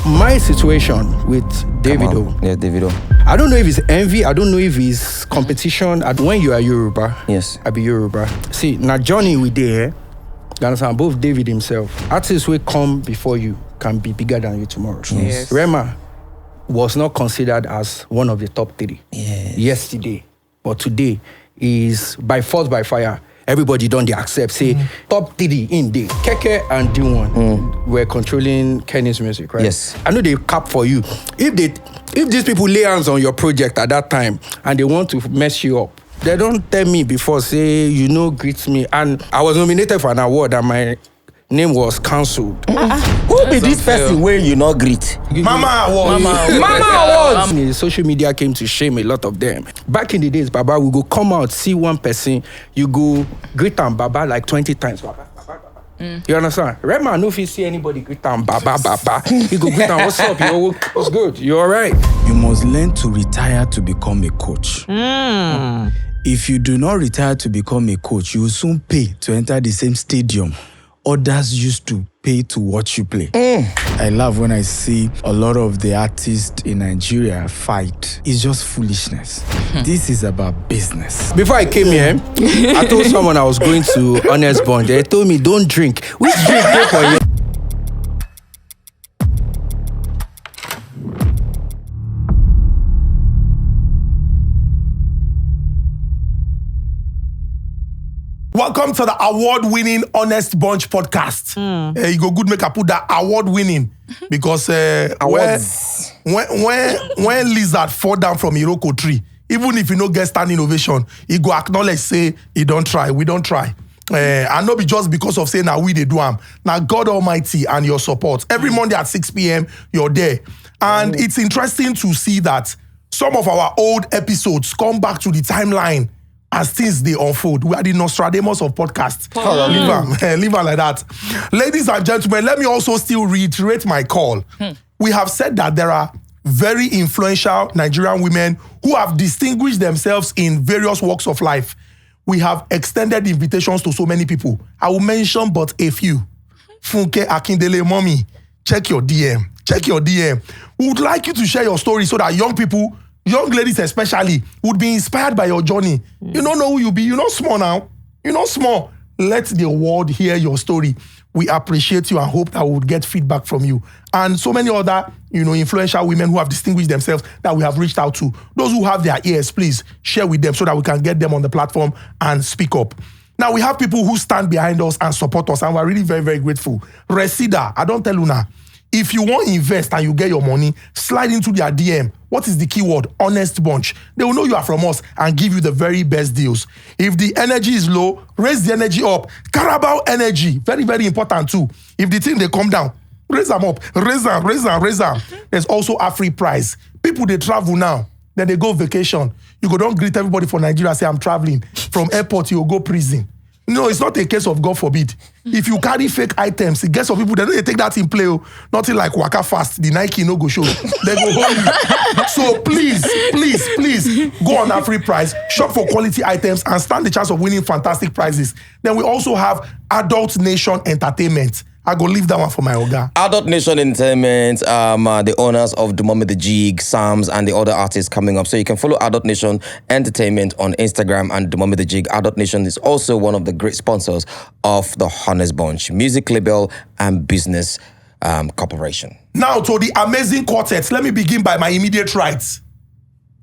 my situation with Davido. Yeah, Davido. I don't know if it's envy. I don't know if it's competition. When you are Yoruba, yes, I be Yoruba. See, now Johnny we there. You understand? Both David himself. Artists will come before you can be bigger than you tomorrow. Yes. Rema was not considered as one of the top 3 yesterday, but today is by force by fire. Everybody don't accept. Say top 3 in the Keke and D1 were controlling Kenny's music, right? Yes. I know they cap for you. If these people lay hands on your project at that time and they want to mess you up, they don't tell me before, say, greet me. And I was nominated for an award and my name was cancelled. Who be this person where you not greet? Mama Awards! The social media came to shame a lot of them. Back in the days, Baba, we go come out, see one person, you go greet them, Baba, like 20 times. Baba. You understand? Rema, no, if you see anybody greet them, Baba, you go greet them, what's up? What's good? You all right? You must learn to retire to become a coach. If you do not retire to become a coach, you will soon pay to enter the same stadium others used to pay to watch you play. I love when I see a lot of the artists in Nigeria fight. It's just foolishness. This is about business. Before I came here, I told someone I was going to Honest Bunch. They told me, don't drink. Which drink go for you? Welcome to the award-winning Honest Bunch podcast. You go good make I put that award-winning because when lizard fall down from Iroko tree, even if you no get standing ovation, he go acknowledge say he don't try. We don't try. And not be just because of saying now we they do am. Now God Almighty and your support. Every Monday at 6 p.m. you're there, and it's interesting to see that some of our old episodes come back to the timeline. As things they unfold, we are the Nostradamus of podcasts. Leave on like that. Ladies and gentlemen, let me also still reiterate my call. We have said that there are very influential Nigerian women who have distinguished themselves in various walks of life. We have extended invitations to so many people. I will mention but a few. Funke Akindele, mommy, check your DM. Check your DM. We would like you to share your story so that young ladies especially, would be inspired by your journey. You don't know who you be. You're not small now. You're not small. Let the world hear your story. We appreciate you and hope that we would get feedback from you. And so many other, influential women who have distinguished themselves that we have reached out to. Those who have their ears, please share with them so that we can get them on the platform and speak up. Now, we have people who stand behind us and support us, and we're really very, very grateful. Resida, I don't tell you now. If you want to invest and you get your money, slide into their DM. What is the keyword? Honest Bunch. They will know you are from us and give you the very best deals. If the energy is low, raise the energy up. Carabao energy. Very, very important too. If the thing they come down, raise them up. Raise them. There's also a free prize. People, they travel now. Then they go vacation. You go don't greet everybody for Nigeria, say I'm traveling. From airport, you go prison. No, it's not a case of God forbid. If you carry fake items, it gets some people, they take that in play. Nothing like Waka Fast, the Nike no go show. They go hold you. So please, go on that free prize, shop for quality items, and stand the chance of winning fantastic prizes. Then we also have Adult Nation Entertainment. I go leave that one for my Oga. Adult Nation Entertainment, the owners of the Mummy the Jig, Sams, and the other artists coming up. So you can follow Adult Nation Entertainment on Instagram and the Mummy the Jig. Adult Nation is also one of the great sponsors of the Honest Bunch music label and business corporation. Now to the amazing quartet. Let me begin by my immediate rights.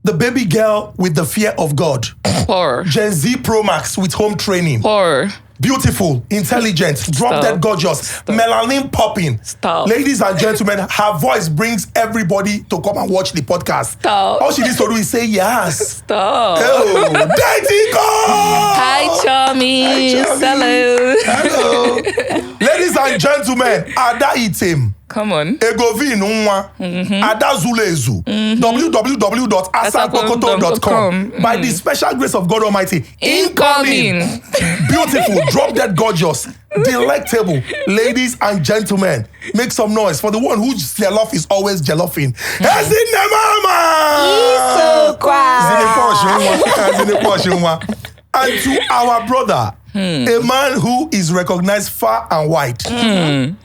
The baby girl with the fear of God. Poor. Gen Z Pro Max with home training. Poor. Beautiful, intelligent, drop-dead gorgeous, melanin popping. Stop. Ladies and gentlemen, her voice brings everybody to come and watch the podcast. Stop. All she needs to do is say yes. Stop. Oh, Deity Cole! Hi, Chummies. Hello. Ladies and gentlemen, Ada Item. Come on. Egovi Nwa. Ada Zulezu. www.asakokoto.com. By the special grace of God Almighty. Incoming. Beautiful, drop-dead gorgeous, delectable. Ladies and gentlemen, make some noise for the one whose jollof is always jolloffing. Ezinne Mama! And to our brother, a man who is recognized far and wide,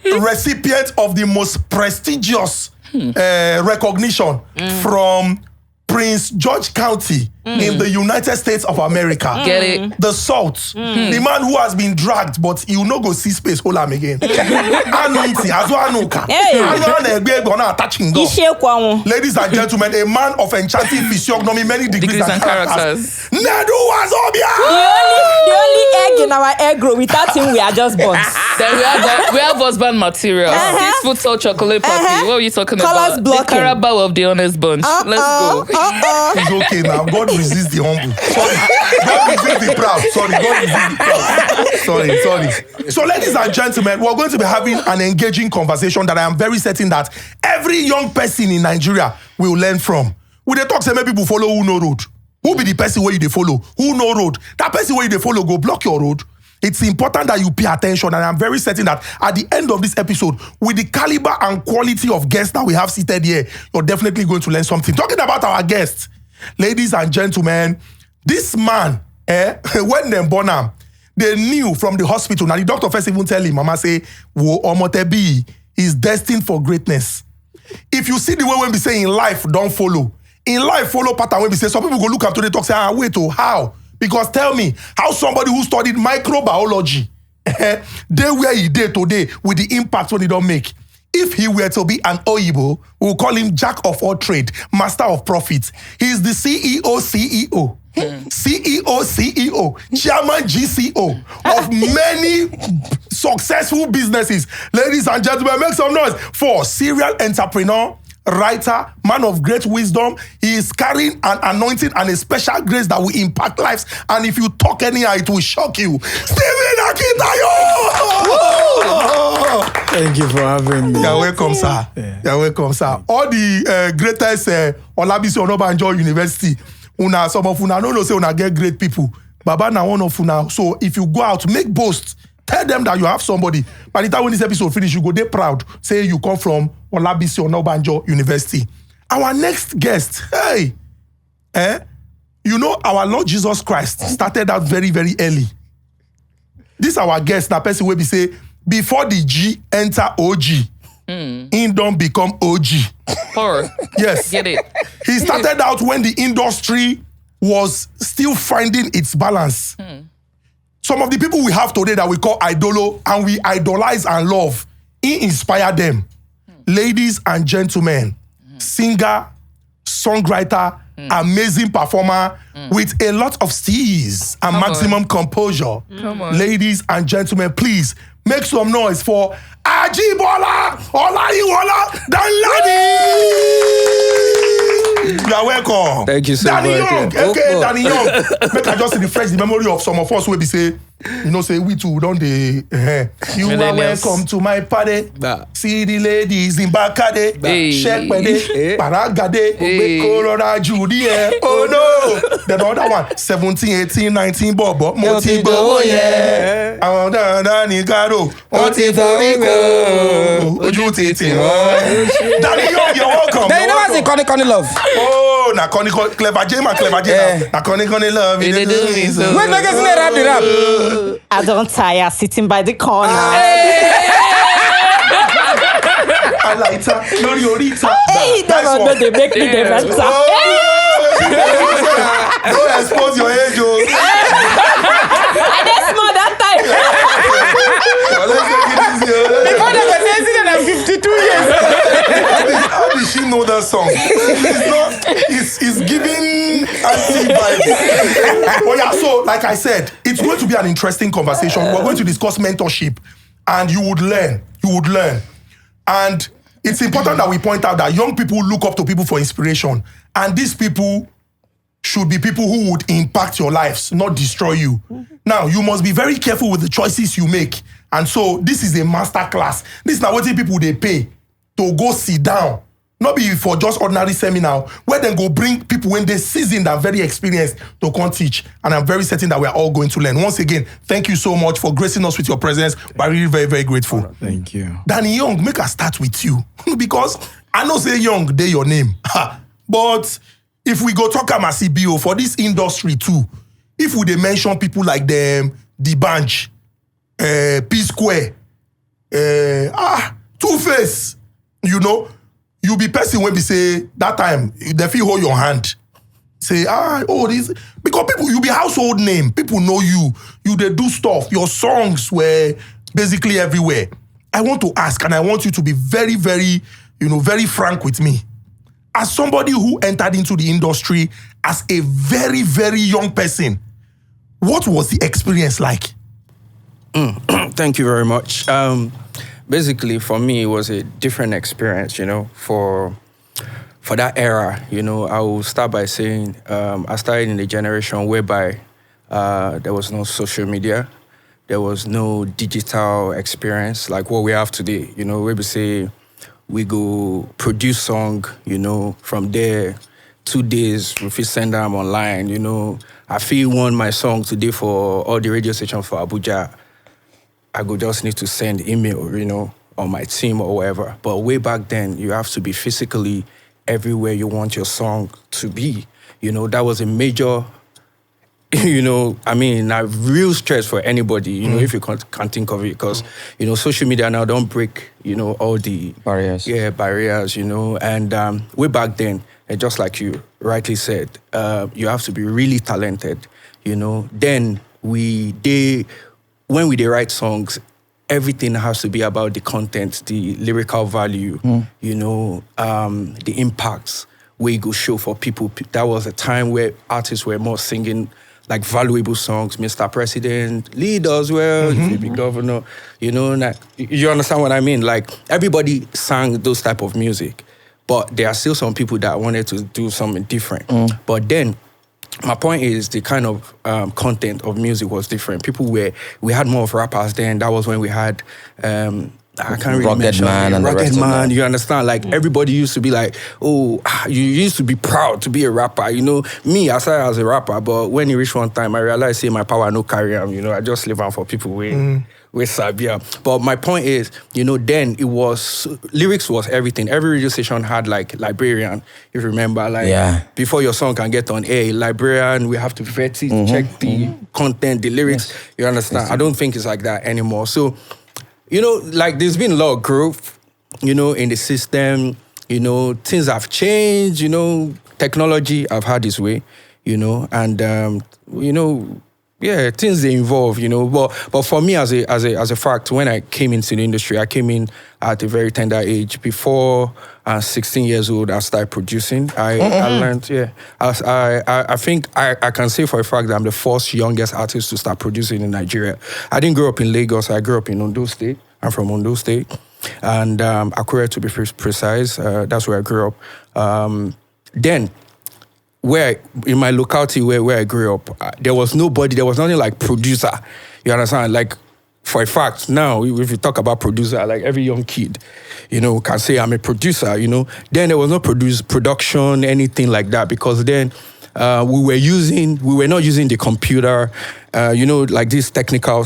recipient of the most prestigious recognition from Prince George County in the United States of America. Get it? The salt. The man who has been dragged, but he will not go see space, hold him again. Anunti, azo anuka. Touching God. Ladies and gentlemen, a man of enchanting physiognomy, many degrees and characters. Nedu was Obia! The only egg in our egg roll, without him, we are just buns. Then we have husband material. 6 foot tall chocolate puppy. What are you talking Colours about? blocking. The Carabao of the honest bunch. Let's go. It's okay now. God resists the humble. Sorry. God resists the proud. Sorry. God resists the proud. Sorry. So, ladies and gentlemen, we're going to be having an engaging conversation that I am very certain that every young person in Nigeria will learn from. We dey talk say many people follow who no road. Who be the person where you dey follow? Who no road? That person where you dey follow go block your road. It's important that you pay attention, and I'm very certain that at the end of this episode, with the caliber and quality of guests that we have seated here, you're definitely going to learn something. Talking about our guests, ladies and gentlemen, this man, when they born him, they knew from the hospital. Now the doctor first even tell him, Mama say, "Wo omotebi is destined for greatness." If you see the way when we say in life, don't follow. In life, follow pattern when we say some people go look up to the talk say, wait, how? Because tell me, how somebody who studied microbiology, they where he did today with the impact when he don't make. If he were to be an Oyibo, we'll call him Jack of all trade, master of profits. He's the CEO, chairman GCO of many successful businesses. Ladies and gentlemen, make some noise for serial entrepreneur, writer, man of great wisdom. He is carrying an anointing and a special grace that will impact lives. And if you talk anyhow, it will shock you. Stephen Akintayo! Thank you for having me. You're welcome, sir. Yeah. You're welcome, sir. All the greatest Olabisi Onabanjo University, some of una no say una get great people. Baba na one of una. So if you go out, make boast. Tell them that you have somebody. By the time when this episode finish, you go there proud. Say you come from Olabisi Onabanjo University. Our next guest, you know our Lord Jesus Christ started out very, very early. This our guest, that person will be say, before the G enter OG, he don't become OG. Poor. Yes. Get it? He started out when the industry was still finding its balance. Some of the people we have today that we call idolo and we idolize and love, he inspired them. Ladies and gentlemen, singer, songwriter, amazing performer with a lot of steez and maximum composure. Ladies and gentlemen, please make some noise for Ajibola Olayiwola Danladi. You're welcome. Thank you so Danny much. Young, Yeah. aka Danny Young. Make I just refresh the memory of some of us where we say, you know, say we too don't they. You are Millennials. welcome to my party. Bah. See the ladies in Bakade, Hey. Shek Pede, Paragade, Hey. Corona Judy. Oh no. Then other one, 17, 18, 19, Bobo, Motibo, oh yeah. Danny Garo, Motibo, Oju Titi. Danny Young, you're welcome. Then you never say Connie Love. Oh, na Connie Clever J, na Connie love. They do me so. When they get in there, rap the rap. I don't tire sitting by the corner. I like that. Lori Orita. Hey, Nice no, one. they make me the Damn. mentor. Don't expose your age, oh. I just small that time. Let's take it easy, oh. Before they were saying that I'm 52 years. How did she know that song? It's giving anti-vibes. But yeah, so like I said, it's going to be an interesting conversation. We're going to discuss mentorship, and you would learn. And it's important that we point out that young people look up to people for inspiration, and these people should be people who would impact your lives, not destroy you. Now, you must be very careful with the choices you make. And so this is a master class. This is not what people they pay to go sit down. Not be for just ordinary seminar where they go bring people when they seasoned and very experienced to come teach. And I'm very certain that we are all going to learn. Once again, thank you so much for gracing us with your presence. We're really very, very grateful. Thank you. Danny Young, make us start with you. Because I know say Young, they your name. But if we go talk about CBO for this industry too, if we dey mention people like them, The Bunch, P Square, Two-Face, you know, you be person when we say that time they feel hold your hand. Say, this because people, you be household name. People know you. They do stuff. Your songs were basically everywhere. I want to ask, and I want you to be very, very, very frank with me. As somebody who entered into the industry as a very, very young person, what was the experience like? Thank you very much. Basically, for me, it was a different experience, for that era. I will start by saying I started in a generation whereby there was no social media. There was no digital experience like what we have today. Where we say we go produce song, from there, 2 days, we fit send them online, I feel want my song today for all the radio stations for Abuja. I go just need to send email, on my team or whatever. But way back then, you have to be physically everywhere you want your song to be. That was a major, a real stress for anybody, if you can't think of it. Because, social media now don't break, all the barriers. Yeah, barriers, And way back then, just like you rightly said, you have to be really talented, Then when we write songs, everything has to be about the content, the lyrical value, the impacts we go show for people. That was a time where artists were more singing like valuable songs, Mr. President, lead us well, you be governor, you understand what I mean? Like everybody sang those type of music, but there are still some people that wanted to do something different. But then, my point is the kind of content of music was different. We had more of rappers then. That was when we had, I can't really Rugged mention Man and the Rugged rest of Man, that. you understand? Like everybody used to be like, you used to be proud to be a rapper. Me, I started as a rapper, but when it reached one time, I realized, my power no carry am. I just live on for people with Sabia. But my point is, then it was, lyrics was everything. Every radio station had like librarian, if you remember, before your song can get on air, librarian, we have to vet it, check the content, the lyrics, you understand? Yes. I don't think it's like that anymore. So, like there's been a lot of growth, in the system, things have changed, technology have had its way, and, things they involve, but for me as a fact, when I came into the industry, I came in at a very tender age. Before 16 years old, I started producing. I learned, I think I can say for a fact that I'm the first youngest artist to start producing in Nigeria. I didn't grow up in Lagos. I grew up in Ondo State. I'm from Ondo State. And Akure, to be precise, that's where I grew up. Then, in my locality where I grew up, there was nothing like producer. You understand? Like, for a fact, now, if you talk about producer, like every young kid, can say I'm a producer, Then there was no production, anything like that, because then we were not using the computer, like this technical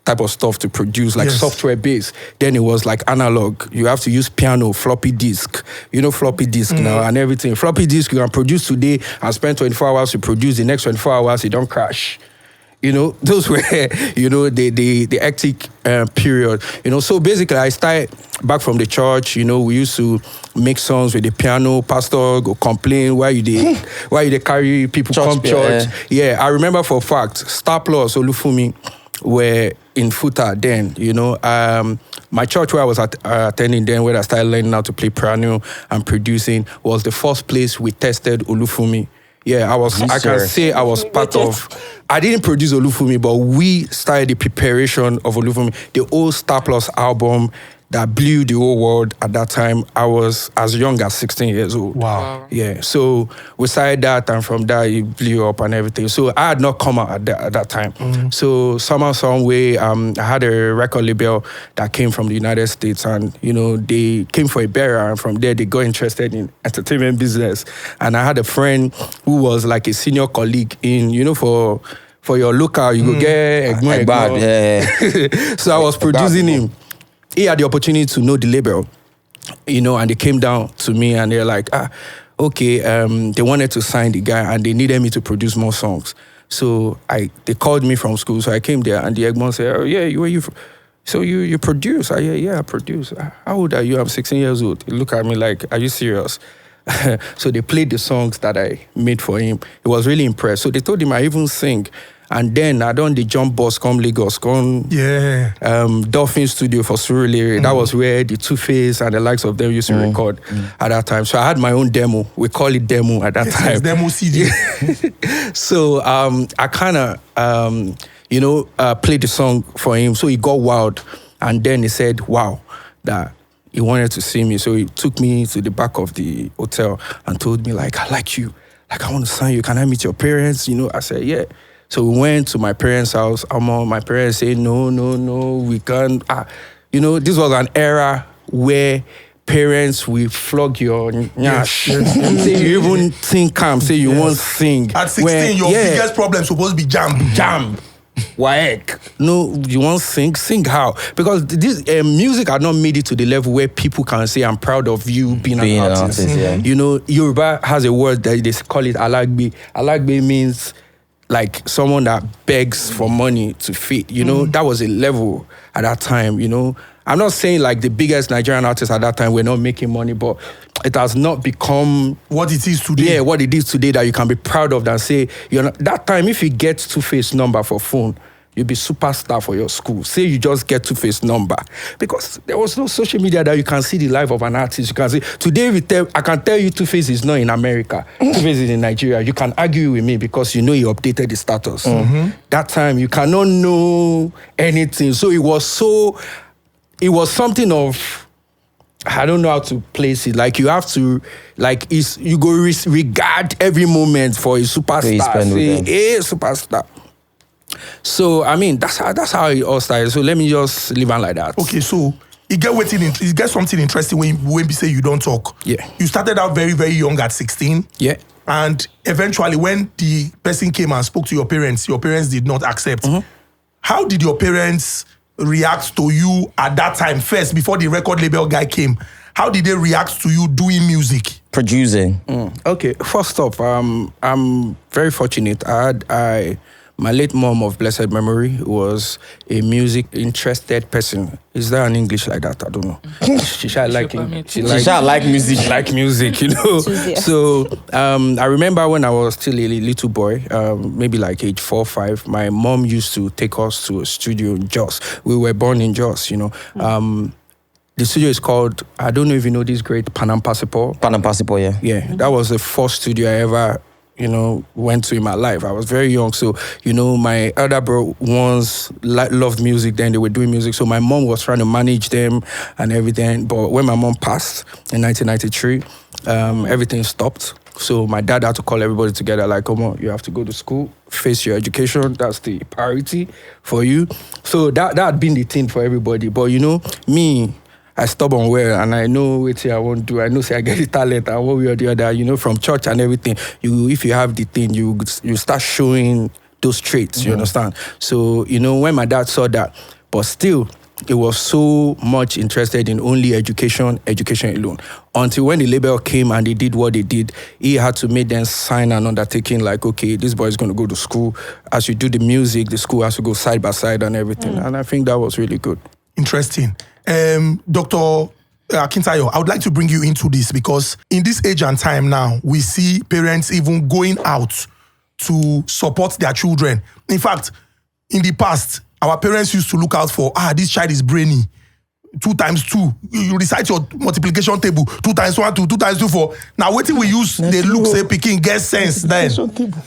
type of stuff to produce, like software based. Then it was like analog. You have to use piano, floppy disk, floppy disk now and everything. Floppy disk you can produce today and spend 24 hours to produce. The next 24 hours, it don't crash. Those were, the hectic period. So basically, I started back from the church. We used to make songs with the piano. Pastor go complain, why you they carry people come church? Yeah, I remember for a fact, Star Plus, Olufumi were in Futa then. My church where I was attending then, where I started learning how to play piano and producing, was the first place we tested Olufumi. Yeah, I can say I was part of. I didn't produce Olufumi, but we started the preparation of Olufumi. The old Star Plus album that blew the whole world at that time. I was as young as 16 years old. Wow. Yeah, so we started that, and from that it blew up and everything. So I had not come out at that time. So somehow, some way, I had a record label that came from the United States, and they came for a burial, and from there they got interested in entertainment business. And I had a friend who was like a senior colleague in, for your local, you go get Ezinne. So I was producing him. He had the opportunity to know the label, and they came down to me and they're like, okay, they wanted to sign the guy and they needed me to produce more songs. So they called me from school. So I came there and the Egmont said, oh yeah, where you from? So you produce? Yeah, I produce. How old are you? I'm 16 years old. He look at me like, are you serious? So they played the songs that I made for him. He was really impressed. So they told him I even sing. And then I done the jump bus come Lagos, come Dolphin Studio for Surulere. That was where the Two-Face and the likes of them used to record at that time. So I had my own demo. We call it demo at that time. Demo CD. So I kind of, played the song for him. So he got wild. And then he said, wow, that he wanted to see me. So he took me to the back of the hotel and told me, like, I like you. Like, I want to sign you. Can I meet your parents? I said, yeah. So we went to my parents' house. My parents said, no, we can't. This was an era where parents will flog your nyash. Say you even think say you won't sing. At 16, your biggest problem is supposed to be jam. Waek. No, you won't sing? Sing how? Because this music had not made it to the level where people can say, I'm proud of you being an artist. Yeah. Yoruba has a word that they call it alagbe. Alagbe means like someone that begs for money to feed. That was a level at that time, I'm not saying like the biggest Nigerian artists at that time were not making money, but it has not become what it is today. Yeah, what it is today that you can be proud of and say, that time if you get Two-Face number for phone, you'll be superstar for your school. Say you just get Two-Face number. Because there was no social media that you can see the life of an artist. You can say, today I can tell you Two-Face is not in America. Two-Face is in Nigeria. You can argue with me because he updated the status. That time you cannot know anything. So it was something of, I don't know how to place it. Like you have to, you go regard every moment for a superstar. Say, superstar. So that's how it all started. So let me just leave on like that. Okay, so you get something interesting when you say you don't talk. Yeah. You started out very, very young at 16. Yeah. And eventually when the person came and spoke to your parents did not accept. How did your parents react to you at that time first, before the record label guy came? How did they react to you doing music? Producing. Okay, first off, I'm very fortunate. My late mom of blessed memory was a music interested person. Is there an English like that? I don't know. She like music. She like music, So I remember when I was still a little boy, maybe like age 4 or 5, my mom used to take us to a studio in Jos. We were born in Jos, The studio is called, I don't know if you know this great Panam Pasipo. Panam Pasipo, yeah. Yeah, that was the first studio I ever went to in my life. I was very young. So, my elder bro once loved music, then they were doing music. So my mom was trying to manage them and everything. But when my mom passed in 1993, everything stopped. So my dad had to call everybody together, like, come on, you have to go to school, face your education. That's the priority for you. So that had been the thing for everybody. But, me, I stubborn well, and I know what I won't do. I know say I get the talent and one way or the other, from church and everything. If you have the thing, you start showing those traits, you understand? So, when my dad saw that, but still, it was so much interested in only education alone. Until when the label came and they did what they did, he had to make them sign an undertaking like, okay, this boy is going to go to school. As you do the music, the school has to go side by side and everything. And I think that was really good. Interesting. Dr. Akintayo, I would like to bring you into this because in this age and time now, we see parents even going out to support their children. In fact, in the past, our parents used to look out for, this child is brainy. 2 times 2. You recite your multiplication table. 2 times 1, 2 times 2, 4. Now, waiting we use, they look, say, picking, get sense then.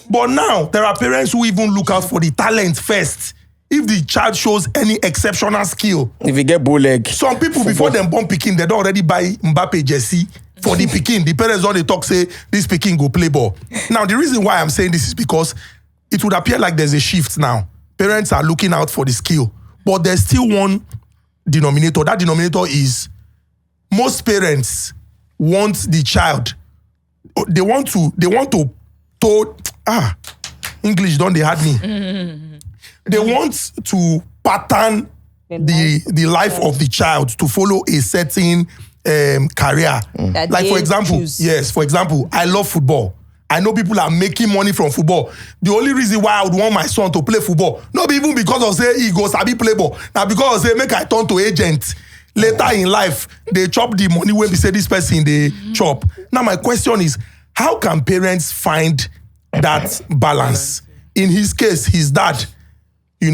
But now, there are parents who even look out for the talent first. If the child shows any exceptional skill. If you get bull leg. Some people, before them born Peking, they don't already buy Mbappe jersey for the Peking. The parents don't talk, say, this Peking go play ball. Now, the reason why I'm saying this is because it would appear like there's a shift now. Parents are looking out for the skill. But there's still one denominator. That denominator is most parents want the child. They want to English don't they had me. They want to pattern the life of the child to follow a certain career. Like for example, I love football. I know people are making money from football. The only reason why I would want my son to play football, not even because of say he goes sabi play ball, now because of say make I turn to agent. Later in life, they chop the money when we say this person they chop. Now my question is, how can parents find that balance? In his case, his dad,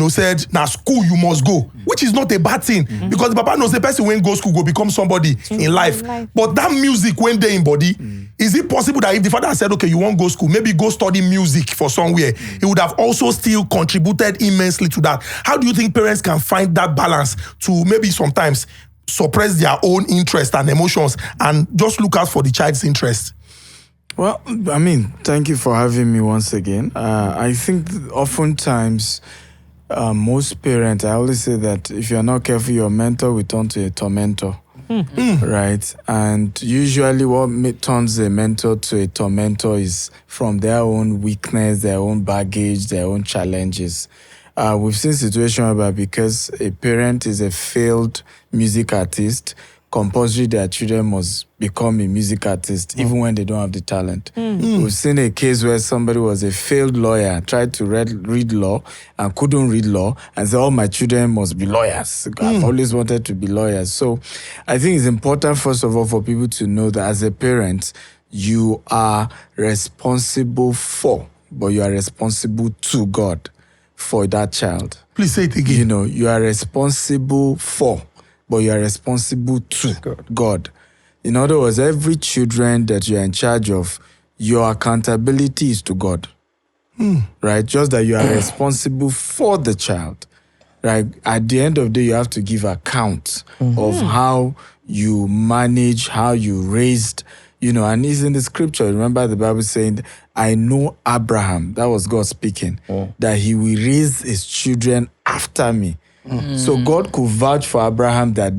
said, now school you must go, which is not a bad thing because the papa knows the person when go school go become somebody in life. But that music when they in body, is it possible that if the father said, okay, you won't go school, maybe go study music for somewhere, he would have also still contributed immensely to that? How do you think parents can find that balance to maybe sometimes suppress their own interest and emotions and just look out for the child's interest? Well, I mean, thank you for having me once again. I think oftentimes most parents, I always say that if you're not careful, your mentor will turn to a tormentor, right? And usually what turns a mentor to a tormentor is from their own weakness, their own baggage, their own challenges. We've seen situations where because a parent is a failed music artist, compulsory their children must become a music artist even when they don't have the talent. We've seen a case where somebody was a failed lawyer, tried to read law and couldn't read law and said, all my children must be lawyers. I've always wanted to be lawyers. So I think it's important, first of all, for people to know that as a parent, you are responsible for, but you are responsible to God for that child. Please say it again. You are responsible for, but you are responsible to God. In other words, every children that you are in charge of, your accountability is to God. Right? Just that you are responsible for the child. Right? At the end of the day, you have to give account of how you manage, how you raised, and it's in the scripture. Remember the Bible saying, I know Abraham, that was God speaking, that he will raise his children after me. So God could vouch for Abraham that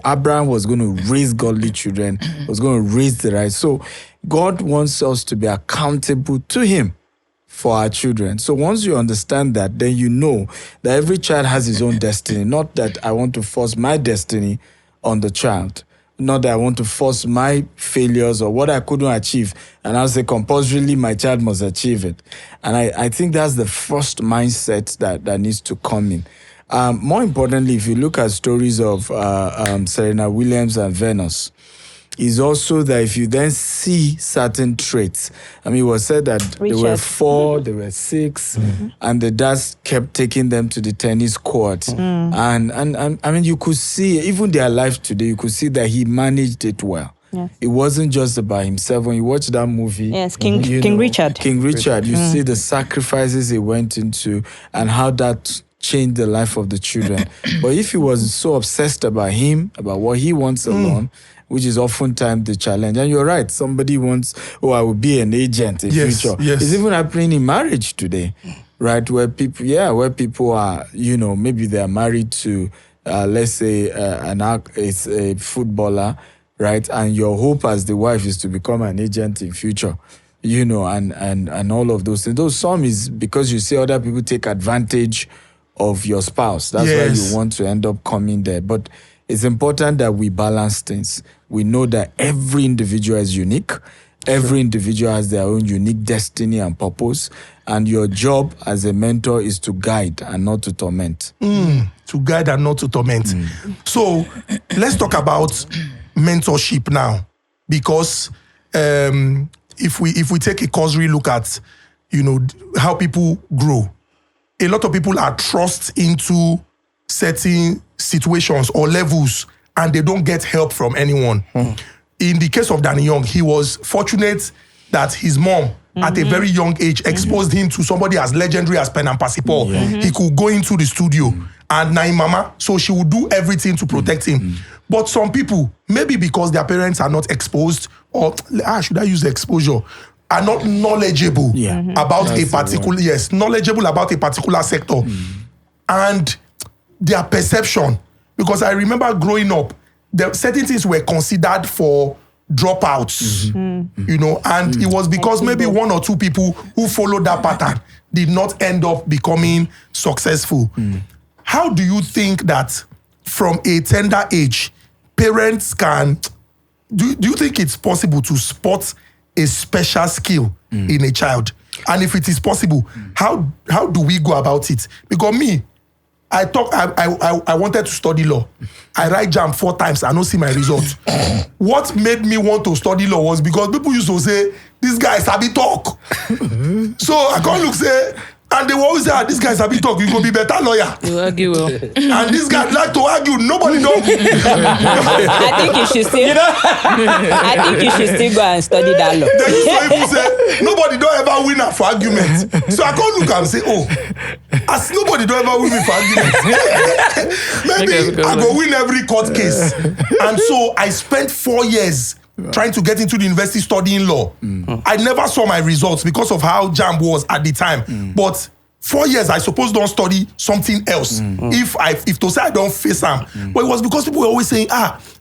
Abraham was going to raise godly children, was going to raise the right. So God wants us to be accountable to him for our children. So once you understand that, then you know that every child has his own destiny. Not that I want to force my destiny on the child. Not that I want to force my failures or what I couldn't achieve. And I'll say compulsorily my child must achieve it. And I think that's the first mindset that needs to come in. More importantly, if you look at stories of Serena Williams and Venus, is also that if you then see certain traits, I mean, it was said that they were 4, they were 6, and the dad kept taking them to the tennis court. And I mean, you could see, even their life today, you could see that he managed it well. Yes. It wasn't just about himself. When you watch that movie, King Richard. King Richard, you see the sacrifices he went into and how that changed the life of the children. But if he was so obsessed about him, about what he wants alone, which is oftentimes the challenge. And you're right, somebody wants, I will be an agent in future. Yes. It's even happening in marriage today, right? Where people are, maybe they're married to, let's say, a footballer, right? And your hope as the wife is to become an agent in future. And all of those things. Those some is because you see other people take advantage of your spouse. That's why you want to end up coming there. But it's important that we balance things. We know that every individual is unique. Every individual has their own unique destiny and purpose. And your job as a mentor is to guide and not to torment. To guide and not to torment. So let's talk about mentorship now. Because if we take a cursory look at, how people grow, a lot of people are thrust into certain situations or levels and they don't get help from anyone. In the case of Danny Young, he was fortunate that his mom at a very young age exposed him to somebody as legendary as Pen and Pasipor. He could go into the studio and Nai Mama, so she would do everything to protect him. But some people, maybe because their parents are not exposed, or should I use exposure, are not knowledgeable about a particular, knowledgeable about a particular sector. And their perception, because I remember growing up, certain things were considered for dropouts, and it was because maybe 1 or 2 people who followed that pattern did not end up becoming successful. How do you think that from a tender age, parents can, do you think it's possible to spot a special skill in a child? And if it is possible, how do we go about it? Because me, I wanted to study law. I write JAMB 4 times, I don't see my results. What made me want to study law was because people used to say, this guy sabi talk. So I can't look say, and they will always say, this guy sabi talk, you go be better lawyer. You argue well. And this guy like to argue, nobody know. I think you should still. I think you should still go and study that law. They used to even say, nobody don't ever win for argument. So I can't look and say, as nobody don't ever win me for argument. Maybe I go win every court case. And so I spent 4 years trying to get into the university studying law. I never saw my results because of how JAMB was at the time. But 4 years, I suppose don't study something else. If to say I don't face them. But it was because people were always saying,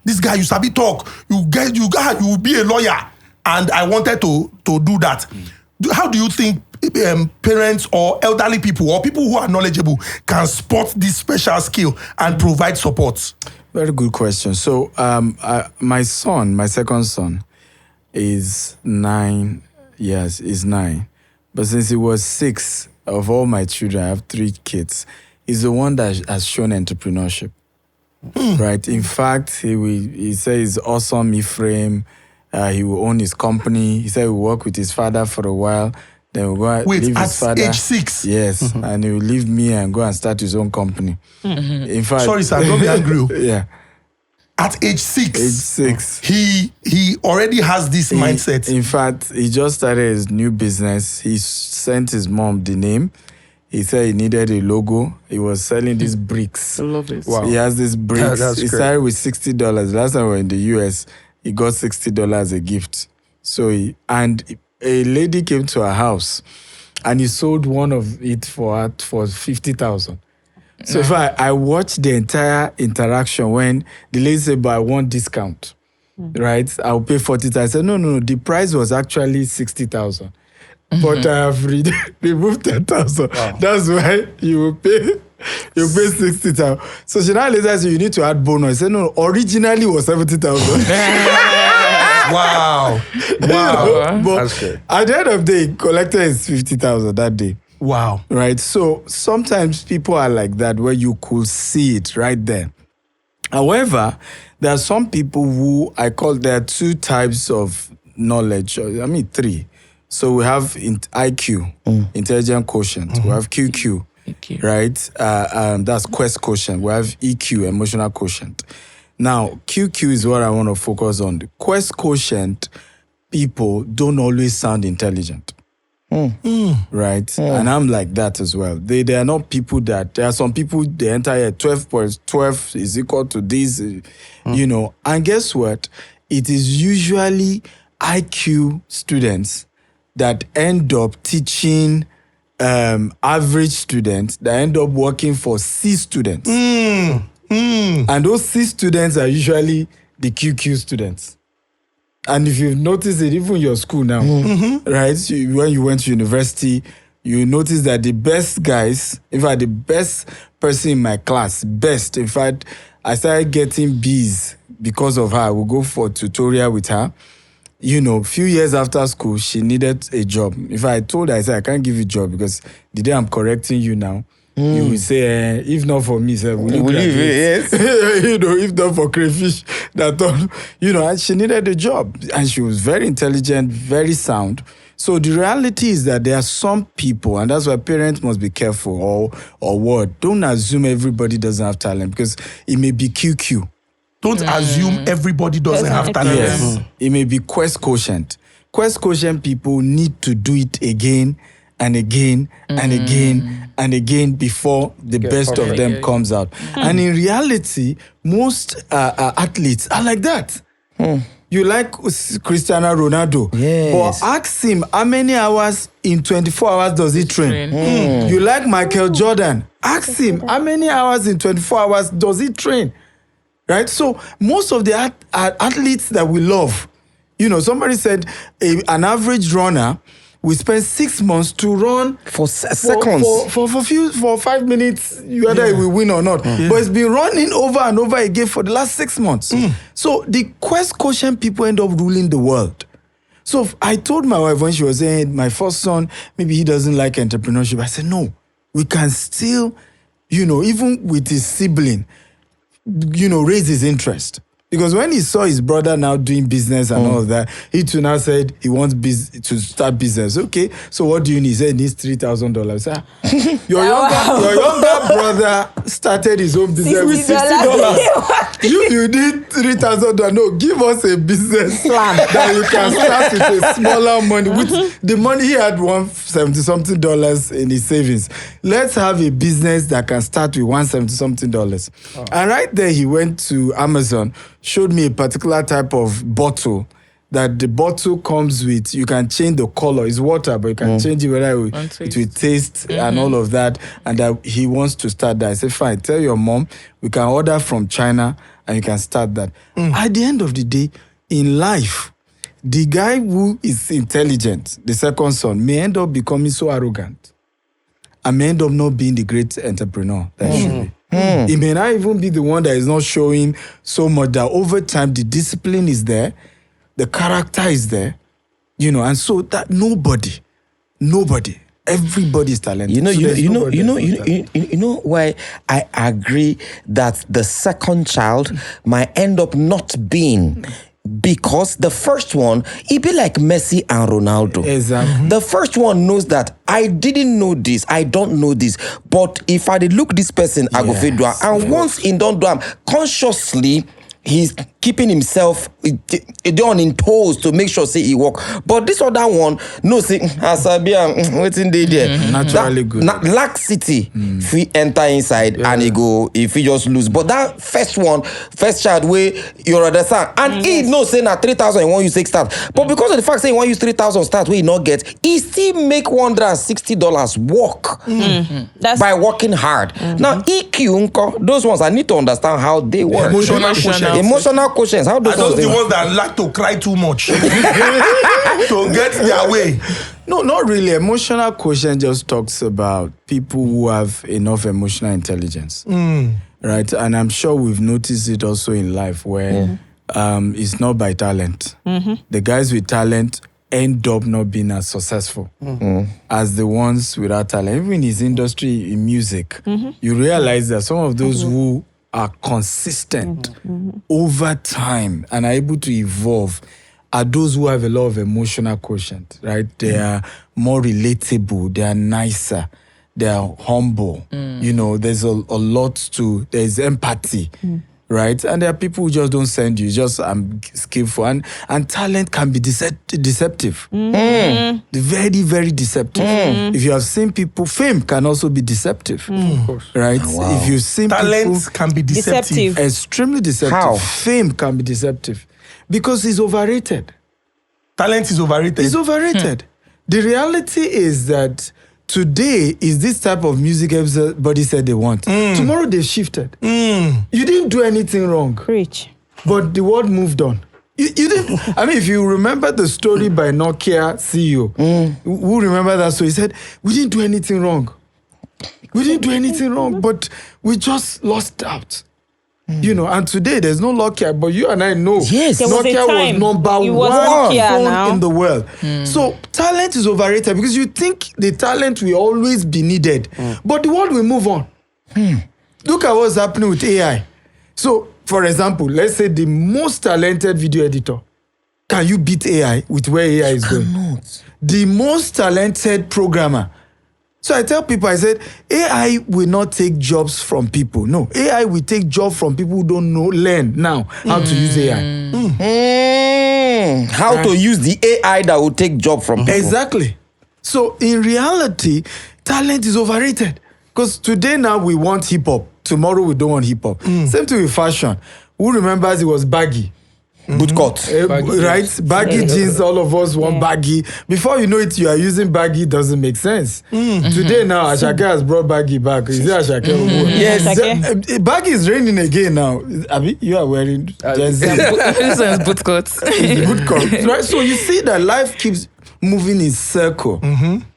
this guy, you sabi talk, you will be a lawyer. And I wanted to do that. How do you think parents or elderly people or people who are knowledgeable can spot this special skill and provide support? Very good question. So my second son is 9 years, is 9. But since he was 6, of all my children, I have 3 kids, he's the one that has shown entrepreneurship. Right? In fact, he said he's awesome, Ephraim. He will own his company. He said he will work with his father for a while. Then we'll go and leave his father. Age 6? Yes. And he will leave me and go and start his own company. In fact, sorry, sir, don't be angry. Yeah. At age 6, Age 6. he already has this mindset. In fact, he just started his new business. He sent his mom the name. He said he needed a logo. He was selling these bricks. I love it. Wow. He has these bricks. That's He great. started with $60. Last time we were in the US, he got $60 as a gift. So and a lady came to our house and he sold one of it for her for 50,000. So if I watched the entire interaction when the lady said, but I want discount, right? I'll pay 40,000. I said, no, the price was actually 60,000. But I have removed 10,000. Wow. That's why you pay 60,000. So she now later said, you need to add bonus. I said, no, originally it was 70,000. Wow. But That's good. at the end of the day, he collected his 50,000 that day. Wow. Right? So sometimes people are like that where you could see it right there. However, there are some people who there are 2 types of knowledge. 3. So we have IQ, intelligent quotient. We have QQ, right? That's Quest Quotient. We have EQ, emotional quotient. Now, QQ is what I want to focus on. The Quest Quotient people don't always sound intelligent. Right? And I'm like that as well. They are not people there are some people, they enter here, 12 is equal to this, And guess what? It is usually IQ students that end up teaching average students that end up working for C students. And those C students are usually the QQ students. And if you've noticed it, even your school now, right? When you went to university, you notice that the best guys, in fact, the best person in my class, in fact, I started getting B's because of her. I would go for tutorial with her. A few years after school, she needed a job. If I told her, I said, I can't give you a job because the day I'm correcting you now, you will say, if not for me, sir, will you Yes. if not for crayfish, and she needed a job. And she was very intelligent, very sound. So the reality is that there are some people, and that's why parents must be careful or what. Don't assume everybody doesn't have talent because it may be QQ. Don't assume everybody doesn't have talent. Yes. It may be Quest Quotient. Quest Quotient people need to do it again and again and again and again before the best of them comes out. And in reality, most athletes are like that. You like Cristiano Ronaldo. Yes. But ask him how many hours in 24 hours does he train? You like Michael Jordan. Ask him how many hours in 24 hours does he train? Right? So most of the athletes that we love, somebody said an average runner we spend 6 months to run for seconds. For 5 minutes, whether we win or not. But it's been running over and over again for the last 6 months. So the Quest Quotient people end up ruling the world. So I told my wife when she was saying, my first son, maybe he doesn't like entrepreneurship. I said, no, we can still, even with his sibling, raise his interest. Because when he saw his brother now doing business and all of that, he too now said he wants to start business. Okay, so what do you need? He said he needs $3,000. Your younger brother started his own business with $60. You need $3,000. No, give us a business plan that you can start with a smaller money. With the money he had $170-something in his savings. Let's have a business that can start with $170-something. And right there, he went to Amazon, showed me a particular type of bottle that the bottle comes with. You can change the color. It's water, but you can change it whether it will taste and all of that. And that he wants to start that. I said, fine, tell your mom we can order from China and you can start that. At the end of the day, in life, the guy who is intelligent, the second son, may end up becoming so arrogant and may end up not being the great entrepreneur that he should be. It may not even be the one that is not showing so much that over time the discipline is there, the character is there, and so that everybody is talented. You know why I agree that the second child might end up not being. Because the first one, it be like Messi and Ronaldo. Exactly. The first one knows that I didn't know this, I don't know this, but if I did look this person, I go fit do am. And once he don't do am, consciously, he's keeping himself on in toes to make sure say he walk. But this other one, no say Asabi, waiting there. Naturally good. Laxity, if he enter inside and he go, if he just lose. But that first child where you understand, and he no say na 3,000 he want use take start. But because of the fact say he want use 3,000 start where he not get, he still make $160 work by working hard. Now EQ, those ones I need to understand how they work. Emotional quotients. How Are those the ones that like to cry too much to get their way? No, not really. Emotional quotient just talks about people who have enough emotional intelligence, right? And I'm sure we've noticed it also in life where it's not by talent. The guys with talent end up not being as successful as the ones without talent. Even in his industry, in music, you realize that some of those who are consistent over time and are able to evolve are those who have a lot of emotional quotient, right? They are more relatable, they are nicer, they are humble. There's a lot to, there's empathy, right? And there are people who just don't send you, just skillful. And talent can be deceptive. Very, very deceptive. If you have seen people, fame can also be deceptive, right? Wow. If you've seen Talents people, can be deceptive. extremely deceptive. How? Fame can be deceptive because it's overrated. Talent is overrated. It's overrated. The reality is that today is this type of music everybody said they want. Tomorrow they've shifted. You didn't do anything wrong. Preach. But the world moved on. You didn't. I mean, if you remember the story by Nokia CEO, who remember that story? He said, we didn't do anything wrong. We didn't do anything wrong, but we just lost out. And today there's no Nokia, but you and I know Yes. There was a Nokia time. was number It was one Nokia phone now. in the world. So talent is overrated because you think the talent will always be needed, but the world will move on. Look at what's happening with AI. So, for example, let's say the most talented video editor. Can you beat AI with where AI is going? The most talented programmer. So I tell people, I said, AI will not take jobs from people. No, AI will take jobs from people who don't learn now how to use AI. How to use the AI that will take job from people. Exactly. So in reality, talent is overrated. Because today now we want hip-hop. Tomorrow we don't want hip-hop. Same thing with fashion. Who remembers it was baggy? Bootcut. Right? Baggy jeans, all of us want baggy. Before you know it, you are using baggy, doesn't make sense. Today now, Ashake has brought baggy back. Is it Ashake? Yes. Baggy is raining again now. Abi, you are wearing This is bootcut. bootcut. Right? So you see that life keeps moving in circle.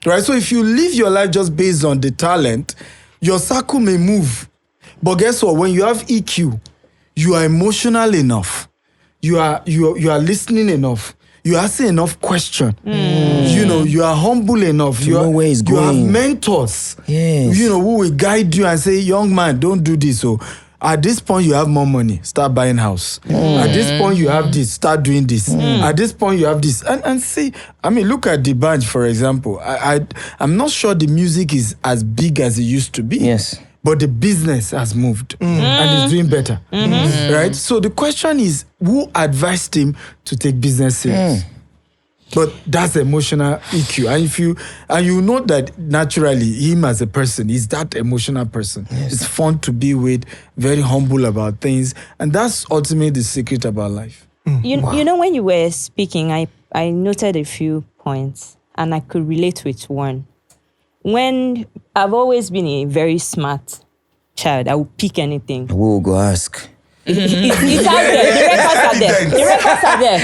Right? So if you live your life just based on the talent, your circle may move. But guess what? When you have EQ, you are emotional enough. You are listening enough. you ask enough question. You know, you are humble enough. You know where it's You have going. mentors. Yes. You know, who will guide you and say, young man, don't do this. So at this point, you have more money. Start buying house. At this point, you have this. Start doing this. At this point, you have this. And see, I mean, look at the band, for example. I'm not sure the music is as big as it used to be. Yes. But the business has moved and is doing better. Right? So the question is, who advised him to take business serious? But that's emotional EQ. And you know that naturally, him as a person is that emotional person. Yes. It's fun to be with, very humble about things. And that's ultimately the secret about life. You know, when you were speaking, I noted a few points and I could relate with one. When I've always been a very smart child, I would pick anything. We will go ask. It's out there. The records are there.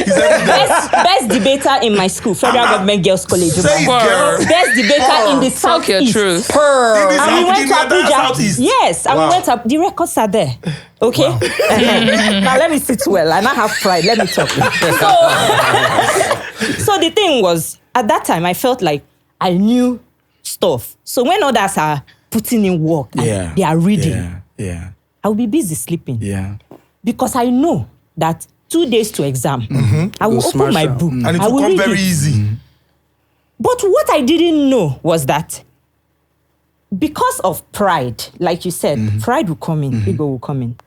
Best debater in my school, Federal Government Girls College. Say it, girl. Best debater in the Talk your Southeast. truth. And we went to Abuja. Southeast. Yes, and we went up. The records are there. Okay? Now let me sit well. I now have pride. Let me talk. So the thing was, at that time, I felt like I knew stuff. So when others are putting in work, and they are reading, I will be busy sleeping. Yeah. Because I know that 2 days to exam, I will open my book. And it I will will come read very it. easy. But what I didn't know was that because of pride, like you said, pride will come in, ego will come in.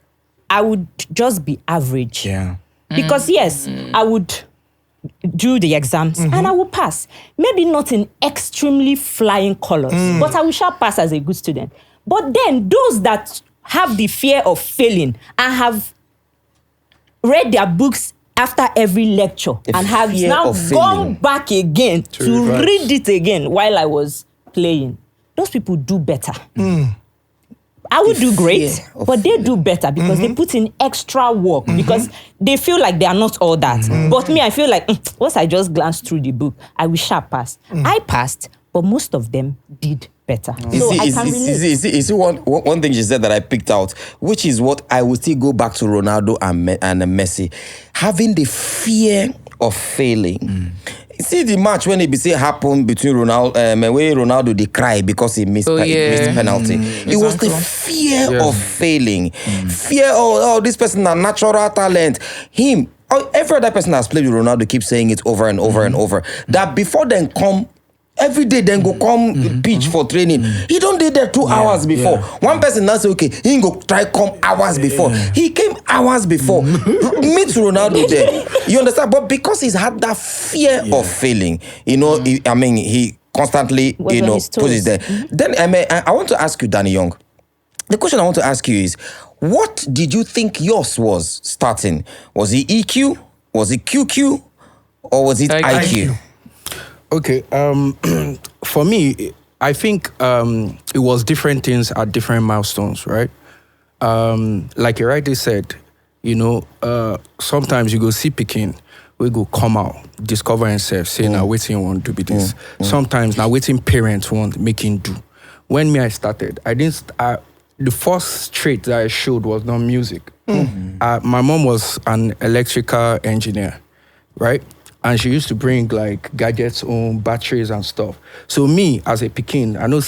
I would just be average. Yeah. Because yes, I would do the exams and I will pass. Maybe not in extremely flying colors, but I will shall pass as a good student. But then those that have the fear of failing and have read their books after every lecture and have fear now of gone failing. back again to revise. read it again while I was playing. Those people do better. I would do great, fear of but they do better because they put in extra work because they feel like they are not all that. But me, I feel like once I just glanced through the book, I will sure pass. I passed, but most of them did better. So I can relate. You see one thing she said that I picked out, which is what I would still go back to Ronaldo and Messi. Having the fear of failing. See the match when it happened between Ronaldo, where Ronaldo they cry because he missed penalty. It was the fear of failing, fear of this person a natural talent. Every other person that's played with Ronaldo keeps saying it over and over and over. That before then come. Every day then go come pitch for training. He don't did there 2 hours before. One person now say, okay, he go try come hours before. He came hours before. Meet Ronaldo there. You understand? But because he's had that fear of failing, you know, he constantly, Was on his puts it toes. there. Then I want to ask you, Danny Young. The question I want to ask you is, what did you think yours was starting? Was it EQ? Was it QQ? Or was it IQ? Okay, for me, I think it was different things at different milestones, right? Like you rightly said, you know, sometimes you go see Peking, we go come out, discover himself, say, now waiting want to be this. Sometimes now waiting parents want making do. When I started, the first trait that I showed was not music. My mom was an electrical engineer, right? And she used to bring like gadgets home, batteries and stuff. So me, as a Pekin, I know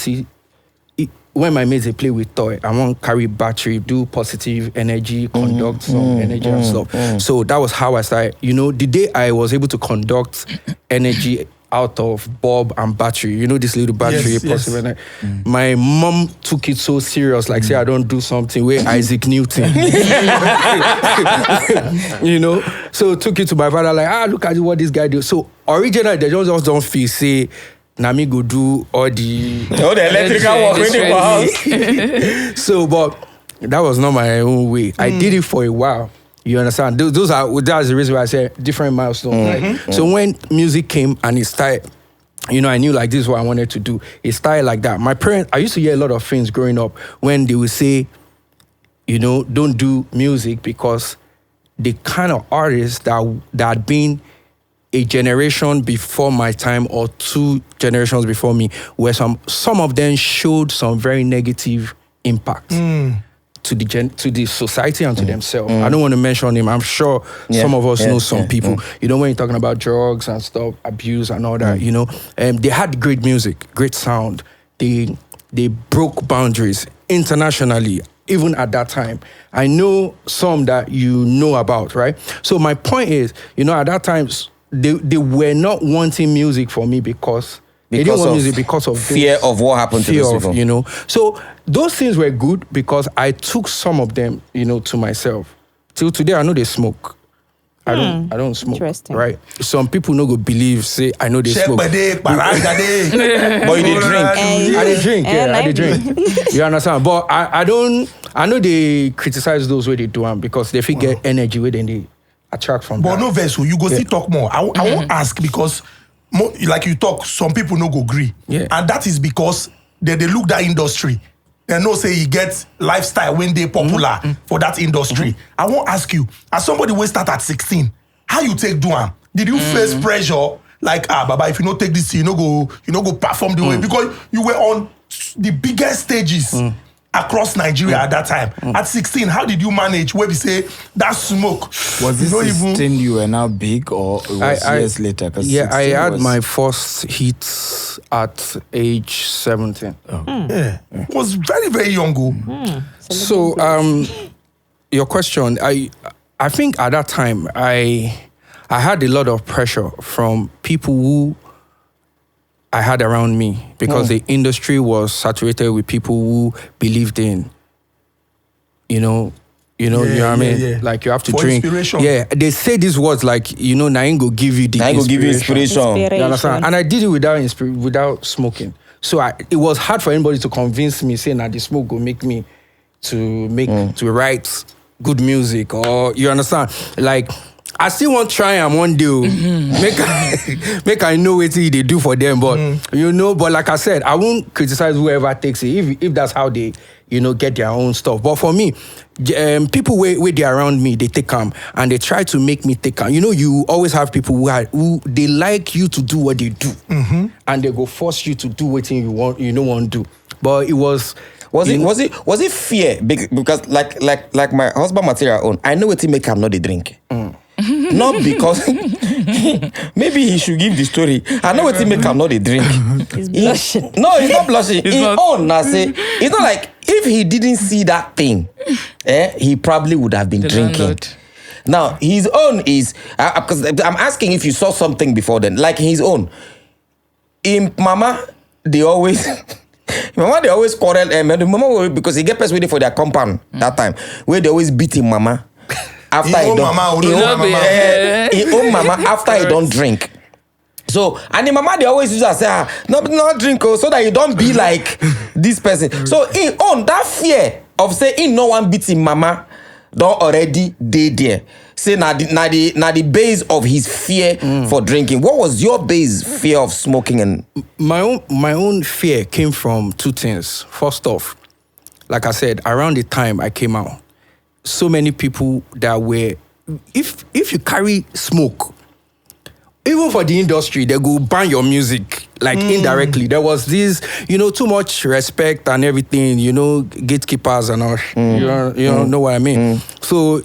when my mates they play with toy, I want to carry battery, do positive energy, conduct some energy and stuff. So that was how I started. You know, the day I was able to conduct energy out of bulb and battery, you know, this little battery, positive energy. My mom took it so serious, like say I don't do something where Isaac Newton. You know, so took it to my father like, look at what this guy do. So originally they just don't feel say, Nami go do all the electrical work in the house. So, but that was not my own way. I did it for a while. You understand? That's the reason why I say different milestones. Right? So when music came and it started, you know, I knew like this is what I wanted to do. It started like that. My parents, I used to hear a lot of things growing up when they would say, you know, don't do music because the kind of artists that had been a generation before my time or 2 generations before me, where some of them showed some very negative impact. to the society and to themselves. I don't want to mention him. I'm sure some of us know some people. You know, when you're talking about drugs and stuff, abuse and all that, you know, they had great music, great sound. They broke boundaries internationally, even at that time. I know some that you know about, right? So my point is, you know, at that time, they were not wanting music for me because they didn't want music because of fear of what happened to those people. You know. So those things were good because I took some of them, you know, to myself. Till today, I know they smoke. I don't smoke. Interesting. Right? Some people no go believe, say, I know they smoke. But you dey drink. I dey drink, I dey drink. You understand? But I know they criticize those way they do them because they fit get energy where they attract from But that. no vessel, you go still talk more. I won't ask because, like you talk, some people no go agree. Yeah. And that is because they look that industry. They know say you get lifestyle when they popular for that industry. I won't ask you, as somebody will start at 16, how you take do am? Did you face pressure? Like, Baba, if you no take this, you no go perform the way, because you were on the biggest stages across Nigeria at that time. At 16, how did you manage where we say that smoke? Was this you a don't even thing you were now big, or it was years later? 'Cause Yeah, I 16 had was- my first hits at age 17. Yeah. It was very, very young. So, your question, I think at that time I had a lot of pressure from people who I had around me because the industry was saturated with people who believed in, you know what I mean? yeah. Like you have to For drink. inspiration. Yeah, they say these words like, you know, Nain go give you the I go give you inspiration. You understand? And I did it without smoking. So it was hard for anybody to convince me, saying that the smoke will make me to write good music, or you understand? Like I still want to try and one day make I know what they do for them, but you know, but like I said, I won't criticize whoever takes it if that's how they, you know, get their own stuff. But for me, people where they around me, they take them and they try to make me take them. You know, you always have people who they like you to do what they do, and they go force you to do what you don't want to do. But it was. Was it fear? Because like my husband material own, I know what he make him not the drink. Not because maybe he should give the story. I know what he make him not the drink. He's blushing. No, he's not blushing. He's He not. own, I say. It's not like if he didn't see that thing, he probably would have been The drinking. landlord. Now his own is because I'm asking if you saw something before then, like his own. In Mama, they always. Mama, they always quarrel. The mama because he get person waiting for their compound that time, where they always beat him mama after He he own don't. mama, He own own mama. he own mama after he don't drink. So and the mama they always use to say not drink so that you don't be like this person. So he own that fear of say he no one beat him mama don't already dey there. Say na the base of his fear for drinking. What was your base fear of smoking and My own fear came from two things. First off, like I said, around the time I came out, so many people that were, if you carry smoke, even for the industry, they go ban your music, like indirectly. There was this, you know, too much respect and everything, you know, gatekeepers and all. You know what I mean? So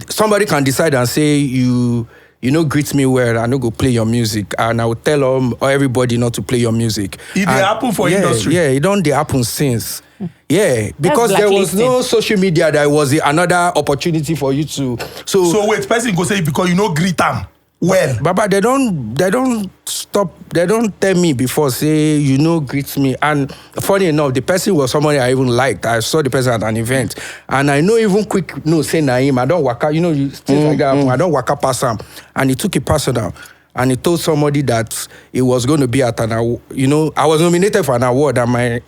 somebody can decide and say, you know, greet me well, I no go play your music, and I will tell everybody not to play your music. It dey happen for yeah, industry. Yeah, it don't dey happen since. Yeah, because there was no social media, that was another opportunity for you to. So wait, person go say because you know greet am well. Baba, they don't stop. They don't tell me before, say, you know, greet me. And funny enough, the person was somebody I even liked. I saw the person at an event, and I know even quick no say Naim. I don't waka, you know, things like that. I don't waka past him, and he took it personal. And he told somebody that it was going to be at an, you know, I was nominated for an award, and my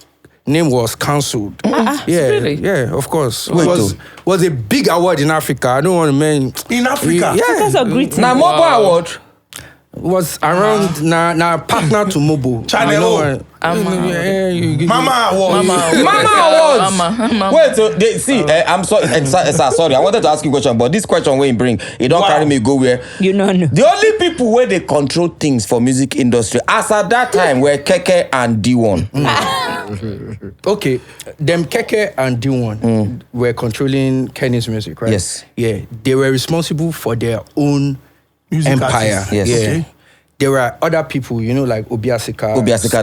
name was cancelled. Really? Yeah, of course. Wait, It was a big award in Africa. I don't want to mention. In Africa? Yeah. Because of greeting. now mobile award? was around na partner to Mobo. Channel You know O. what? Mama was. Mama. Wait, so see, I'm sorry, sir, sorry. I wanted to ask you a question, but this question when you bring, it don't carry me go where. You know. The only people where they control things for music industry, as at that time, were Keke and D1. Okay, them Keke and D1 were controlling Kenny's music, right? Yes. Yeah, they were responsible for their own Music empire. artists. Yes. Yeah. Okay. There were other people, you know, like Obiasika, The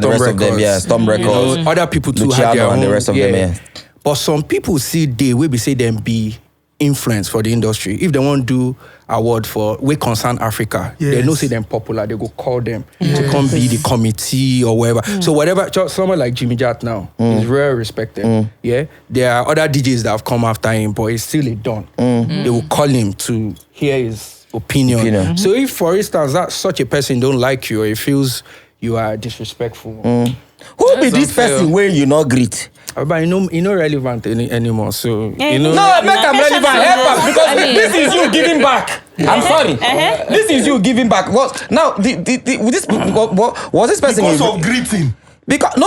rest of them, yeah, Storm Records. You know, other people too had Luciano their own. and the rest of them, yeah. But some people see we be say them be influence for the industry. If they want to do award for we concern Africa, they know say them popular, they go call them to come be the committee or whatever. So whatever, just someone like Jimmy Jat now is very respected. Yeah, there are other DJs that have come after him, but it's still a don. They will call him to hear his opinion. So if, for instance, that such a person don't like you or he feels you are disrespectful, Who be this person where you not greet? but you know relevant anymore. So you know. No, make them relevant. Help us because this is you giving back. I'm sorry. This is you giving back. What now? Was this person Because of greeting. Because yo.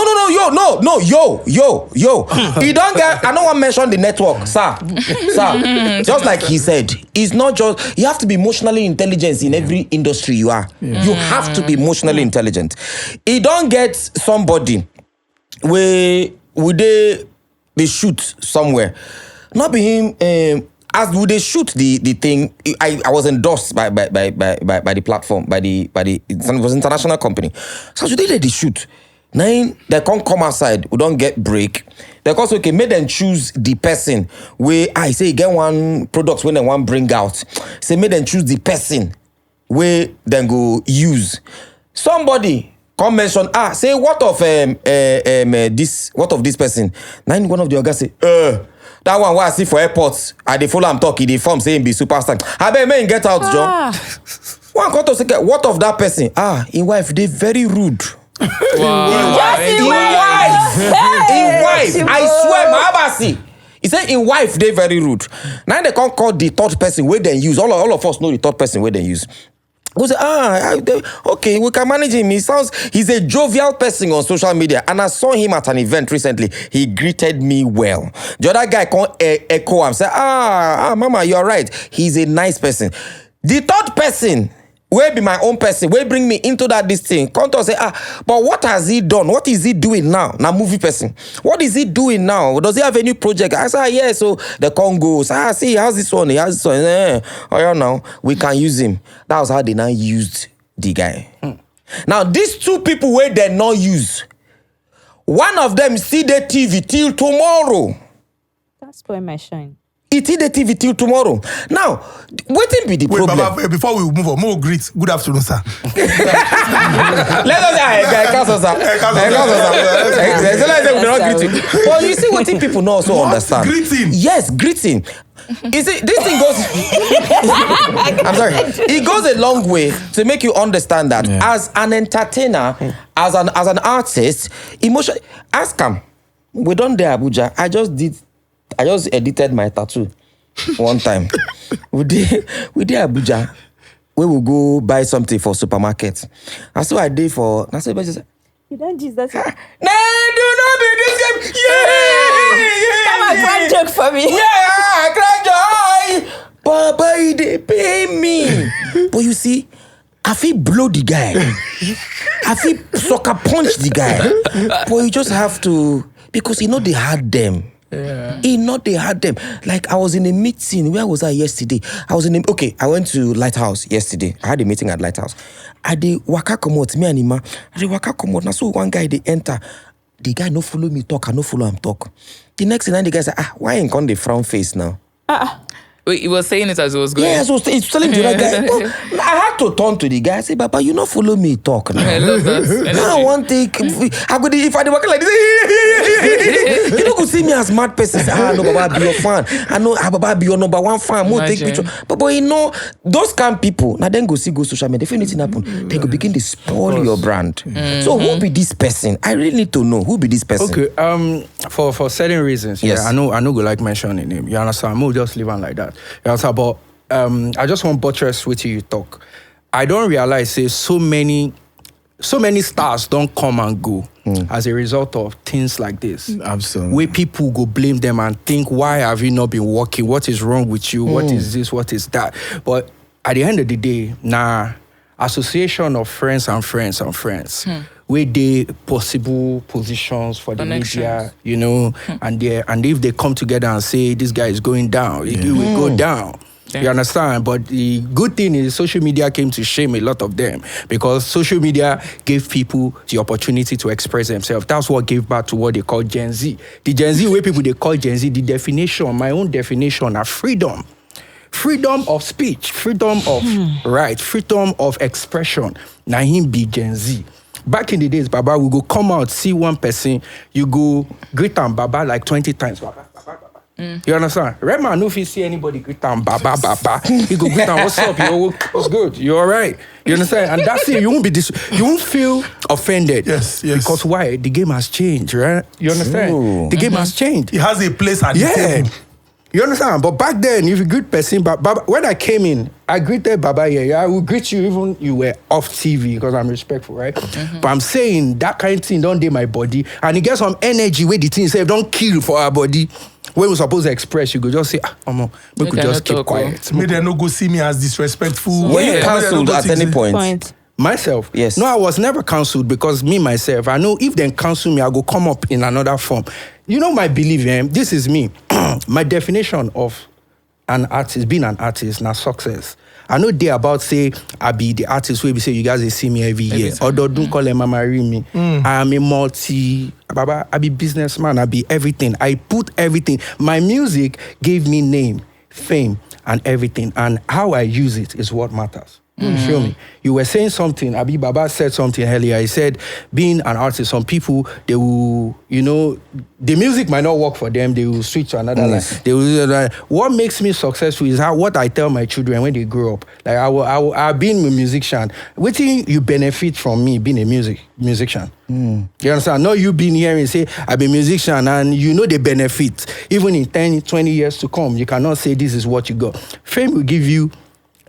He don't get. I don't want to mention the network, sir. Just like he said, it's not just. You have to be emotionally intelligent in every industry you are. You have to be emotionally intelligent. He don't get somebody where would they shoot somewhere. Not be him. As would they shoot the thing? I was endorsed by the platform by the it was international company. So today they shoot. Now they can't come outside. We don't get break. They also okay. Make them choose the person where I say get one products when they want bring out. Say make them choose the person where then go use. Somebody come mention say what of this person. Now one of the guys say that one I see for airports. I dey follow am talk. He dey form saying be superstar. I bet man get out, John. One come to say what of that person? In wife they very rude. Wow. In wife. I swear, my abasi. He said in wife they very rude. Now they can't call the third person where they use. All of us know the third person where they use. We say, okay, we can manage him. He's a jovial person on social media. And I saw him at an event recently. He greeted me well. The other guy can't echo him. Say, mama, you're right. He's a nice person. The third person, where be my own person, where bring me into this thing. Come to say, but what has he done? What is he doing now? Now movie person. What is he doing now? Does he have any project? I say, yeah, so the Congo. See, how's this one? He has this one. Now we can use him. That was how they now used the guy. Now, these two people where they not use, one of them see the TV till tomorrow. That's where my shine. It is the TV till tomorrow. Now, waiting be the problem. Baba, before we move on, more greet. Good afternoon, sir. Let us say, but you see what people don't also understand. Greeting. Yes, greeting. You see, this thing goes. I'm sorry. It goes a long way to make you understand that as an entertainer, as an artist, emotion. Ask him. We done there, Abuja. I just edited my tattoo one time. we did Abuja. We will go buy something for supermarket. And so I did for. That's what I just said. You don't use that. No, do not be this game. Come on, crack joke for me. Yeah, crack joke. Baba, they pay me. But you see, I feel blow the guy. I feel sucker punch the guy. But you just have to, because they had them. Yeah. They had them. Like I was in a meeting. Where was I yesterday? I went to Lighthouse yesterday. I had a meeting at Lighthouse. I did waka komot, me and Ima. I did waka komot. Now so one guy they enter. The guy no follow me talk. I no follow him talk. The next thing the guy say, why ain't on the frown face now? Wait, he was saying it as he was going. Yeah, so he's telling the other guy. Well, I had to turn to the guy. I say, Papa, you not follow me talk now. I love that. I want to take. If I work like this, you don't go see me as mad person. Say, no, Baba, be your fan. I know, Baba, be your number one fan. More take picture. But those kind of people. Now then go social media. If anything happen, they go begin to spoil your brand. So who be this person? I really need to know who be this person. Okay. For certain reasons, yes. I know go like mentioning him. You understand? I'm just leave on like that. You understand? But I just want buttress with you talk. I don't realize say so many stars don't come and go as a result of things like this. Absolutely. Where people go blame them and think, why have you not been working? What is wrong with you? What is this? What is that? But at the end of the day, association of friends and friends and friends, where they possible positions for the media, you know, and if they come together and say this guy is going down, it will go down. Yeah. You understand? But the good thing is social media came to shame a lot of them because social media gave people the opportunity to express themselves. That's what gave back to what they call Gen Z. The Gen Z, where people they call Gen Z, the definition, my own definition, are freedom. Freedom of speech, freedom of right, freedom of expression. Now him be Gen Z. Back in the days, Baba, we go come out, see one person, you go greet am Baba like 20 times. Baba. You understand? Right man, if you see anybody greet am Baba, you go greet am, what's up? Yo, what's good? You all right? You understand? And that's it. You won't feel offended. Yes. Because why? The game has changed, right? You understand? Ooh. The game has changed. It has a place at the table. You understand? But back then, if you greet person, Baba, when I came in, I greeted Baba here. Yeah, I would greet you even you were off TV because I'm respectful, right? But I'm saying that kind of thing don't do my body. And it gets some energy where the thing say don't kill for our body. When we're supposed to express, you could just say, we could just keep quiet. May they no go see me as disrespectful. Were you cancelled at any point? Myself? Yes. No, I was never cancelled because me, myself, I know if they cancel me, I go come up in another form. You know my belief, this is me. My definition of an artist, being an artist, now success. I know they about say, I be the artist where we say, you guys they see me every year. Although don't call them mama me. I am a Baba, I be businessman, I be everything. I put everything. My music gave me name, fame, and everything. And how I use it is what matters. Show me. You were saying something. Abi Baba said something earlier. He said, being an artist, some people, they will, the music might not work for them. They will switch to another line. They will, what makes me successful is what I tell my children when they grow up. Like I've been a musician. What thing you benefit from me being a musician? You understand? Not you being here and say, I've been a musician and you know the benefit. Even in 10, 20 years to come, you cannot say this is what you got. Fame will give you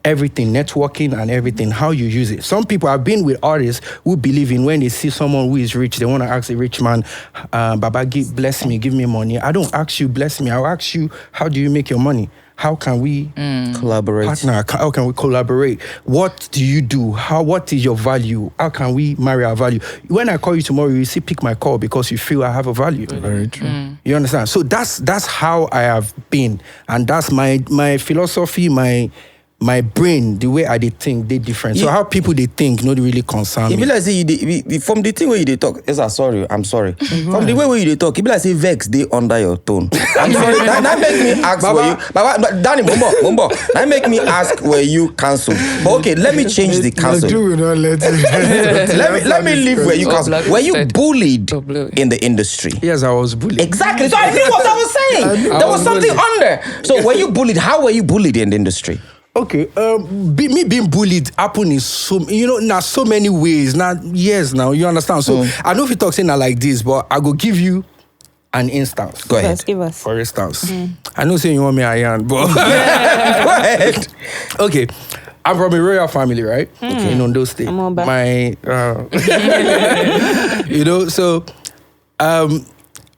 everything, networking and everything, how you use it. Some people have been with artists who believe in when they see someone who is rich, they want to ask a rich man, Baba, bless me, give me money. I don't ask you, bless me. I'll ask you, how do you make your money? How can we collaborate? Partner? How can we collaborate? What do you do? What is your value? How can we marry our value? When I call you tomorrow, you see, pick my call because you feel I have a value. Very true. You understand? So that's how I have been. And that's my philosophy, my brain, the way I think, they different. So how people they think, not really concern me. It be like say from the thing where you dey talk, I'm sorry. From the way where you dey talk, it be like say vex they under your tone. I'm sorry. That make me ask where you, Baba, Danny, Mumbo. That make me ask where you cancelled. But okay, let me change the cancel. let me leave where you cancelled. Were you bullied in the industry? Yes, I was bullied. Exactly. So I knew what I was saying. There was something under. So were you bullied? How were you bullied in the industry? Okay, me being bullied happen in so many ways. Now, you understand. So I know if you talk saying like this, but I go give you an instance. Go ahead. Give us. For instance, I know saying you want me Iron, but go ahead. Okay, I'm from a royal family, right? Okay, in Ondo State. My, so I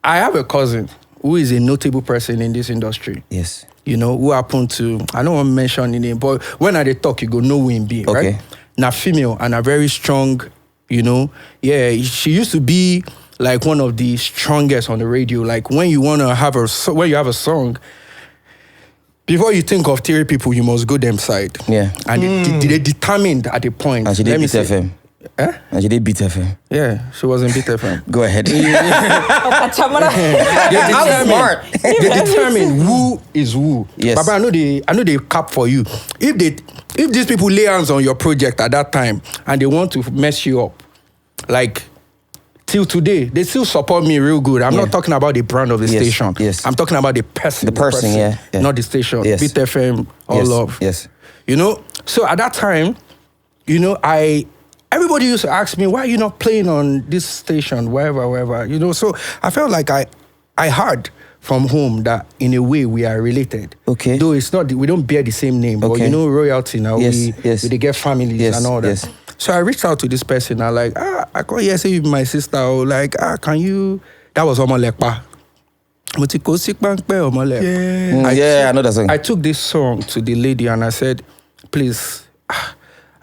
have a cousin who is a notable person in this industry. Yes. Who happened to, I don't want to mention the name, but when I talk, you go know who him be, right? Now female and a very strong, she used to be like one of the strongest on the radio. Like when you want to have when you have a song, before you think of theory people, you must go them side. Yeah. And they determined at the point. And she did beat FM. And she did beat FM. Yeah, she was in beat FM. Go ahead. They determine who is who. Yes. Baba, I know they cap for you. If these people lay hands on your project at that time and they want to mess you up, like till today, they still support me real good. I'm not talking about the brand of the station. Yes. I'm talking about the person. The person, yeah. Not the station. Yes. Beat FM, all love. Yes. So at that time, everybody used to ask me, why are you not playing on this station, wherever. So I felt like I had from home that in a way we are related. Okay. Though it's not, we don't bear the same name, but Okay. you know, royalty now, Yes, we yes. they get families Yes, and all that. yes. So I reached out to this person. I like, I call here say you be my sister. Or like, can you? That was Omolekpa. Yeah, I know that song. I took this song to the lady and I said, please,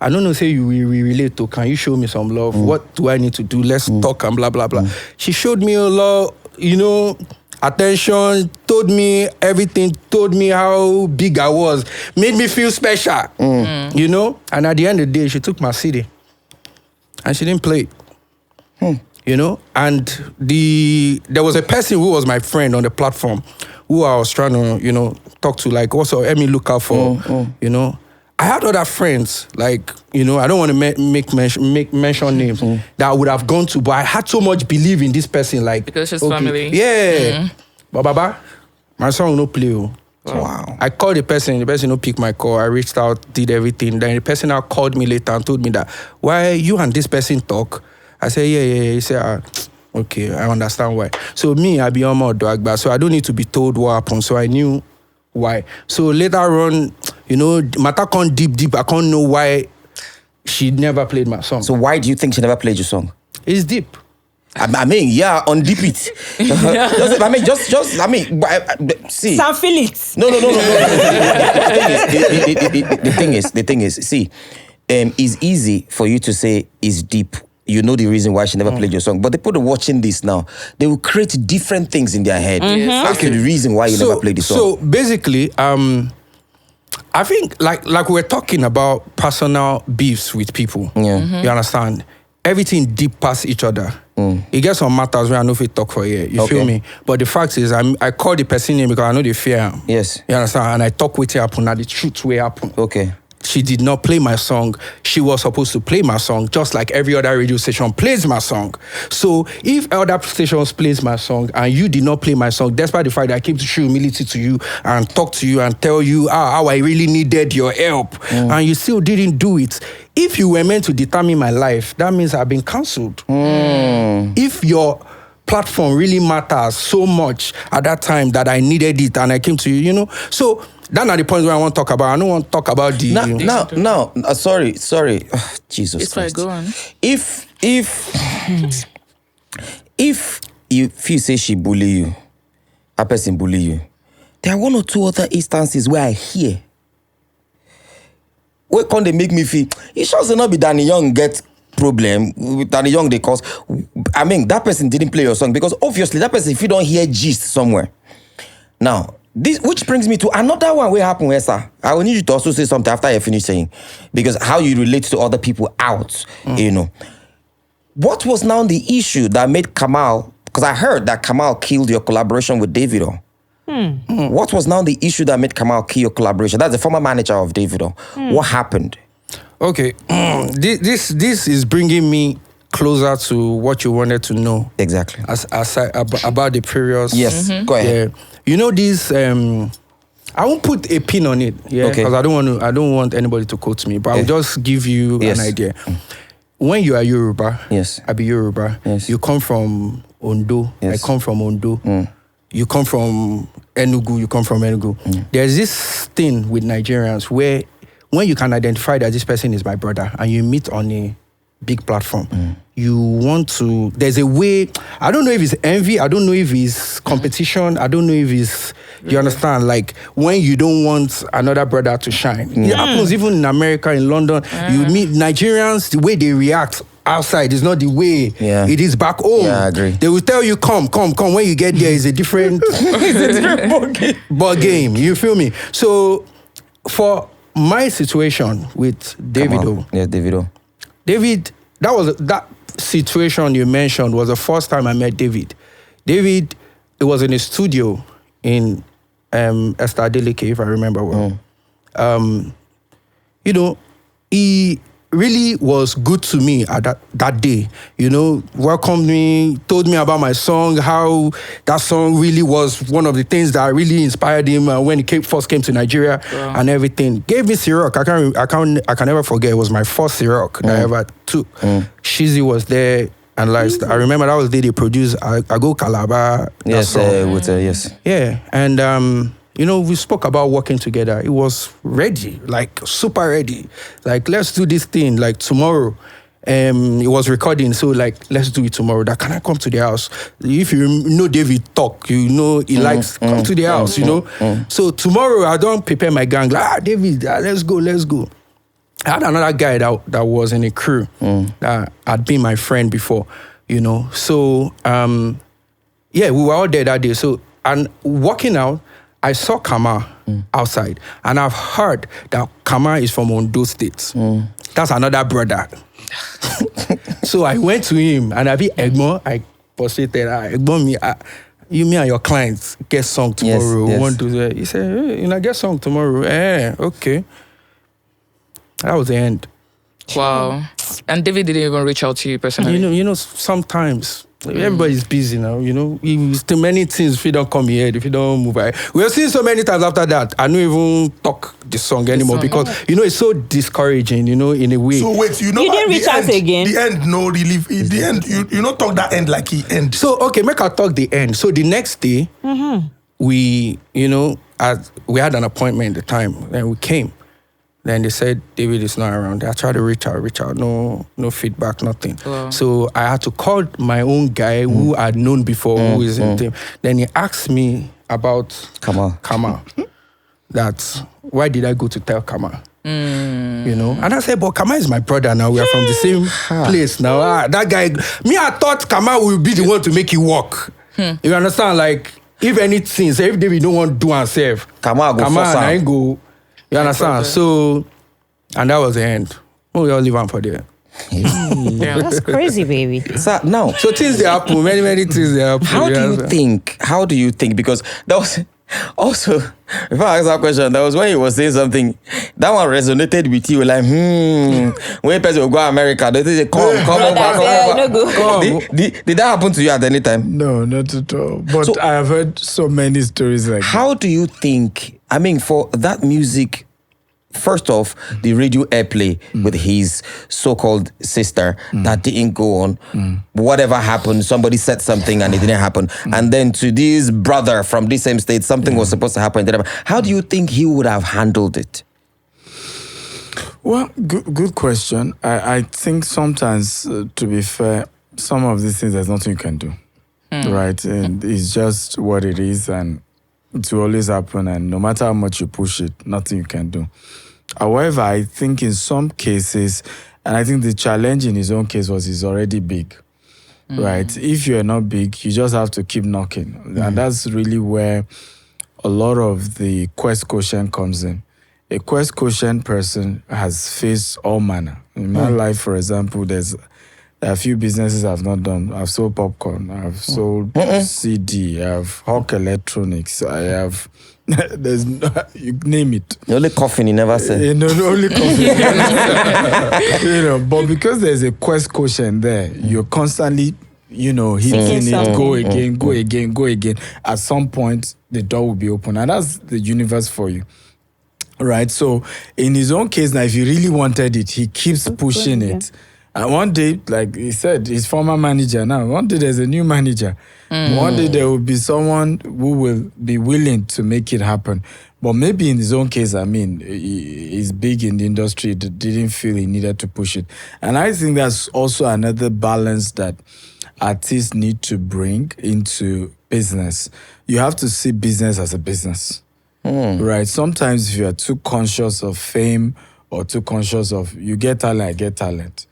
I don't know, say you we relate to, can you show me some love? What do I need to do? Let's talk and blah, blah, blah. She showed me a lot, you know, attention, told me everything, told me how big I was, made me feel special, you know? And at the end of the day, she took my CD and she didn't play it. You know, and there was a person who was my friend on the platform who I was trying to, you know, talk to, like, also let me look out for, you know. I had other friends, like, you know, I don't want to mention names that I would have gone to, but I had so much belief in this person, like, Because she's family. Yeah. But Baba, my song no play. Wow. I called the person no pick my call. I reached out, did everything. Then the person now called me later and told me that, why you and this person talk? I said, yeah. He said, okay, I understand why. So me, I be on my dog back, so I don't need to be told what happened. So I knew why. So later on, you know, matter can't deep. I can't know why she never played my song. So why do you think she never played your song? It's deep. I mean, yeah, on deep it. See. San Felix. No. The thing is, see, it's easy for you to say it's deep. You know the reason why she never played your song. But the people watching this now, they will create different things in their head. That's the reason why you never played the song. So basically, I think like we're talking about personal beefs with people. Yeah. You understand? Everything deep past each other. It gets some matters where I know if we talk for a year. You feel me? But the fact is, I call the person name because I know they fear him. Yes. You understand? And I talk with it happen. Now the truth will happen. Okay. She did not play my song. She was supposed to play my song, just like every other radio station plays my song. So if other stations plays my song and you did not play my song, despite the fact that I came to show humility to you and talk to you and tell you how I really needed your help, and you still didn't do it, if you were meant to determine my life, that means I've been cancelled. If your platform really matters so much at that time that I needed it and I came to you, you know, so that's not the point where I want to talk about. I don't want to talk about the... No. Sorry. Oh, Jesus It's fine, Christ. go on. If you say she bully you, a person bully you, there are one or two other instances where I hear. Where can they make me feel? It should not be Danny Young get problem with Danny Young they cause. I mean, that person didn't play your song because obviously that person, if you don't hear gist somewhere. Now, this, which brings me to another one where happened where, sir, I will need you to also say something after I finish saying, because how you relate to other people out, you know. What was now the issue that made Kamal, because I heard that Kamal killed your collaboration with Davido. What was now the issue that made Kamal kill your collaboration? That's the former manager of Davido. What happened? Okay, this is bringing me closer to what you wanted to know. Exactly. About the previous... Yes, go ahead. Yeah. You know this... I won't put a pin on it, yeah, Okay. because I don't want anybody to quote me, but I'll just give you Yes. an idea. When you are Yoruba, Yes. I be Yoruba, Yes. you come from Ondo, Yes. I come from Ondo, you come from Enugu, you come from Enugu. There's this thing with Nigerians where when you can identify that this person is my brother and you meet on a big platform, you want to, there's a way, I don't know if it's envy, I don't know if it's competition, I don't know if it's, you understand, like when you don't want another brother to shine. It happens even in America, in London, you meet Nigerians, the way they react outside is not the way it is back home. Yeah, I agree. They will tell you, come. When you get there, it's a different, ball game. You feel me? So for my situation with Davido, Yeah, Davido. David, that situation you mentioned was the first time I met David. David, it was in a studio in Esther Adeleke, if I remember well. You know, he really was good to me at that day. You know, welcomed me, told me about my song, how that song really was one of the things that really inspired him when he first came to Nigeria and everything. Gave me Ciroc. I can never forget. It was my first Ciroc that I ever took. Shizzy was there. analyzed. I remember that was the day they produced I Go Calabar. that Yes, song. yes. Yeah, and you know, we spoke about working together. It was ready, like super ready. Like, let's do this thing like tomorrow. It was recording, so like, let's do it tomorrow. That can I come to the house? If you know David talk, you know he likes come to the house. You know, so tomorrow I don't prepare my gang. Like, David, let's go. I had another guy that was in a crew that had been my friend before. You know, so yeah, we were all there that day. So, and walking out, I saw Kama outside, and I've heard that Kama is from Ondo State. That's another brother. So I went to him, and I be Egmont. I prostrated. Egmont, me and your clients get song tomorrow. Yes. Want to? He said, hey, you know, get song tomorrow. Okay. That was the end. Wow. And David didn't even reach out to you personally. You know, sometimes everybody's busy now. You know, it's too many things if you don't come here, if you don't move. We have seen so many times after that. I don't even talk the song anymore because you know it's so discouraging. You know, in a way. So wait, you know, You didn't reach out again? The end, no relief. The end, you not talk that end like he end. So okay, make I talk the end. So the next day, we, you know, we had an appointment at the time, and we came. Then they said David is not around. I tried to reach out, no feedback, nothing. Wow. So I had to call my own guy who I'd known before, who is in team. Then he asked me about Kama. That why did I go to tell Kama? You know, and I said, but Kama is my brother now. We are from the same place now. That guy, me, I thought Kama will be the one to make it work. You understand? Like, if anything, say if David don't want to do himself, Kama go and force I am. ain't go. You understand? So, and that was the end. We all leave on for there. That's crazy, baby. So now, So things they happen, many things they happen. how do you understand? think? How do you think? Because that was also, if I ask that question, that was when he was saying something that one resonated with you. Like, when person will go to America, they say, come no go. over. Did that happen to you at any time? No, not at all. But So- I have heard so many stories like that. How do you think? I mean, for that music, first off, the radio airplay with his so-called sister that didn't go on. Whatever happened, somebody said something and it didn't happen. And then to this brother from the same state, something was supposed to happen. How do you think he would have handled it? Well, good question. I think sometimes, to be fair, some of these things there's nothing you can do, right? And it's just what it is, and it will always happen. And no matter how much you push it, nothing you can do. However, I think in some cases, and I think the challenge in his own case was he's already big, right? If you're not big, you just have to keep knocking, and that's really where a lot of the Quest Quotient comes in. A Quest Quotient person has faced all manner. In my life, for example, there are a few businesses I've not done. I've sold popcorn, I've sold CD, I've hawk electronics, I have, you name it. The only coffin he never said. No, only coffee. But because there's a Quest Quotient there, you're constantly, hitting it, go again. At some point, the door will be open, and that's the universe for you. Right, so in his own case now, if he really wanted it, he keeps pushing it. And one day, like he said, his former manager now, one day there's a new manager. One day there will be someone who will be willing to make it happen. But maybe in his own case, I mean, he's big in the industry, didn't feel he needed to push it. And I think that's also another balance that artists need to bring into business. You have to see business as a business. Right. Sometimes if you are too conscious of fame or too conscious of you get talent, I get talent.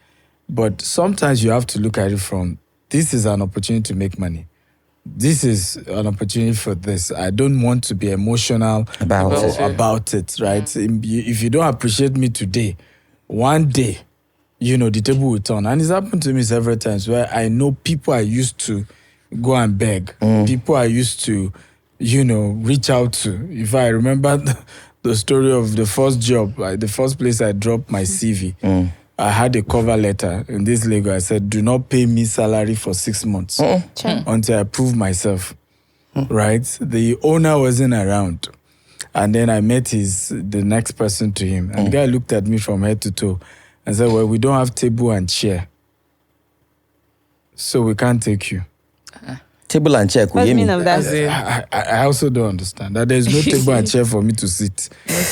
But sometimes you have to look at it from this is an opportunity to make money. This is an opportunity for this. I don't want to be emotional about it, right? If you don't appreciate me today, one day, the table will turn. And it's happened to me several times where I know people I used to go and beg, people I used to reach out to. If I remember the story of the first job, the first place I dropped my CV, I had a cover letter in this Lagos. I said, do not pay me salary for 6 months until I prove myself, right? The owner wasn't around. And then I met the next person to him. And the guy looked at me from head to toe and said, well, we don't have table and chair. so we can't take you. Table and chair, could What's you the hear meaning me? of that? I also don't understand that there's no table and chair for me to sit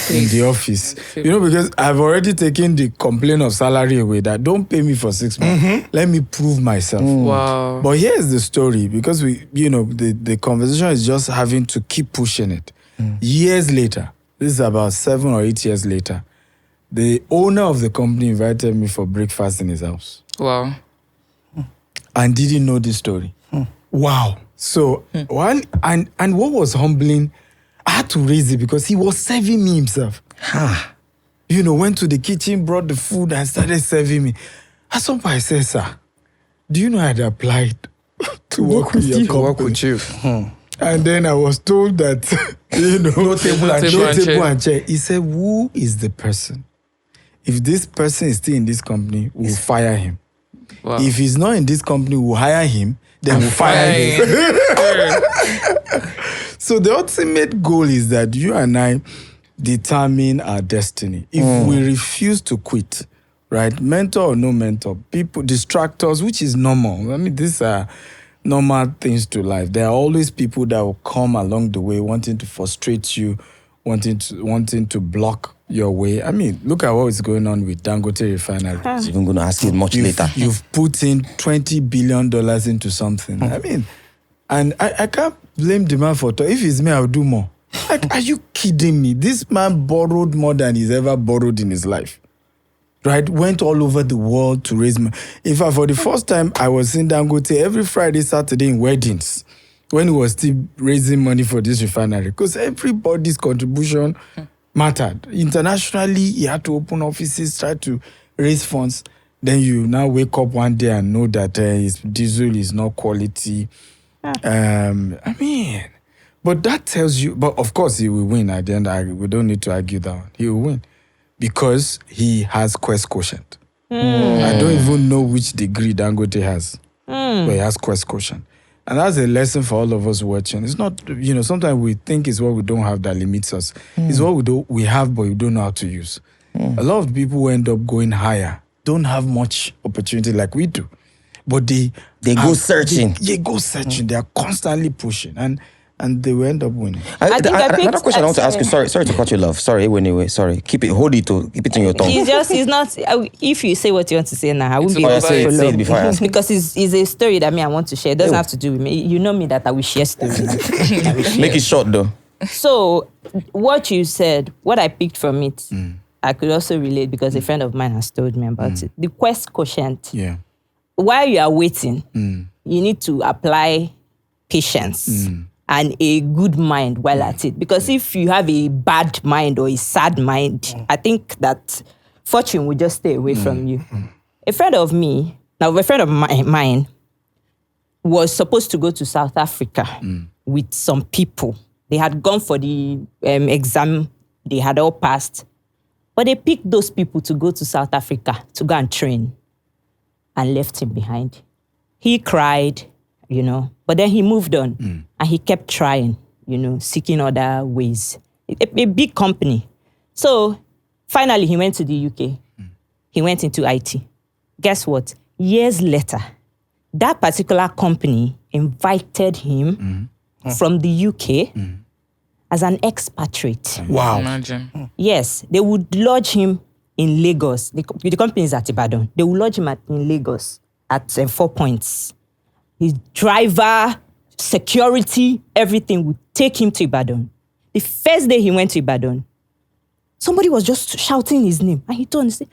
in the office. Because I've already taken the complaint of salary away that don't pay me for 6 months. Let me prove myself. Wow. But here's the story, because the conversation is just having to keep pushing it. Years later, this is about 7 or 8 years later, the owner of the company invited me for breakfast in his house Wow. and didn't know this story. Wow. So one and what was humbling, I had to raise it because he was serving me himself. Went to the kitchen, brought the food, and started serving me. At some point, I said, "Sir, do you know I had applied to work with your company?" Work with you. And then I was told that No table and No chair. table and chair. He said, "Who is the person? If this person is still in this company, we'll fire him. Wow. If he's not in this company, we'll hire him. Then we'll fire him." So the ultimate goal is that you and I determine our destiny. If we refuse to quit, right? Mentor or no mentor, people distract us, which is normal. I mean, these are normal things to life. There are always people that will come along the way wanting to frustrate you, wanting to block your way. I mean, look at what is going on with Dangote Refinery. I was even going to ask you much later. You've put in $20 billion into something. I mean, and I can't blame the man for it. If it's me, I'll do more. Like, are you kidding me? This man borrowed more than he's ever borrowed in his life. Right? Went all over the world to raise money. In fact, for the first time, I was in Dangote every Friday, Saturday in weddings when he was still raising money for this refinery. Because everybody's contribution mattered. Internationally, he had to open offices, try to raise funds. Then you now wake up one day and know that his diesel is not quality. But that tells you, but of course he will win at the end. We don't need to argue that one. He will win because he has Quest Quotient. I don't even know which degree Dangote has, but he has Quest Quotient. And that's a lesson for all of us watching. It's not, sometimes we think it's what we don't have that limits us. It's what we have, but we don't know how to use. A lot of the people who end up going higher don't have much opportunity like we do. But they go searching. They go searching. They are constantly pushing. And they will end up winning. Another question I want to ask you. Sorry to cut you, love. Sorry, anyway. Sorry. Keep it in your tongue. It's not, if you say what you want to say now, I won't be able to say it before I ask. Because it's a story that I want to share. It doesn't have to do with me. You know me that I will share stories. Make it short, though. So, what you said, what I picked from it, I could also relate because a friend of mine has told me about it. The Quest Quotient. Yeah. While you are waiting, you need to apply patience and a good mind while at it. Because if you have a bad mind or a sad mind, I think that fortune will just stay away from you. A friend of mine was supposed to go to South Africa with some people. They had gone for the exam. They had all passed. But they picked those people to go to South Africa to go and train and left him behind. He cried, but then he moved on and he kept trying, seeking other ways. A big company. So finally he went to the UK. He went into IT. Guess what? Years later, that particular company invited him from the UK as an expatriate. Wow. Imagine. Yes, they would lodge him in Lagos. The company is at Ibadan. They will lodge him in Lagos at 4 points. His driver, security, everything would take him to Ibadan. The first day he went to Ibadan, somebody was just shouting his name. And he turned and said,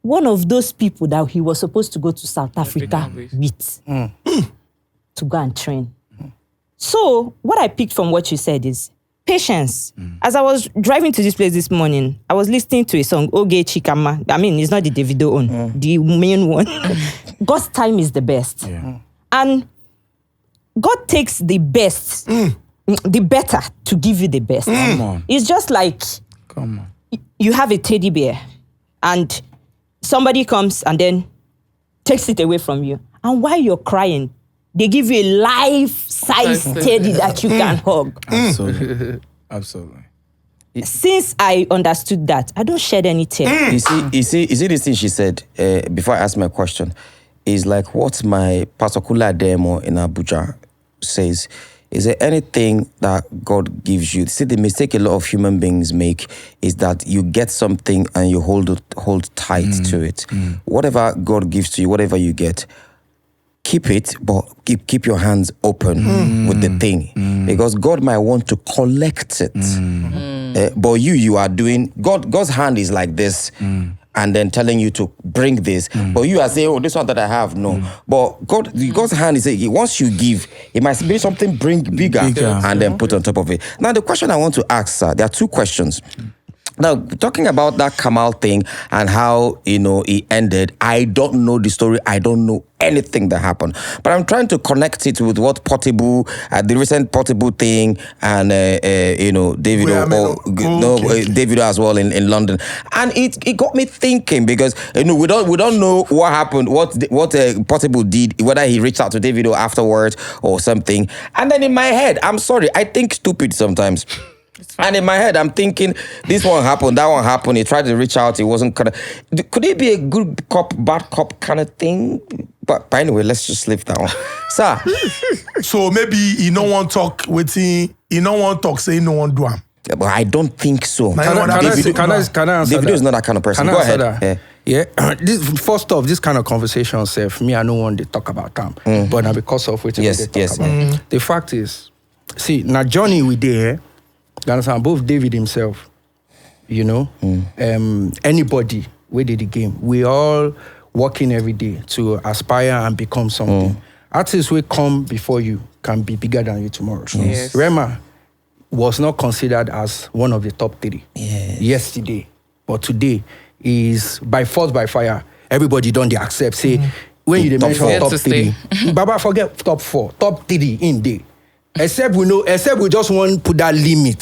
one of those people that he was supposed to go to South Africa with to go and train. So what I picked from what you said is patience. As I was driving to this place this morning, I was listening to a song, Oge Chikama. I mean, it's not the Davido one, the main one. God's time is the best. Yeah. And God takes the best, the better to give you the best. Come on. It's just like you have a teddy bear and somebody comes and then takes it away from you. And while you're crying, they give you a life-size teddy that you can hug. Absolutely. Absolutely. Since I understood that, I don't shed any tears. You see this thing she said before I ask my question. is like what my Pastor Kula demo in Abuja says. Is there anything that God gives you? See, the mistake a lot of human beings make is that you get something and you hold tight to it. Whatever God gives to you, whatever you get, keep it, but keep your hands open with the thing, because God might want to collect it. But you are doing God's hand is like this. And then telling you to bring this, but you are saying, "Oh, this one that I have, no." But God's hand is saying, once you give, it might be something bigger, and then put on top of it. Now, the question I want to ask, sir, there are two questions. Now, talking about that Kamal thing and how, it ended, I don't know the story. I don't know anything that happened. But I'm trying to connect it with what Portable, the recent Portable thing, and, Davido as well in London. And it got me thinking, because, we don't know what happened, what Portable did, whether he reached out to Davido afterwards or something. And then in my head, I'm sorry, I think stupid sometimes. And in my head, I'm thinking, this one happened, that one happened. He tried to reach out, it wasn't kind of. Could it be a good cop, bad cop kind of thing? But anyway, let's just leave that one. Sir. So maybe he no one talk waiting, he no one talk, say no one do him. Yeah, but I don't think so. Can I answer Davido is not that kind of person. Go ahead. Yeah. First off, this kind of conversation, me, I don't want to talk about them. But now because of what they talk about. The fact is, see, now Johnny we there. You understand? Both David himself, anybody who did the game, we all working every day to aspire and become something. Artists will come before you can be bigger than you tomorrow. Yes. Rema was not considered as one of the top 3 yesterday, but today is by force, by fire. Everybody don't accept. Say, when you mention top 3, Baba forget top 4, top 3 in day. Except we just want to put that limit.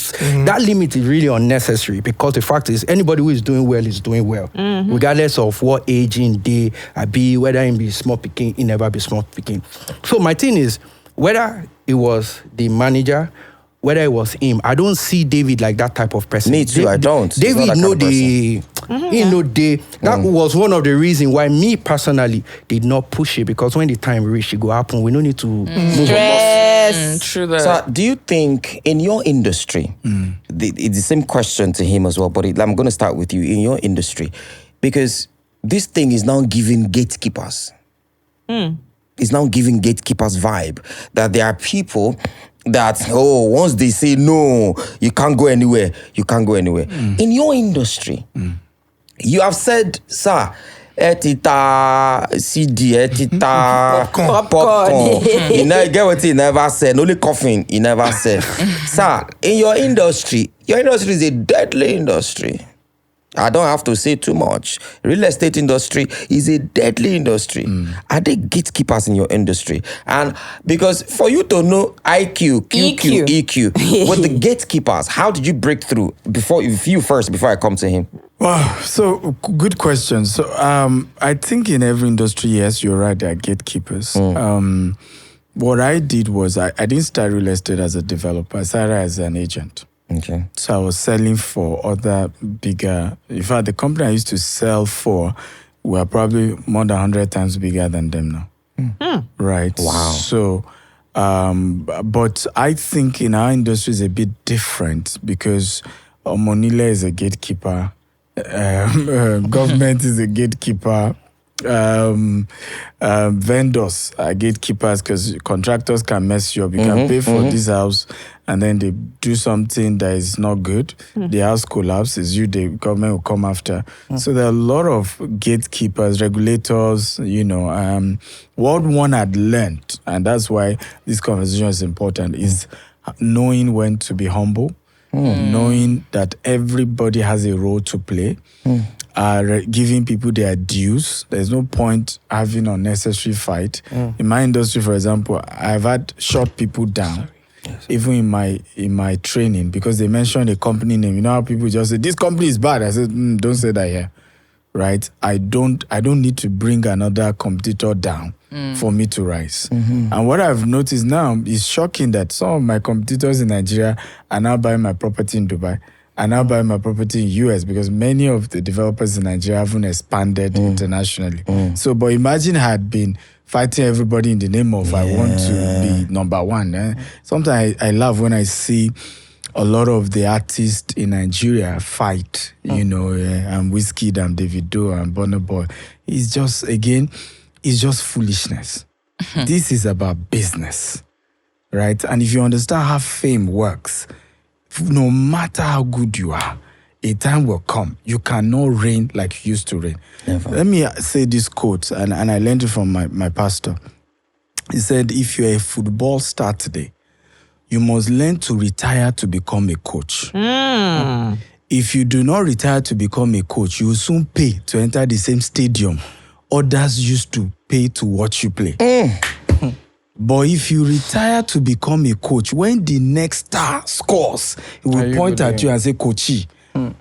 That limit is really unnecessary, because the fact is, anybody who is doing well is doing well. Regardless of what age in day I be, whether he be small picking, he never be small picking. So my thing is, whether it was the manager, whether it was him, I don't see David like that type of person. Me too, I don't. David that was one of the reasons why me personally did not push it, because when the time reached, it go happen. We don't need to move True that. So, do you think in your industry, it's the same question to him as well, but I'm going to start with you, in your industry, because this thing is now giving gatekeepers. It's now giving gatekeepers vibe, that there are people that, once they say no, you can't go anywhere, In your industry, you have said, sir, etita CD, etita popcorn. You get what he never said. Only coughing, he never said. Sir, in your industry is a deadly industry. I don't have to say too much. Real estate industry is a deadly industry. Are they gatekeepers in your industry? And because for you to know IQ, QQ, EQ, with the gatekeepers, how did you break through? Before I come to him. Wow, so good question. So I think in every industry, yes, you're right, there are gatekeepers. What I did was I didn't start real estate as a developer. I started as an agent. Okay. So I was selling for other bigger. In fact, the company I used to sell for were probably more than 100 times bigger than them now. Right. Wow. So, but I think in our industry is a bit different, because Monile is a gatekeeper. Government is a gatekeeper. Vendors are gatekeepers, because contractors can mess you up. You can pay for this house, and then they do something that is not good. The house collapses, the government will come after. So there are a lot of gatekeepers, regulators, what one had learned, and that's why this conversation is important, is knowing when to be humble, knowing that everybody has a role to play, giving people their dues. There's no point having unnecessary fight. In my industry, for example, I've had shut people down, even in my training, because they mentioned a company name. You know how people just say, this company is bad. I said, don't say that here. Right? I don't need to bring another competitor down for me to rise. And what I've noticed now is shocking that some of my competitors in Nigeria are now buying my property in Dubai. I now buy my property in US because many of the developers in Nigeria haven't expanded internationally. So, but imagine I had been fighting everybody in the name of I want to be number one. Sometimes I love when I see a lot of the artists in Nigeria fight, you know, I'm Wizkid, I'm Davido, I'm Burna Boy. It's just foolishness. This is about business, right? And if you understand how fame works, no matter how good you are, a time will come. You cannot reign like you used to reign. Never. Let me say this quote, and I learned it from my pastor. He said, if you're a football star today, you must learn to retire to become a coach. If you do not retire to become a coach, you will soon pay to enter the same stadium others used to pay to watch you play. But if you retire to become a coach, when the next star scores, he will point at you and say, Coachy.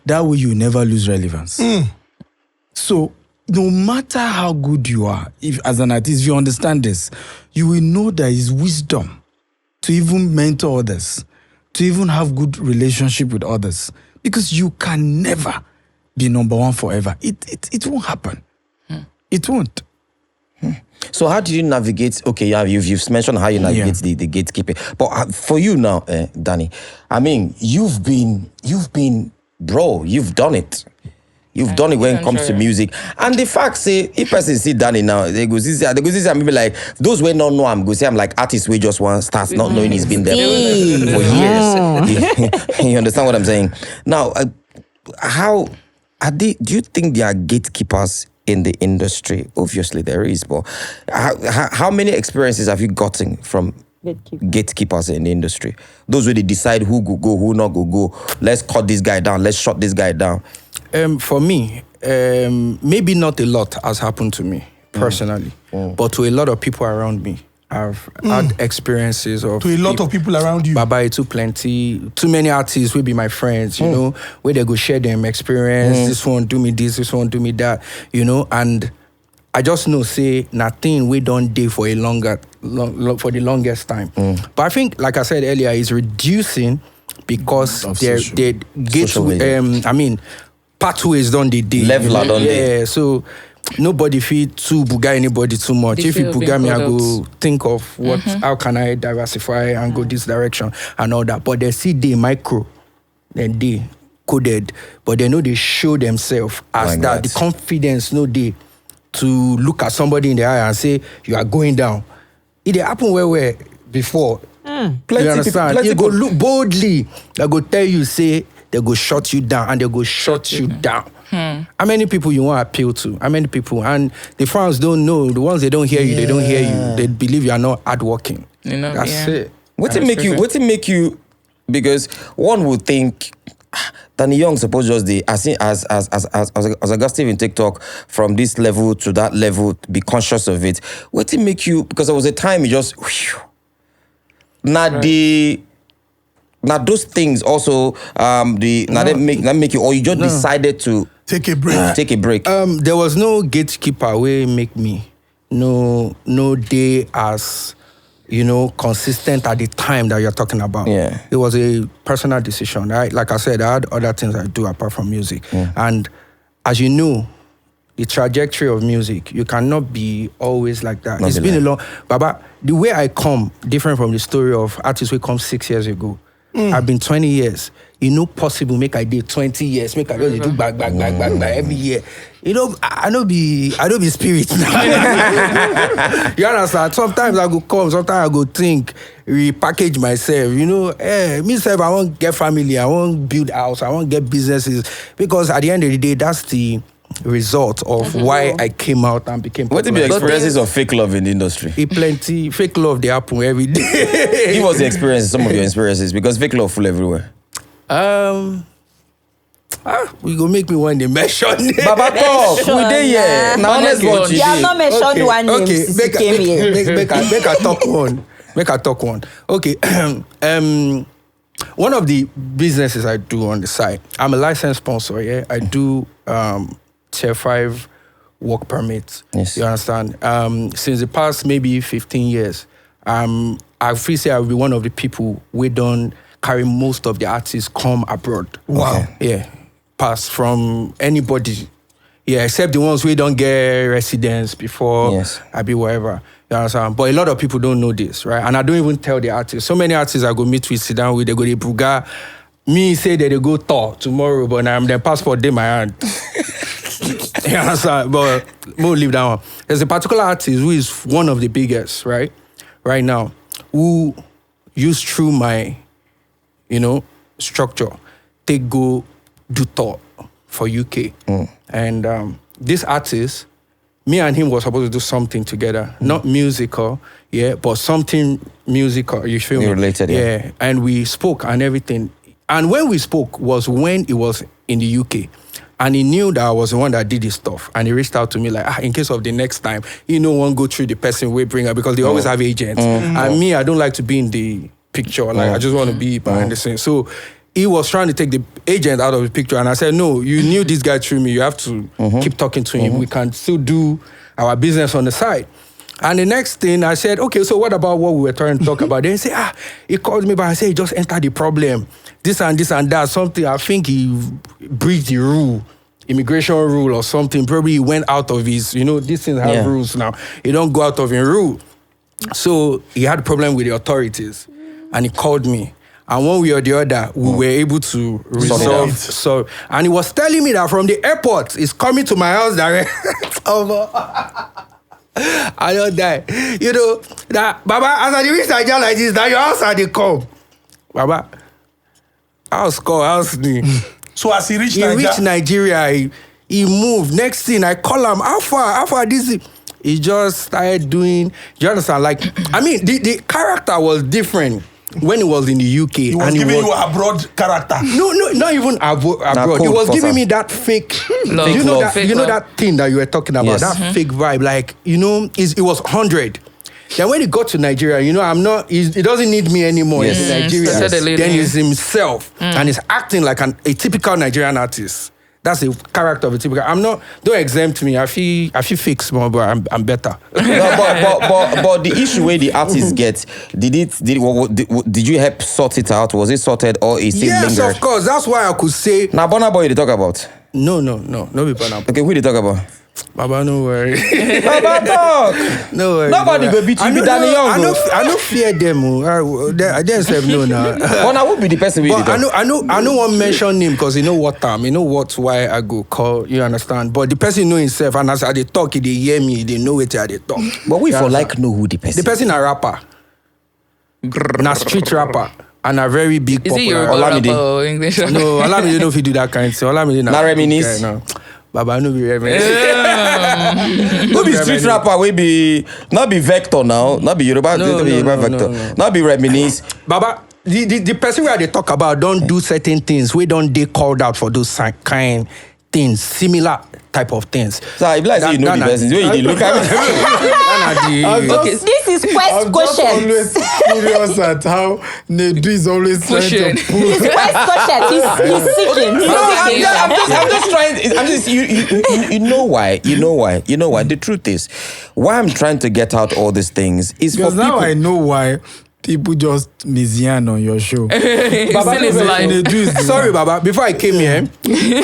That way you never lose relevance. So no matter how good you are, if as an artist, if you understand this, you will know there is wisdom to even mentor others, to even have good relationship with others, because you can never be number one forever. It won't happen. It won't. So how did you navigate? Okay, yeah, you've mentioned how you navigate the gatekeeping, but for you now, Danny, I mean, you've been, bro, you've done it. You've done it when it comes to music. And the fact say, if person see Danny now, they go see maybe like, those who don't know I'm go say I'm like artist we just want starts not knowing he's been there for years. You understand what I'm saying? Now, how are they, do you think there are gatekeepers in the industry? Obviously there is, but how many experiences have you gotten from gatekeepers in the industry? Those where they decide who go, who not go. Let's cut this guy down. Let's shut this guy down. For me, maybe not a lot has happened to me personally, but to a lot of people around me, I've had experiences of... To a lot of people around you. Bye-bye, too many artists will be my friends, you know, where they go share them experience. This one do me this one do me that, you know, and I just know, say, nothing we don't do for for the longest time. But I think, like I said earlier, it's reducing because they get, pathways don't they day. Level don't they. Yeah, so nobody feel too buga anybody too much. If you buga me, I go think of what, how can I diversify and go this direction and all that. But they see the micro, then they coded, but they know they show themselves as like that. The confidence, no they to look at somebody in the eye and say, you are going down. It happened where before. You understand? You go look boldly. They go tell you, say, they go shut you down and they go shut you down. How many people you want to appeal to? How many people? And the fans don't know. The ones they don't hear you, they don't hear you. They believe you are not hardworking. You know, that's it. What it make you? Because one would think Danny Young supposed just the as Augustine in TikTok from this level to that level, be conscious of it. What it make you? Because there was a time you just now those things also that make you, or you just decided to take a break. There was no gatekeeper way make me no day as consistent at the time that you're talking about. Yeah. It was a personal decision. Like I said, I had other things I do apart from music. And as you know, the trajectory of music, you cannot be always like that. It's been a long... Baba, the way I come, different from the story of artists who come 6 years ago. I've been 20 years. Possible make I did 20 years. Make I do back every year. I don't be spirit now. You understand? Sometimes I go come, sometimes I go think, repackage myself. Myself, I won't get family, I won't build house, I won't get businesses. Because at the end of the day, that's the result of why I came out and became popular. What are the experiences of fake love in the industry? Plenty. Fake love, they happen every day. Give us the experiences, some of your experiences, because fake love full everywhere. We go make me one day mention. Baba talk, we there here. Now let's watch it. You have not mentioned one name since you came here. Make a talk one. Make a talk one. Okay. One of the businesses I do on the side, I'm a licensed sponsor, yeah. I do Tier 5 work permits. Yes. You understand? Since the past maybe 15 years, I feel say I'll be one of the people we don't carry most of the artists come abroad. Wow. Yeah. Pass from anybody. Yeah, except the ones who don't get residence before Yes. I be wherever. You understand? But a lot of people don't know this, right? And I don't even tell the artists. So many artists I go meet with, sit down with, they go to Bruga. Me say that they go tour tomorrow, but I'm their passport in my hand. You understand? But we'll leave that one. There's a particular artist who is one of the biggest, right? Right now, who used through my, structure, they go do tour for UK. And this artist, me and him was supposed to do something together. Not musical, but something musical, you feel me? Related, yeah. And we spoke and everything. And when we spoke was when he was in the UK. And he knew that I was the one that did his stuff. And he reached out to me like, in case of the next time, won't go through the person we bring her because they always have agents. And me, I don't like to be in the picture. Like, I just want to be behind the scenes. So he was trying to take the agent out of the picture. And I said, no, you knew this guy through me. You have to keep talking to him. We can still do our business on the side. And the next thing I said, okay, so what about what we were trying to talk about? They say, he called me, but I said, he just entered the problem. This and that, something, I think he breached the rule, immigration rule or something. Probably he went out of his, these things have rules now. He don't go out of his rule. So he had a problem with the authorities. And he called me. And one way or the other, we were able to resolve. So, and he was telling me that from the airport, he's coming to my house direct. I don't die. That, Baba, as I reach Nigeria like this, that your house are they come. Baba, house call, house me. So as he reached Nigeria, he moved. Next thing, I call him, how far this? He just started doing, you understand? Like, I mean, the character was different when he was in the UK. He was giving you a broad character. No, not even abroad. He was giving me that fake, that thing that you were talking about, Yes. that fake vibe. Like, it was 100. Then when he got to Nigeria, he doesn't need me anymore. Yes. In Nigeria. Yes. Then he's himself and he's acting like a typical Nigerian artist. That's the character of a typical. Don't exempt me. I feel fake small, but I'm better. but the issue where the artists get, did you help sort it out? Was it sorted or is it Yes, lingered? of course. That's why I could say Now, Burna Boy, you talk about? no be Burna Boy. Okay, who you talk about? Baba, no worry. Baba talk. No worry. Nobody go beat you, be Danny Young. I don't fear them. I just have no now. But now who be the person with But it? I don't want to mention him because why I go call, you understand? But the person know himself, and as they talk, they hear me, they know it, they talk. But we You for understand? know who the person. The person a rapper. Na street rapper. And a very big Is it popular. Yoruba Olamide. rapper or English? No, Olamide know if you do that kind of thing. Olamide Na reminisce? No. Baba, no be reminisce. Who be street rapper? We be not be Vector now, not be Yoruba, No, be no, Vector, no. not be Reminisce. Baba, the person where they talk about don't do certain things. We don't they called out for those kind things, similar type of things. So if like say you know the person, where you dey look at me. Okay, this is Quest I'm just Quotient. always curious at how Nedu is always trying Quotient. to pull. It's Quest Quotient. He's seeking. He's No, seeking. I'm just trying. You know why? The truth is, why I'm trying to get out all these things is for Because now people. I know why people just mizian on your show. Baba, in his life. Nedu is the Sorry, one. Baba. Before I came here,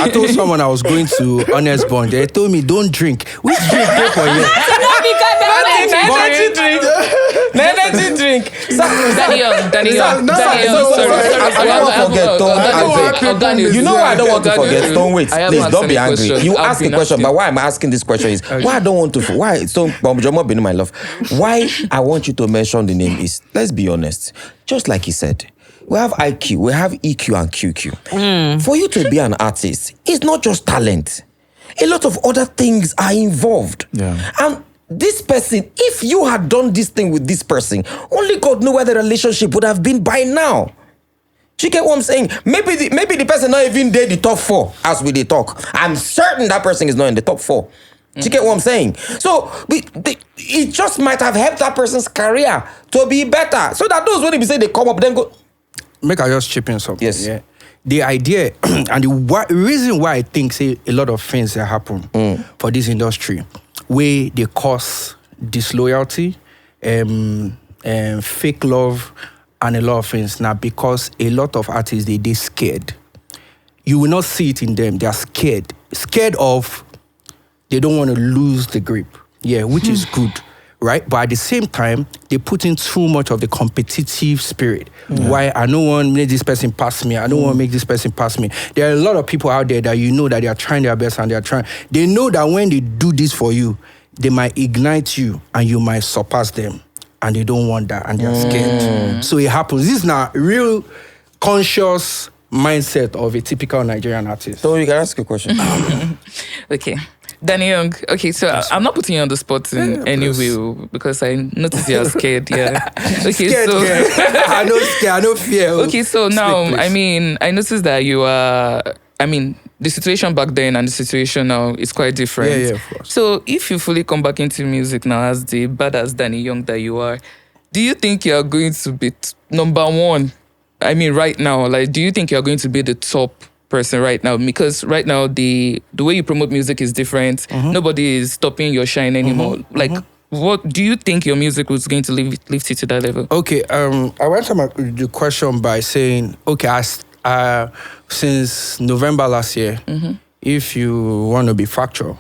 I told someone I was going to Honest Bond. They told me, don't drink. Which drink go for you? Energy drink. Danny Young. You know why I don't want to forget? Stone, wait, I please haven't don't be asked any angry. question. You I've ask a been question, asking. but why I'm asking this question is why I don't want to. Why Stone, Jomo been my love. Why I want you to mention the name is, let's be honest, just like he said. We have IQ, we have EQ and QQ. For you to be an artist, it's not just talent. A lot of other things are involved. Yeah. And this person, if you had done this thing with this person, only God knows where the relationship would have been by now. Do you get what I'm saying? Maybe the person not even there the top 4 as we they talk. I'm certain that person is not in the top 4. Do you get what I'm saying? So it just might have helped that person's career to be better. So that those when they say they come up, then go. Make I just chip in something. Yes. Yeah. The idea and the reason why I think say a lot of things that happen for this industry, where they cause disloyalty, fake love, and a lot of things now because a lot of artists they scared. You will not see it in them. They are scared. Scared of they don't want to lose the grip. Yeah, which is good. Right? But at the same time, they put in too much of the competitive spirit. Why I don't want to make this person pass me. I don't want to make this person pass me. There are a lot of people out there that you know that they are trying their best and they are trying. They know that when they do this for you, they might ignite you and you might surpass them. And they don't want that and they are scared. So it happens. This is not real conscious mindset of a typical Nigerian artist. So you can ask a question. Okay. Danny Young. Okay, so I'm not putting you on the spot in any way because I noticed you're scared. Yeah. Okay, Scared, so I know scared, I know fear. okay, so now Sleep, I mean I noticed that you are. I mean the situation back then and the situation now is quite different. Yeah, of course. So if you fully come back into music now as the badass Danny Young that you are, do you think you are going to be number one? I mean, right now, like, do you think you are going to be the top person right now? Because right now the way you promote music is different. Nobody is stopping your shine anymore. Like, what do you think your music was going to lift you to that level? Okay, I went to the question by saying, okay, since November last year, if you want to be factual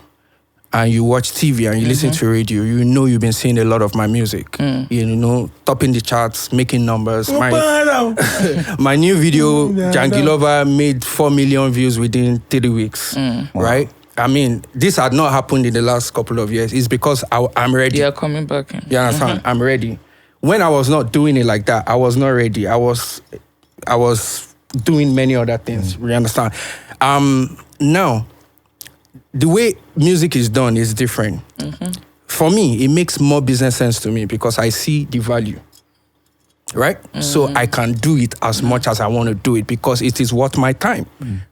and you watch TV and you listen to radio, you know you've been seeing a lot of my music. You know, topping the charts, making numbers. My new video, Jangilova, made 4 million views within 3 weeks, right? I mean, this had not happened in the last couple of years. It's because I'm ready. Yeah, coming back. You understand? I'm ready. When I was not doing it like that, I was not ready. I was doing many other things. You understand? Now, the way music is done is different. For me, it makes more business sense to me because I see the value. Right? So I can do it as much as I want to do it because it is worth my time.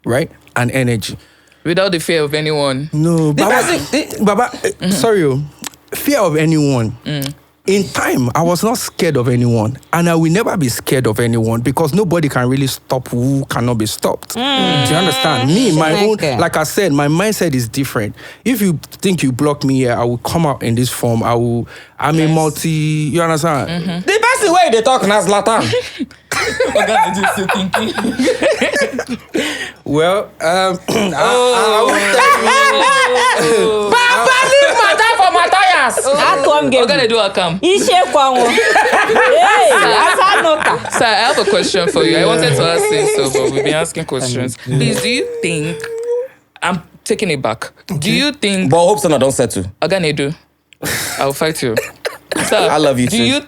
Right? And energy. Without the fear of anyone. No, Baba, sorry, fear of anyone. In time, I was not scared of anyone, and I will never be scared of anyone because nobody can really stop who cannot be stopped. Do you understand? Me, my own, like I said, my mindset is different. If you think you block me here, I will come out in this form. I'm a multi. You understand? The best way they talk now, Zlatan. Well, I will tell you. Papa, leave my time for my tires. We're gonna do a cam. Sir, I have a question for you. I wanted to ask this, but we've been asking questions. Please, do you think I'm taking it back? Do you think? But I hope so. Don't settle. Nedu, I'll fight you. Sir, I love you too.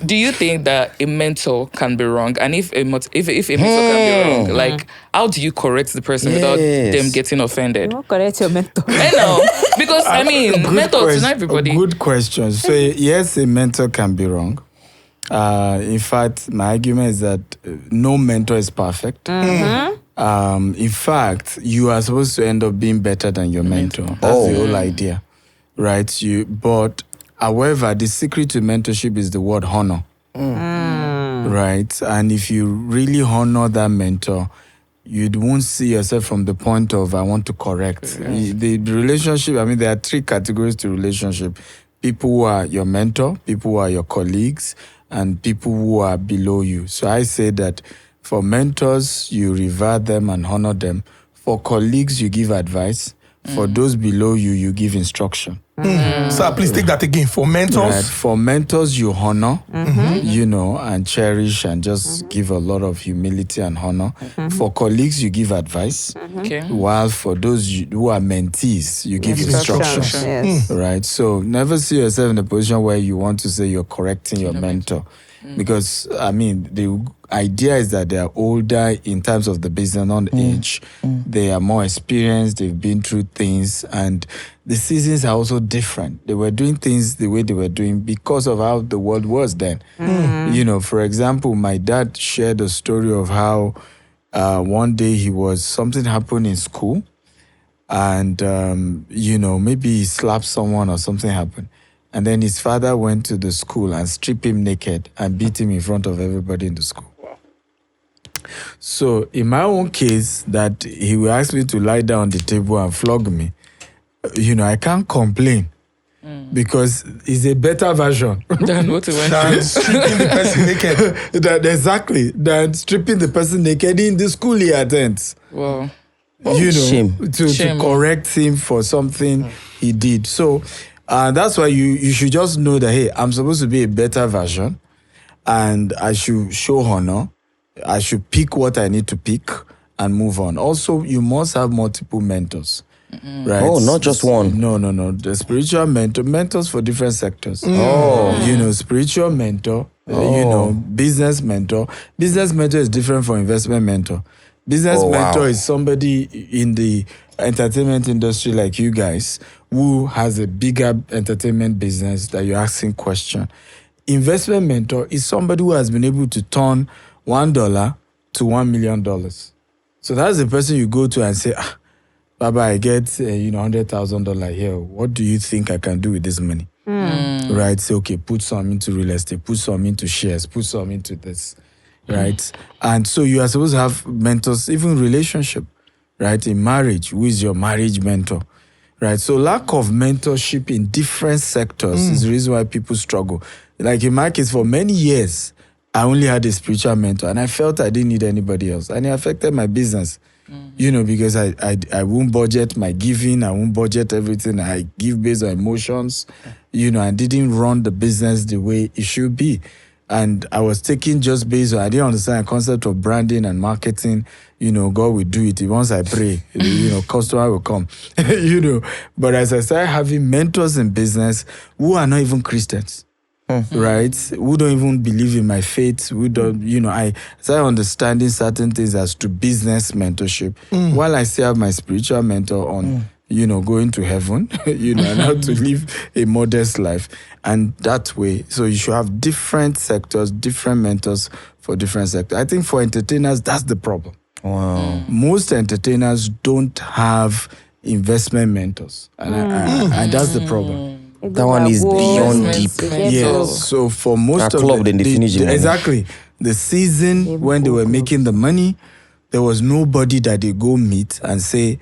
Do you think that a mentor can be wrong? And if a mentor can be wrong, like how do you correct the person without them getting offended? Correct your mentor. I know. Because I mean, mentors to not everybody. Good question. So yes, a mentor can be wrong. In fact, my argument is that no mentor is perfect. In fact, you are supposed to end up being better than your mentor. That's the whole idea, right? But however, the secret to mentorship is the word honor, right? And if you really honor that mentor, you won't see yourself from the point of I want to correct. The relationship, I mean, there are 3 categories to relationship. People who are your mentor, people who are your colleagues, and people who are below you. So I say that for mentors, you revere them and honor them. For colleagues, you give advice. For those below you, you give instruction. Sir, please take that again. For mentors? Right. For mentors, you honor, you know, and cherish and just give a lot of humility and honor. For colleagues, you give advice. Okay. While for those who are mentees, you give instructions. Yes. Right? So never see yourself in a position where you want to say you're correcting your mentor. Because, I mean, the idea is that they are older in terms of the business, not age. They are more experienced, they've been through things, and the seasons are also different. They were doing things the way they were doing because of how the world was then. You know, for example, my dad shared a story of how one day something happened in school, and, you know, maybe he slapped someone or something happened. And then his father went to the school and stripped him naked and beat him in front of everybody in the school. So in my own case, that he will ask me to lie down on the table and flog me, you know, I can't complain because it's a better version. Then what it went Than through. stripping the person naked. Exactly. Than stripping the person naked in the school he attends. Wow. Shame. To Shame. correct him for something he did. So that's why you should just know that, hey, I'm supposed to be a better version and I should show honor. I should pick what I need to pick and move on. Also, you must have multiple mentors. Right? Oh, not just one. No. The spiritual mentors for different sectors. Oh. Spiritual mentor, business mentor. Business mentor is different from investment mentor. Business mentor is somebody in the entertainment industry like you guys who has a bigger entertainment business that you're asking question. Investment mentor is somebody who has been able to turn $1 to $1 million. So that's the person you go to and say, Baba, I get $100,000 here. What do you think I can do with this money? Right? Say, okay, put some into real estate, put some into shares, put some into this. Right? And so you are supposed to have mentors, even relationship, right? In marriage, who is your marriage mentor? Right? So lack of mentorship in different sectors is the reason why people struggle. Like in my case, for many years, I only had a spiritual mentor and I felt I didn't need anybody else. And it affected my business, because I won't budget my giving. I won't budget everything. I give based on emotions, I didn't run the business the way it should be. And I was taking just based on, I didn't understand the concept of branding and marketing. God will do it. Once I pray, customer will come, But as I started having mentors in business who are not even Christians, right? Who don't even believe in my faith, who don't, I started understanding certain things as to business mentorship, while I still have my spiritual mentor on, going to heaven, and how to live a modest life. And that way, so you should have different sectors, different mentors for different sectors. I think for entertainers, that's the problem. Wow. Most entertainers don't have investment mentors. And that's the problem. That one is beyond deep. Yes. So for most of club, then they finish it. Exactly. The season when they were making the money, there was nobody that they go meet and say,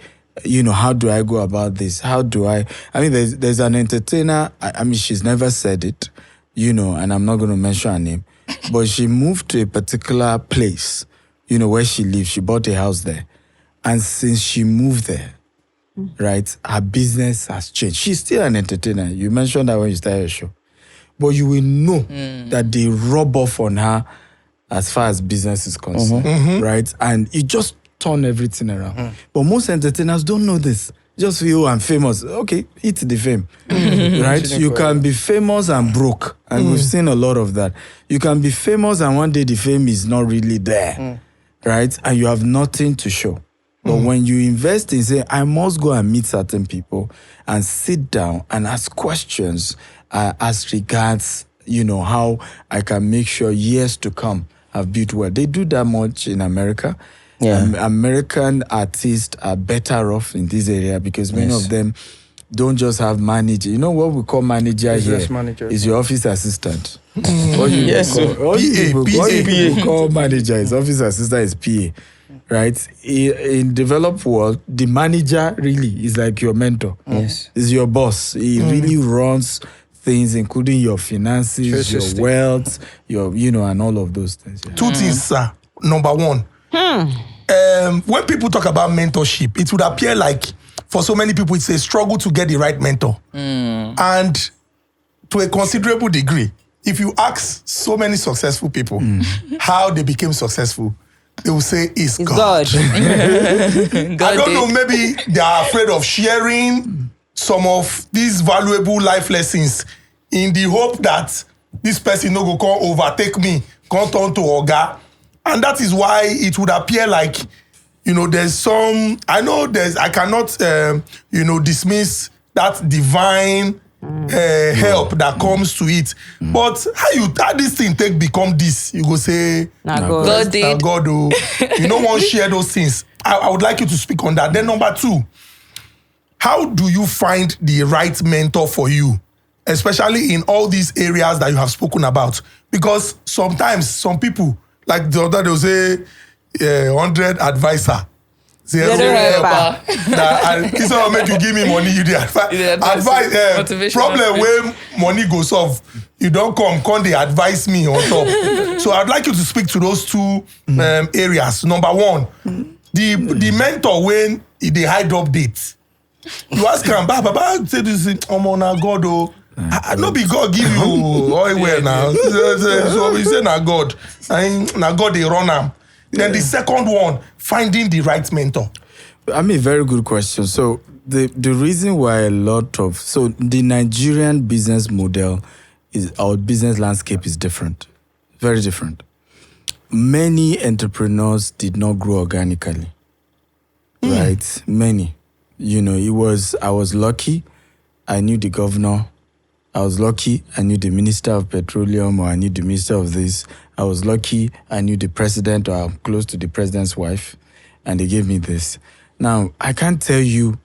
how do I go about this? How do I mean, there's an entertainer, she's never said it, and I'm not going to mention her name, but she moved to a particular place, where she lives. She bought a house there. And since she moved there, right, her business has changed. She's still an entertainer. You mentioned that when you started your show. But you will know that they rub off on her as far as business is concerned, right? And it just turned everything around. But most entertainers don't know this. Just feel, I'm famous. Okay, it's the fame, right? You can be famous and broke. And we've seen a lot of that. You can be famous and one day the fame is not really there, right? And you have nothing to show. But when you invest in saying, I must go and meet certain people and sit down and ask questions as regards, how I can make sure years to come I've built well. They do that much in America. Yeah. American artists are better off in this area because many of them don't just have manager. You know what we call manager here? Manager. Is your office assistant. What you call manager is office assistant is PA. Right? In developed world, the manager really is like your mentor. Yes. Is your boss. He really runs things, including your finances, your wealth, your, and all of those things. Yeah. Two things, sir. Number one, when people talk about mentorship, it would appear like for so many people, it's a struggle to get the right mentor. And to a considerable degree, if you ask so many successful people how they became successful, they will say, it's God. I don't know, maybe they are afraid of sharing some of these valuable life lessons in the hope that this person no go come overtake me, come turn to Oga. And that is why it would appear like, there's some, I cannot, dismiss that divine help that comes to it. But how this thing become this? You go say, God did. God, you don't want to share those things. I would like you to speak on that. Then number two, how do you find the right mentor for you? Especially in all these areas that you have spoken about. Because sometimes some people, like the other, they'll say 100 advisor, Zero helper. Instead of make you give me money, you dey advise. Problem where money go solve. You don't come they advise me on top. So I'd like you to speak to those two areas. Number one, the mentor when they hide updates. You ask him, Baba, say this, na God, oh. No be God give you oil well now. So we say na God. Na God they run am. Then the second one, finding the right mentor. I mean, very good question. So the reason why the Nigerian business model our business landscape is different, very different. Many entrepreneurs did not grow organically, right? Many. I was lucky. I knew the governor. I was lucky. I knew the minister of petroleum, or I knew the minister of this. I was lucky. I knew the president, or I'm close to the president's wife, and they gave me this. Now, I can't tell you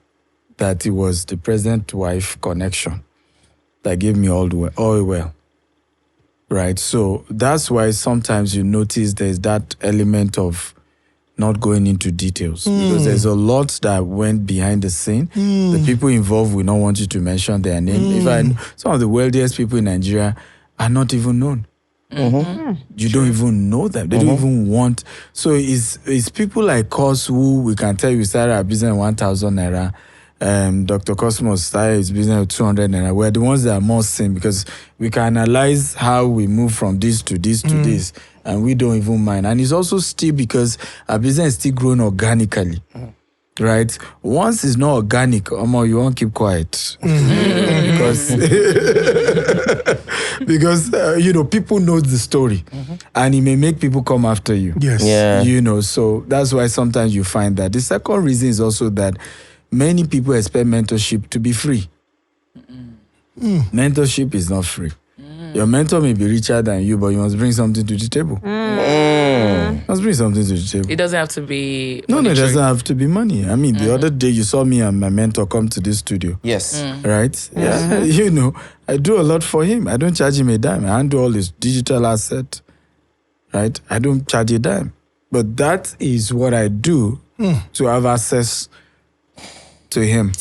that it was the president's wife connection that gave me all well. Right? So that's why sometimes you notice there's that element of not going into details because there's a lot that went behind the scene. The people involved will not want you to mention their name. Some of the wealthiest people in Nigeria are not even known. You don't even know them. They don't even want. So it's people like us who we can tell you started our business 1,000 naira. Dr. Cosmos started his business with 200 naira. We're the ones that are more seen because we can analyze how we move from this to this to this, and we don't even mind. And it's also still because our business is still growing organically. Right? Once it's not organic, you won't keep quiet. because people know the story and it may make people come after you. Yes. Yeah. So that's why sometimes you find that. The second reason is also that many people expect mentorship to be free. Mentorship is not free. Your mentor may be richer than you, but you must bring something to the table. Must bring something to the table. It doesn't have to be No, it doesn't have to be money. I mean, the other day you saw me and my mentor come to this studio. Yes. Right? Yeah. I do a lot for him. I don't charge him a dime. I handle all his digital asset. Right? I don't charge a dime. But that is what I do to have access to him.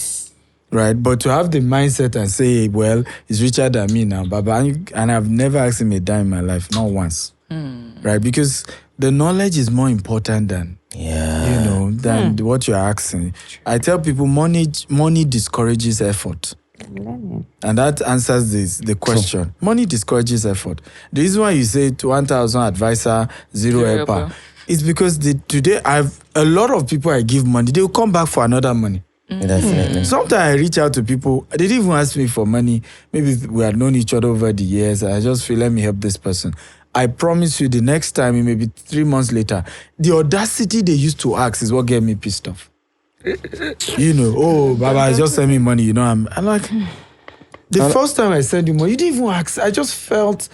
Right? But to have the mindset and say, well, he's richer than me now, Baba, and I've never asked him a dime in my life, not once. Right? Because the knowledge is more important than what you're asking. I tell people money discourages effort. And that answers the question. Money discourages effort. The reason why you say 1,000 advisor, zero helper is because today a lot of people I give money, they will come back for another money. Definitely. Sometimes I reach out to people, they didn't even ask me for money. Maybe we had known each other over the years, and I just feel, let me help this person. I promise you, the next time, maybe 3 months later, the audacity they used to ask is what get me pissed off. Baba, just send me money. I'm like, the first time I sent you money, you didn't even ask. I just felt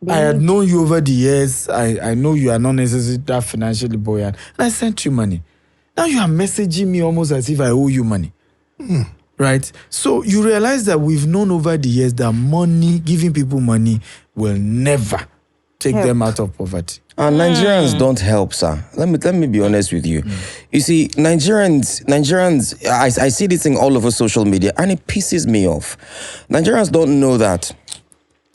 I had known you over the years. I know you are not necessarily that financially buoyant, and I sent you money. Now you are messaging me almost as if I owe you money. Right? So you realize that we've known over the years that money, giving people money, will never take them out of poverty. And Nigerians don't help, sir. Let me be honest with you. You see, Nigerians, I see this thing all over social media, and it pisses me off. Nigerians don't know that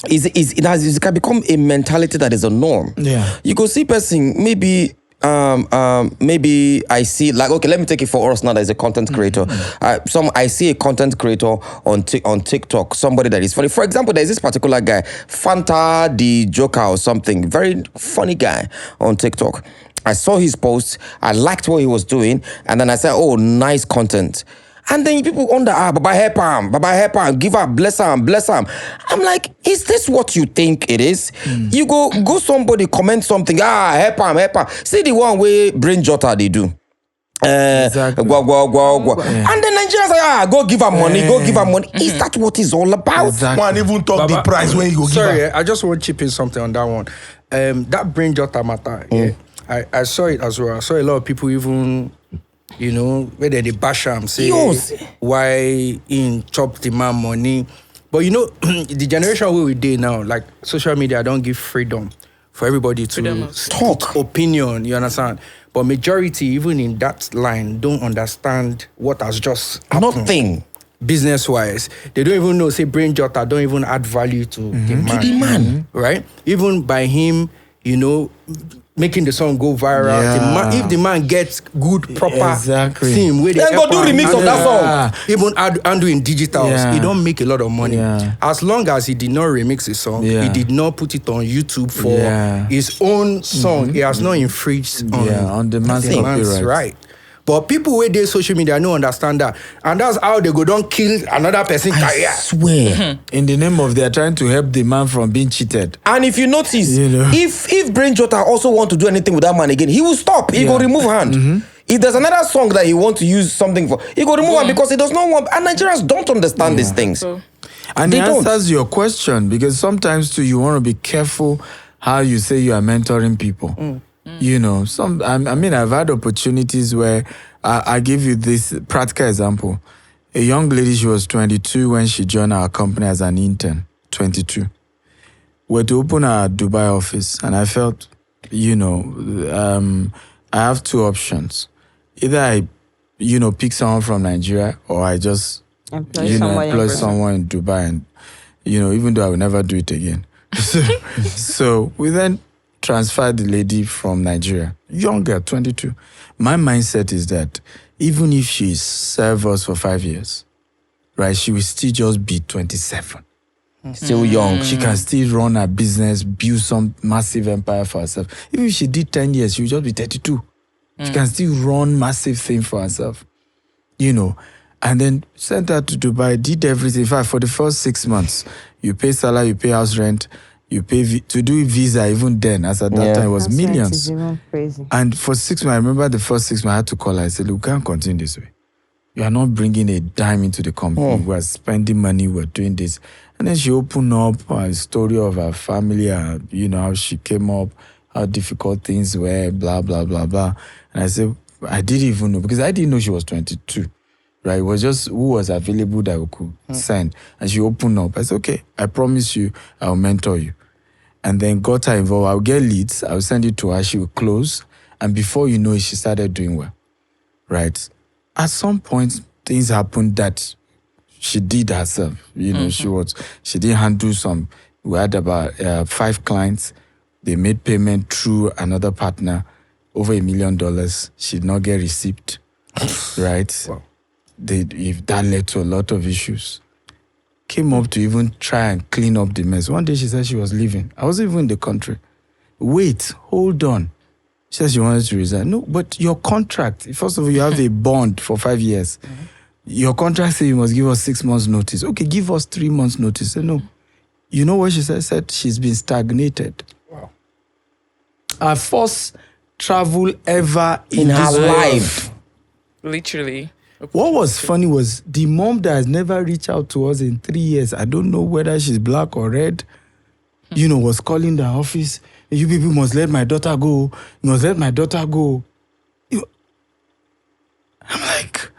it can become a mentality that is a norm. Yeah. You go see person, maybe I see, like, okay, let me take it for us now as a content creator. I see a content creator on TikTok, somebody that is funny. For example, there's this particular guy, Fanta the Joker or something, very funny guy on TikTok. I saw his post, I liked what he was doing, and then I said, oh, nice content. And then people wonder, Baba help him, give her, bless him. I'm like, is this what you think it is? You go somebody comment something, help him. See the one way brain jotter they do. Exactly. And then Nigerians say, go give her money, Is that what it's all about? Exactly. Man, even talk Baba, the price when you go give her. I just want to chip in something on that one. That brain jotter matter, I saw it as well. I saw a lot of people even, where they bash him, say why in chop the man money. But the generation where we did now, like social media don't give freedom for everybody to talk opinion, you understand? But majority, even in that line, don't understand what has just happened. Nothing. Business-wise. They don't even know, say, Brain Jotter don't even add value to the man. To the man. Right? Even by him, making the song go viral. Yeah. If the man gets good, proper Exactly. theme, where they Then go do remix of that song. Even handle in digitals, Yeah. he don't make a lot of money. Yeah. As long as he did not remix his song, Yeah. he did not put it on YouTube for Yeah. his own song. He has not infringed on the man's the man's copyright. right. But people with their social media don't understand that. And that's how they go don't kill another person's I career. swear. In the name of they're trying to help the man from being cheated. And if you notice, if Brain Jotter also want to do anything with that man again, he will stop. He go remove hand. If there's another song that he want to use something for, he go remove hand because he does not want. And Nigerians don't understand these things. So, And They it don't. answers your question because sometimes too you want to be careful how you say you are mentoring people. I've had opportunities where I give you this practical example. A young lady, she was 22 when she joined our company as an intern. 22. We're to open our Dubai office, and I felt, I have two options. Either I, pick someone from Nigeria, or I just employ someone in Dubai, and even though I will never do it again. So we then transferred the lady from Nigeria, younger, 22. My mindset is that even if she serves us for 5 years, right, she will still just be 27. Still young. She can still run her business, build some massive empire for herself. Even if she did 10 years, she will just be 32. She can still run massive thing for herself. And then sent her to Dubai, did everything. In fact, for the first 6 months, you pay salary, you pay house rent, you pay to do visa. Even then, as at that time, it was millions. Crazy. And for 6 months, I remember the first 6 months, I had to call her. I said, look, we can't continue this way. You are not bringing a dime into the company. We're spending money, we're doing this. And then she opened up a story of her family, how she came up, how difficult things were, blah, blah, blah, blah. And I said, I didn't even know, because I didn't know she was 22. Right? It was just who was available that we could send. And she opened up. I said, okay, I promise you, I'll mentor you. And then got her involved. I'll get leads. I'll send it to her. She will close. And before you know it, she started doing well. Right? At some point, things happened that she did herself. She didn't handle some. We had about 5 clients. They made payment through another partner, over $1 million. She did not get receipt. Right? Wow. If that led to a lot of issues. Came up to even try and clean up the mess. One day she said she was leaving. I wasn't even in the country. Wait, hold on. She said she wanted to resign. No, but your contract, first of all, you have a bond for 5 years. Your contract says you must give us 6 months notice. Okay, give us 3 months notice. I said, no. You know what she said? Said she's been stagnated. Wow. Her first travel ever In this her world. life. literally. What was funny was the mom that has never reached out to us in 3 years, I don't know whether she's black or red, was calling the office. You people must let my daughter go. You must let my daughter go. I'm like,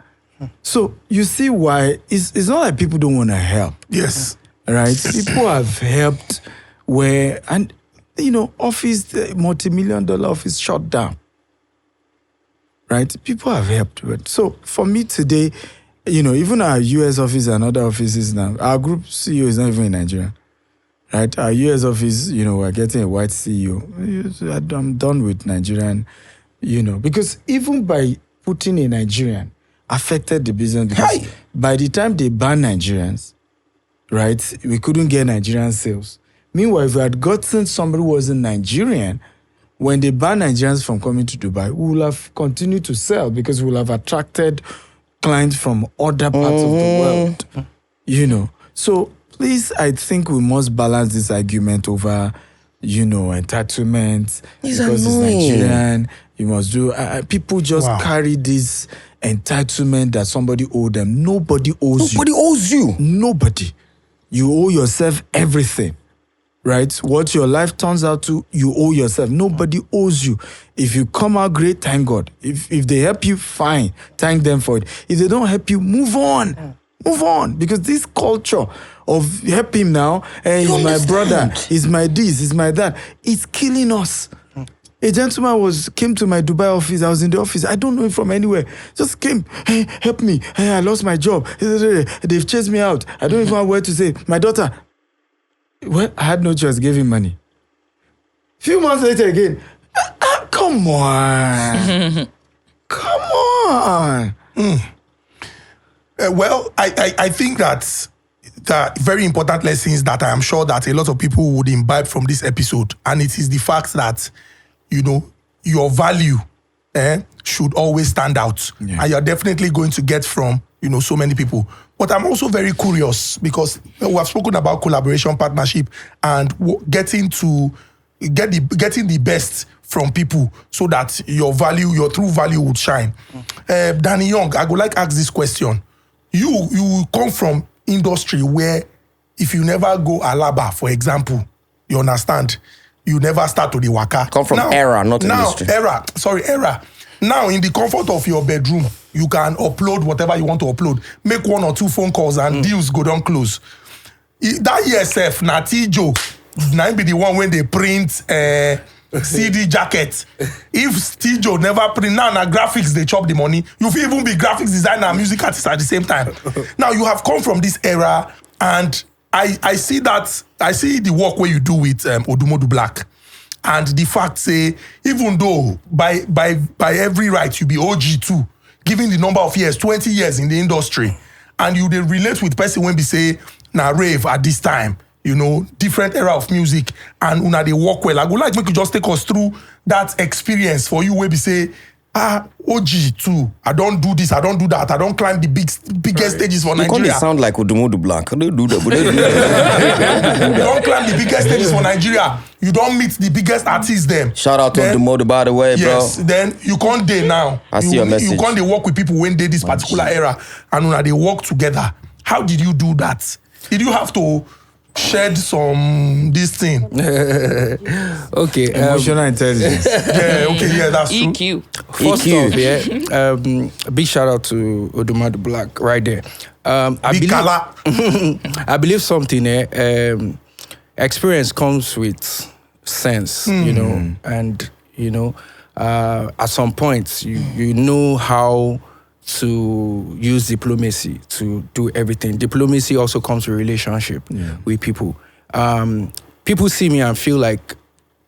so you see why it's not like people don't want to help, Yes. right? People have helped where, and office, the multi-million-dollar office shut down. Right? People have helped. But so for me today, even our US office and other offices now, our group CEO is not even in Nigeria. Right? Our US office, we're getting a white CEO. I'm done with Nigerian, because even by putting a Nigerian affected the business because by the time they banned Nigerians, right, we couldn't get Nigerian sales. Meanwhile, if we had gotten somebody who wasn't Nigerian, when they ban Nigerians from coming to Dubai, we will have continued to sell because we will have attracted clients from other parts of the world. So please, I think we must balance this argument over, entitlement. It's because annoying. it's Nigerian. You must do. People just Wow. carry this entitlement that somebody owes them. Nobody owes you. Nobody owes you. Nobody. You owe yourself everything. Right? What your life turns out to, you owe yourself. Nobody owes you. If you come out great, thank God. If they help you, fine. Thank them for it. If they don't help you, move on. Move on. Because this culture of help him now, he's my brother, he's my this, he's my that, it's killing us. A gentleman came to my Dubai office. I was in the office. I don't know him from anywhere. Just came. Hey, help me. Hey, I lost my job. They've chased me out. I don't even have where to say. My daughter. Well, I had no choice. Gave him money. Few months later again. Come on. Come on. Well, I think that the very important lessons that I am sure that a lot of people would imbibe from this episode, and it is the fact that, your value should always stand out. Yeah. And you're definitely going to get from, so many people. But I'm also very curious because we have spoken about collaboration, partnership, and getting the best from people so that your true value would shine. Danny Young, I would like to ask this question. You come from industry where if you never go Alaba, for example, you understand, you never start to the waka. Come from era, not industry. Era. Now, in the comfort of your bedroom, you can upload whatever you want to upload. Make 1 or 2 phone calls and deals go down close. That ESF, Natijo, now be the one when they print CD jacket. If Stijo never print, now graphics, they chop the money. You will even be graphics designer and music artist at the same time. Now, you have come from this era, and I see the work where you do with Odumodu Black. And the fact say, even though by every right you be OG too, given the number of years, 20 years in the industry, and they relate with person when we say, rave at this time, different era of music, and una they work well. I would like make you just take us through that experience for you where we say, OG too, I don't do this, I don't do that, I don't climb the biggest stages for Nigeria. You can't sound like Odumodu Black. They do that, but they do that. You don't climb the biggest stages for Nigeria. You don't meet the biggest artists them. Shout out to Odumodu, by the way, bro. Yes, then you can't day now. I see your message. You can't work with people when they this particular era, and they work together. How did you do that? Did you have to shed this thing? Okay. Emotional intelligence. That's true. EQ. First off, big shout out to Odumodu Black right there. I believe something. Experience comes with sense, and at some point you know how to use diplomacy to do everything. Diplomacy also comes with relationship with people. People see me and feel like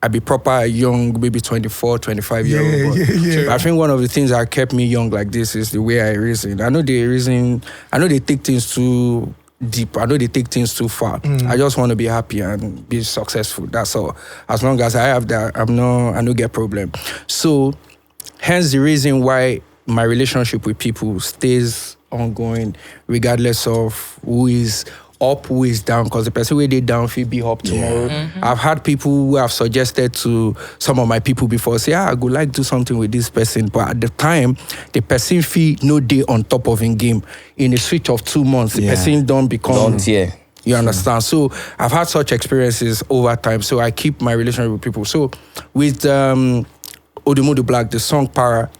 I be proper young, maybe 24, 25 year old. But I think one of the things that kept me young like this is the way I reason. I know they take things too deep. I know they take things too far. I just want to be happy and be successful. That's all. As long as I have that, I don't get problem. So, hence the reason why my relationship with people stays ongoing, regardless of who is up, who is down, because the person who they down will be up tomorrow. I've had people who have suggested to some of my people before, say, I would like to do something with this person, but at the time, the person feel no day on top of in game. In a switch of 2 months, the person don't become... You understand? So I've had such experiences over time, so I keep my relationship with people. So with Odumodu Black, the song Para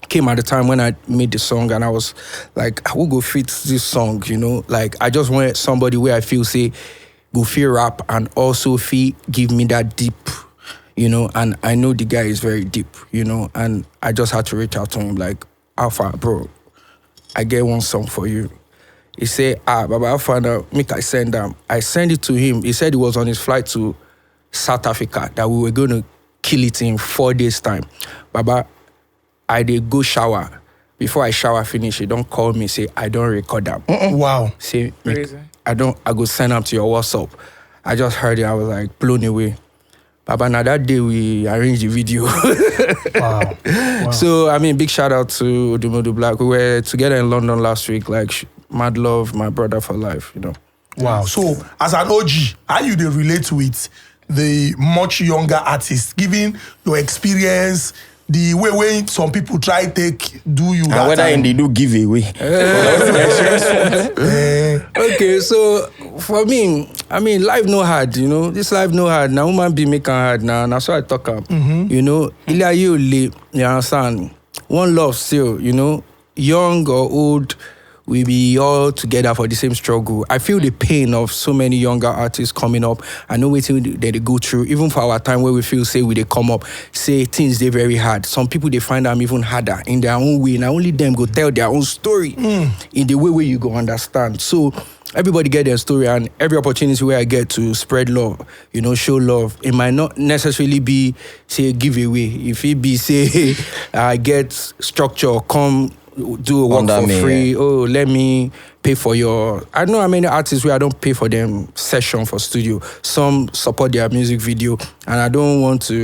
came at the time when I made the song, and I was like, I will go fit this song, like I just want somebody where I feel say go feel rap and also feel give me that deep, and I know the guy is very deep, and I just had to reach out to him like, Alpha, bro, I get one song for you. He said, Baba Alpha, make I send them. I sent it to him. He said he was on his flight to South Africa, that we were going to kill it in 4 days time. Baba, I did go shower. Before I shower finish, he don't call me, say, I don't record them. Wow. Say, I go send them to your WhatsApp. I just heard it, I was like blown away. Baba, now that day we arranged the video. Wow. So, big shout out to Odumodu Black. We were together in London last week, like, mad love, my brother for life, Wow. So, as an OG, how you relate with the much younger artists, given your experience, the way when some people try take do you and whether they do give away. Okay, so for me, life no hard, This life no hard. Now woman be making hard now. That's why I talk up. You understand? One love still, young or old, we be all together for the same struggle. I feel the pain of so many younger artists coming up. I know what they go through, even for our time where we feel, say, we they come up, say things they very hard. Some people, they find them even harder in their own way. Now only them go tell their own story in the way where you go understand. So everybody get their story, and every opportunity where I get to spread love, show love, it might not necessarily be, say, a giveaway. If it be, say, I get structure, come do a work for free. Oh, let me pay for your... I know how many artists where I don't pay for them session for studio. Some support their music video, and I don't want to,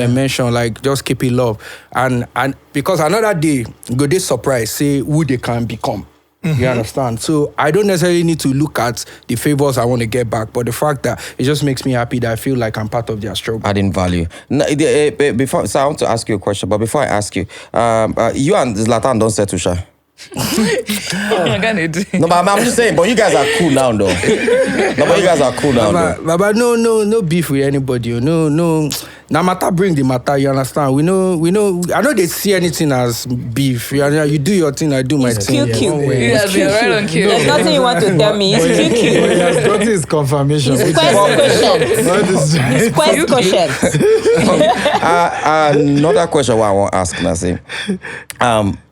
mention, like, just keep it love. And because another day, go this surprise, say who they can become. You understand? So I don't necessarily need to look at the favors I want to get back, but the fact that it just makes me happy that I feel like I'm part of their struggle. Adding value. Before, so I want to ask you a question, but before I ask you, you and Zlatan don't settle, Sha. No, but I'm just saying, but you guys are cool now, though. Baba, no beef with anybody. No. Now matter bring the matter. You understand? We know. I know they see anything as beef. You do your thing, I do my thing. It's cute. Yes, you're right on cue. There's nothing you want to tell me. It's cute. He has got his confirmation. It's Quest Quotient. Another question I want to ask, Nasi.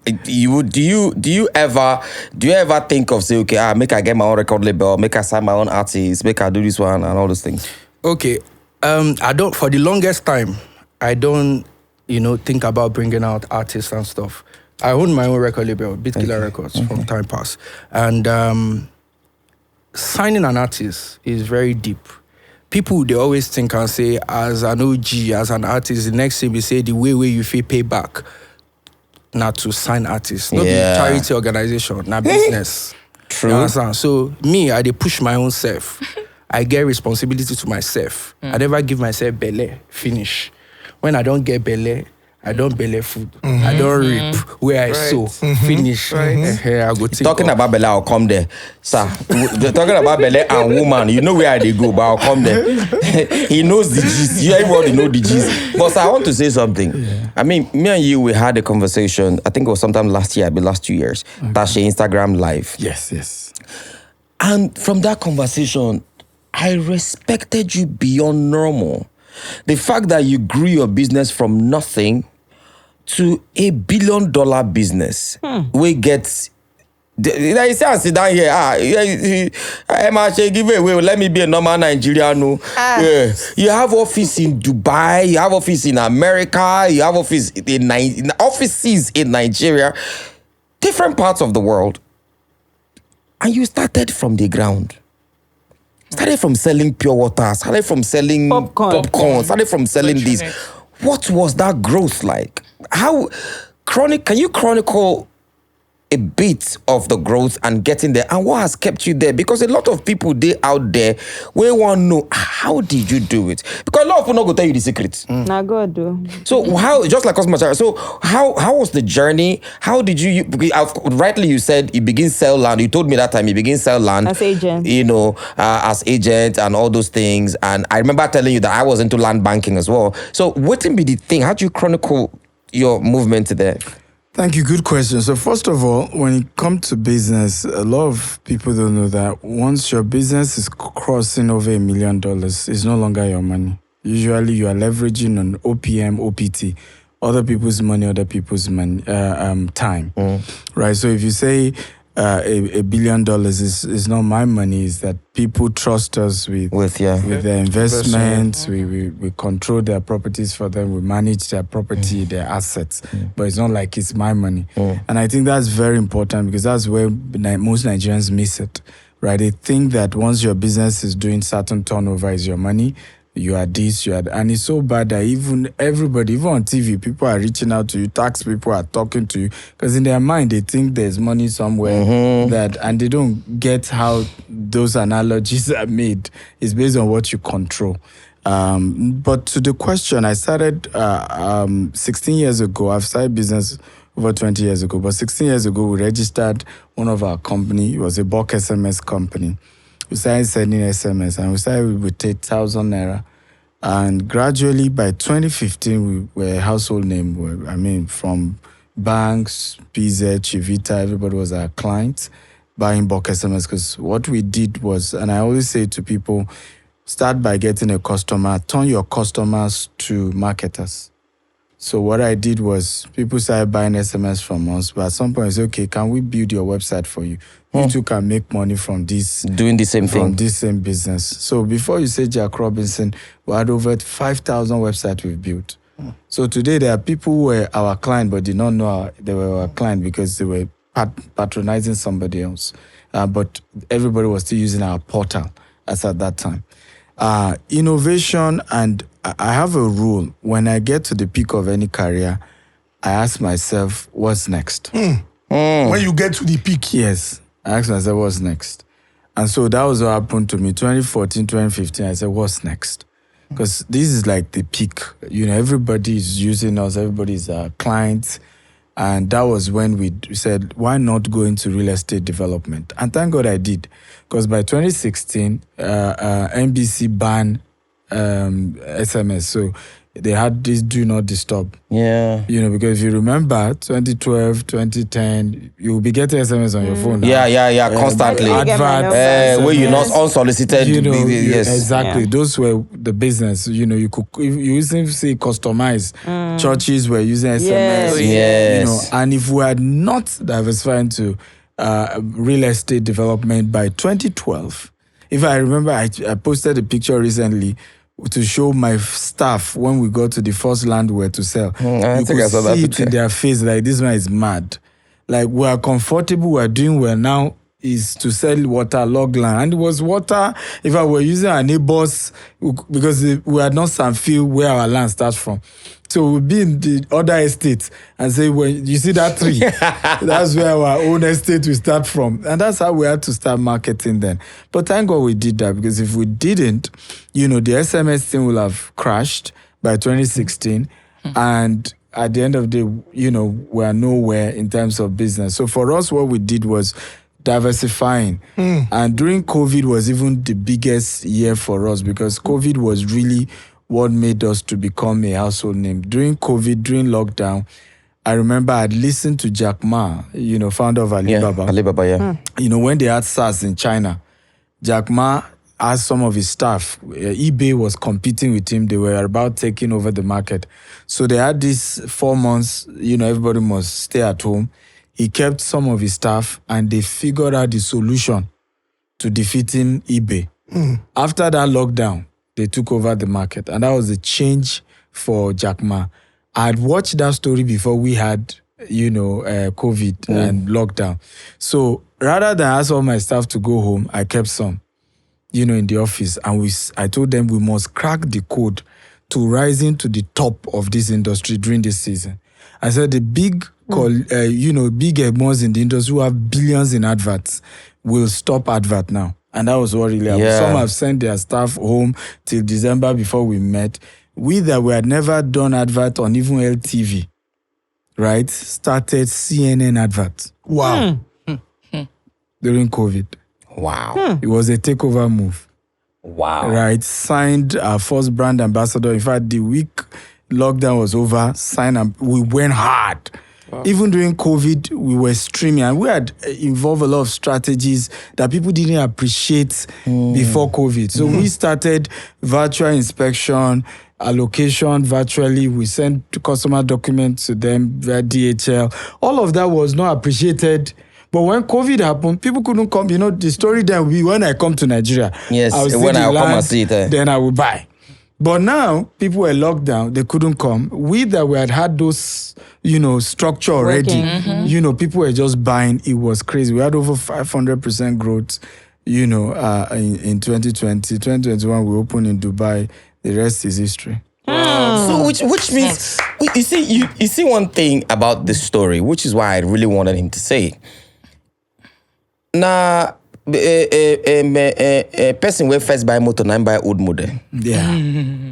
Do you ever think of, say, okay, make I get my own record label, make I sign my own artist, make I do this one and all those things? Okay. I don't, for the longest time, I don't, think about bringing out artists and stuff. I own my own record label, Beat Killer Records, from time past. And signing an artist is very deep. People, they always think and say, as an OG, as an artist, the next thing we say, the way you feel pay back, not to sign artists, not be charity organization, not business. True. You understand? So me, I dey push my own self. I get responsibility to myself. I never give myself belle, finish. When I don't get belle, I don't belle food. I don't reap where I sow. Finish. I go take Talking off. about Bella, I'll come there. Sir, talking about Bella and woman, you know where they go, but I'll come there. He knows the gist. Everybody know the gist. But sir, I want to say something. Yeah. I mean, me and you, we had a conversation, I think it was sometime last year, the last 2 years. That's your Instagram live. Yes. And from that conversation, I respected you beyond normal. The fact that you grew your business from nothing to $1 billion business, we get. You say I sit down here. Give it away. Let me be a normal Nigerian. You have office in Dubai. You have office in America. You have offices in Nigeria, different parts of the world, and you started from the ground. Started from selling pure water, started from selling popcorn, started from selling this. What was that growth like? Can you chronicle a bit of the growth and getting there, and what has kept you there? Because a lot of people out there, we want to know, how did you do it? Because a lot of people not go tell you the secrets. Now God do. So how, just like Cosmo, so how was the journey? How did you rightly you said you begin sell land. You told me that time you begin sell land As agent. As agent and all those things. And I remember telling you that I was into land banking as well. So what be the thing? How do you chronicle your movement there? Thank you. Good question. So first of all, when it comes to business, a lot of people don't know that once your business is crossing over $1 million, it's no longer your money. Usually you are leveraging on OPM, OPT, other people's money, other people's money, time. Right? So if you say $1 billion is not my money, is that people trust us with their investments. We control their properties for them. We manage their property, their assets. But it's not like it's my money. And I think that's very important because that's where most Nigerians miss it. Right? They think that once your business is doing certain turnover is your money. You are this, you are that. And it's so bad that even everybody, even on TV, people are reaching out to you, tax people are talking to you, because in their mind, they think there's money somewhere and they don't get how those analogies are made. It's based on what you control. But to the question, I started 16 years ago. I've started business over 20 years ago, but 16 years ago, we registered one of our company. It was a bulk SMS company. We started sending SMS and we started with 8,000 naira. And gradually by 2015, we were a household name. From banks, PZ, Chivita, everybody was our client buying bulk SMS, because what we did was, and I always say to people, start by getting a customer, turn your customers to marketers. So what I did was people started buying SMS from us, but at some point I said, okay, can we build your website for you? You too can make money from this. Doing the same From thing. this same business. So before you say Jack Robinson, we had over 5,000 websites we've built. So today there are people who were our client but did not know they were our client because they were patronizing somebody else. But everybody was still using our portal as at that time. Innovation, and I have a rule. When I get to the peak of any career, I ask myself, what's next? When you get to the peak. Yes. I asked myself, what's next? And so that was what happened to me. 2014, 2015, I said, what's next? Because this is like the peak. Everybody is using us. Everybody's our clients. And that was when we said, why not go into real estate development? And thank God I did. Because by 2016, NBC banned SMS. So they had this do not disturb. Yeah. Because if you remember, 2012, 2010, you'll be getting SMS on your phone. Yeah, constantly. Adverts. Where you're not unsolicited. Yes. Exactly. Those were the business. You could, you used to see customized. Churches were using SMS. Yes. And if we had not diversified into real estate development by 2012, if I remember, I posted a picture recently to show my staff when we got to the first land we were to sell. I You think I could saw that see it picture. in their face, like, this man is mad. Like, we are comfortable, we are doing well now, is to sell waterlogged land. And it was water, if I were using our neighbors, because we had not some field where our land starts from. So we'll be in the other estate and say, well, you see that tree? That's where our own estate will start from. And that's how we had to start marketing then. But thank God we did that, because if we didn't, the SMS thing will have crashed by 2016. And at the end of the day, we are nowhere in terms of business. So for us, what we did was diversifying. And during COVID was even the biggest year for us, because COVID was really what made us to become a household name. During COVID, during lockdown, I remember I'd listened to Jack Ma, founder of Alibaba. Alibaba, yeah. When they had SARS in China, Jack Ma asked some of his staff, eBay was competing with him. They were about taking over the market. So they had these 4 months, everybody must stay at home. He kept some of his staff and they figured out the solution to defeating eBay. After that lockdown, they took over the market. And that was the change for Jack Ma. I had watched that story before we had, COVID and lockdown. So rather than ask all my staff to go home, I kept some, in the office. And I told them we must crack the code to rising to the top of this industry during this season. I said the big egmons in the industry who have billions in adverts will stop advert now. And that was what really happened. Yeah. Some have sent their staff home till December before we met. We that we had never done advert on even LTV, right? Started CNN advert Wow. during COVID. Wow. It was a takeover move, Wow. right? Signed our first brand ambassador. In fact, the week lockdown was over, we went hard. Even during COVID, we were streaming, and we had involved a lot of strategies that people didn't appreciate before COVID. So we started virtual inspection, allocation virtually. We sent customer documents to them via DHL. All of that was not appreciated. But when COVID happened, people couldn't come. The story then will be when I come to Nigeria. Yes, I will see when the I come land, and see it. then I will buy. But now, people were locked down. They couldn't come. We that we had those, structure already. People were just buying. It was crazy. We had over 500% growth, in 2020. 2021, we opened in Dubai. The rest is history. So which means, you see one thing about this story, which is why I really wanted him to say it. Now, a person will first buy motor, now buy old model. Yeah,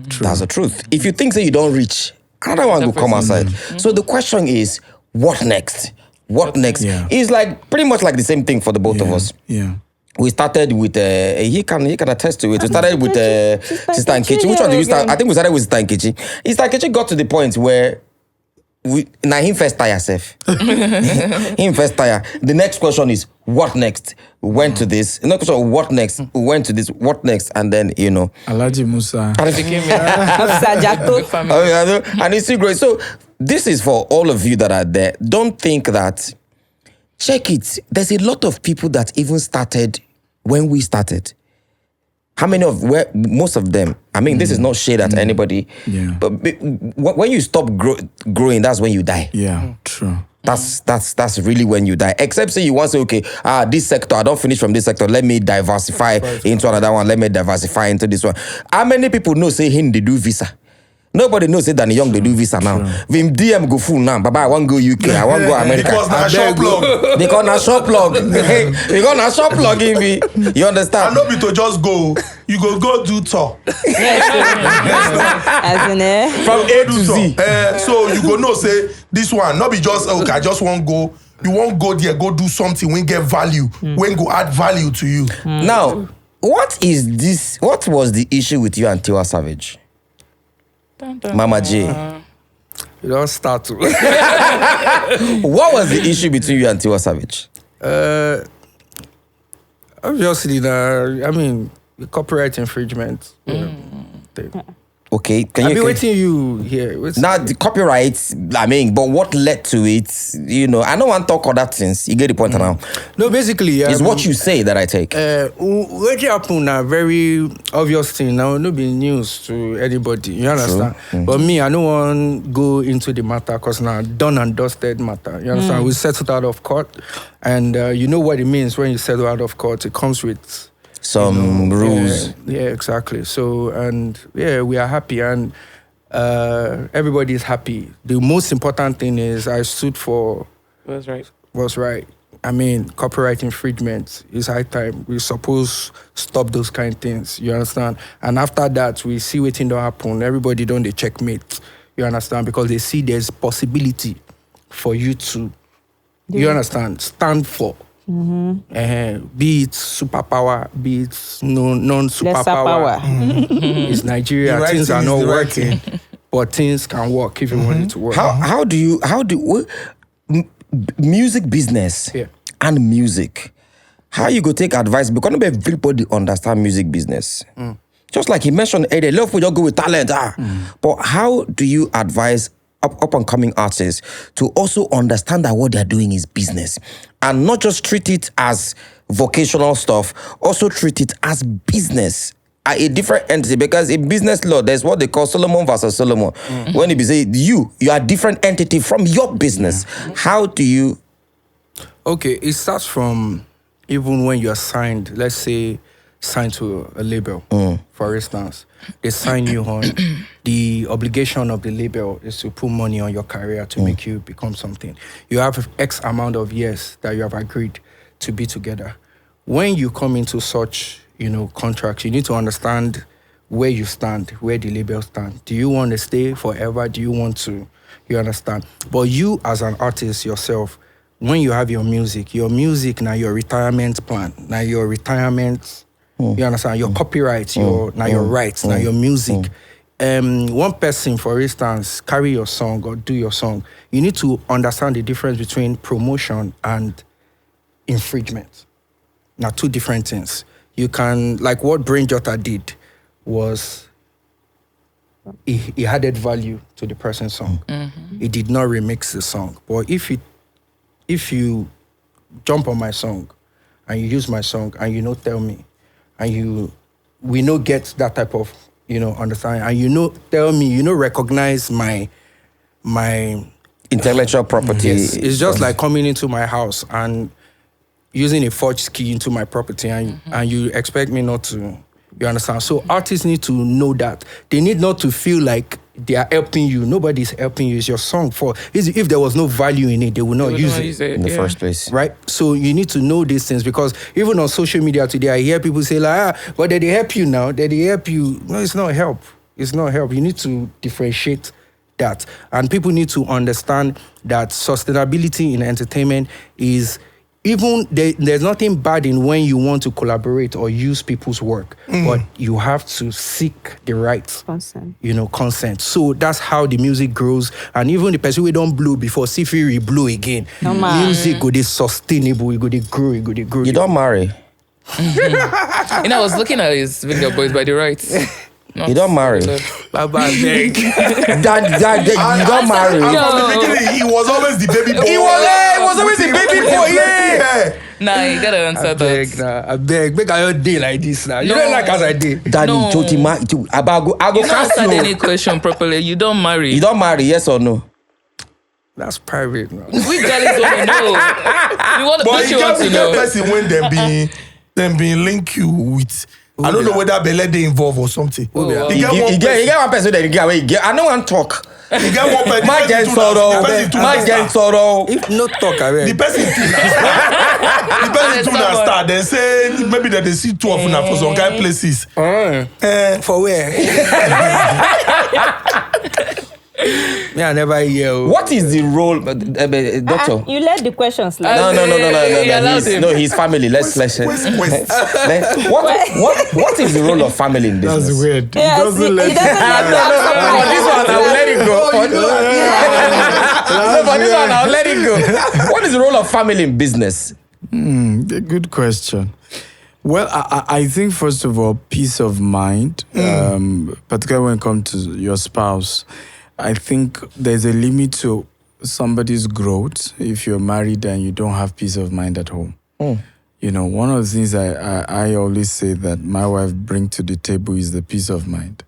true. That's the truth. If you think that you don't reach, another one will come outside. So the question is, what next? What next? Yeah. It's like pretty much like the same thing for the both of us. Yeah. We started with he can attest to it. We started with Sister Nkechi. Which one did we start? I think we started with Sister Nkechi. Sister Nkechi got to the point where now him first tire self. Him first tire. The next question is what next? Went to this. The next question, what next? Went to this. What next? And then Alhaji Musa. and it's still great. So this is for all of you that are there. Don't think that. Check it. There's a lot of people that even started when we started. How many of most of them? I mean, this is not shade at anybody. Yeah. But when you stop growing, that's when you die. Yeah, true. That's really when you die. Except say you want to say, okay, this sector, I don't finish from this sector. Let me diversify into another one. Let me diversify into this one. How many people know say him they do visa? Nobody knows say Danny Young they do visa now. Vim DM go full now. Baba, I want to go UK. I want to go America. Because na shop plug. Because na shop plug. Because na shop plug in me. You understand? And no be to just go. You go do tour. As in, From A to Z. So you go know say this one. Not be just okay. I just want go. You won't go there. Go do something. When get value. When go add value to you. Now, what is this? What was the issue with you and Tiwa Savage? Mama J. You don't start to. What was the issue between you and Tiwa Savage? Obviously, I mean, the copyright infringement. Thing. Okay, can I've you been waiting you here. now the copyrights? I mean, but what led to it? I don't want to talk other things. You get the point now. No, basically, It's what you say that I take. what happened a very obvious thing. Now, no be news to anybody. You understand? But me, I don't want to go into the matter because now done and dusted matter. You understand? We settled out of court, and you know what it means when you settle out of court. It comes with Some rules. Yeah, exactly. So, and yeah, we are happy, and everybody is happy. The most important thing is I stood for what's right. I mean, copyright infringement is high time. We're supposed to stop those kind of things. You understand? And after that, we see what don't happen. Everybody don't they checkmate. You understand? Because they see there's possibility for you to, you understand, stand for. Be it superpower, be it non-superpower. It's Nigeria. The right Things thing are is not the right working, but things can work if you want it to work. How do music business and music? How you go take advice? Because not everybody understand music business. Just like he mentioned, hey, they love for you go with talent. But how do you advise up and coming artists to also understand that what they're doing is business and not just treat it as vocational stuff, also treat it as business, a different entity? Because in business law, there's what they call Solomon versus Solomon. When it be say you are a different entity from your business. How do you? Okay, it starts from even when you're signed, let's say signed to a label, for instance. They sign you on. The obligation of the label is to put money on your career to make you become something. You have X amount of years that you have agreed to be together. When you come into such, contracts, you need to understand where you stand, where the label stand. Do you want to stay forever? Do you want to? You understand? But you as an artist yourself, when you have your music now your retirement plan, now your retirement. You understand? Your copyright, your rights, now your music. One person, for instance, carry your song or do your song. You need to understand the difference between promotion and infringement. Now, two different things. You can, like what Brain Jotter did was he added value to the person's song. He did not remix the song. But if you jump on my song and you use my song and tell me, and we no get that type of, understanding, and tell me, recognize my Intellectual property. Yes, it's just like coming into my house and using a forged key into my property, and you expect me not to, you understand? So artists need to know that. They need not to feel like they are helping you. Nobody's helping you. It's your song. If there was no value in it, they would not use it in the first place. Right? So you need to know these things, because even on social media today, I hear people say but did they help you now? Did they help you? No, it's not help. It's not help. You need to differentiate that. And people need to understand that sustainability in entertainment is even there's nothing bad in when you want to collaborate or use people's work, but you have to seek the right consent. So that's how the music grows. And even the person we don't blow before, see if we blow again. Music go dey sustainable, it go dey grow, it go dey grow. You don't marry. I was looking at his finger boys by the right. You don't marry. Baba, beg. Dad, you don't marry. And from the beginning, he was always the baby boy. He was always the baby boy. Yeah. Nah, you gotta answer that. I beg. Make I don't day like this now. You don't like as I did. Daddy, No. I go You don't cast answer any you. question properly. You don't marry. You don't marry, yes or no? That's private now. We girls want to know. But Don't you want to you know? get person when them being link you with. I don't know whether Bele they involve or something. Oh, yeah. You get one person that you get. I don't want to talk. one person. My gen sorrow. If no talk, I The beg. person too na start. They say maybe that they see two of them for some kind of places. For where? Me, I never hear. What is the role, doctor? You let the questions like No, his family. Let's Quest. what is the role of family in business? That's weird. Yes, He doesn't let he doesn't For this one, I will let it go. For this one, I'll let it go. What is the role of family in business? Good question. Well, I think first of all, peace of mind, particularly when it comes to your spouse. I think there's a limit to somebody's growth if you're married and you don't have peace of mind at home. You know, one of the things I always say that my wife brings to the table is the peace of mind.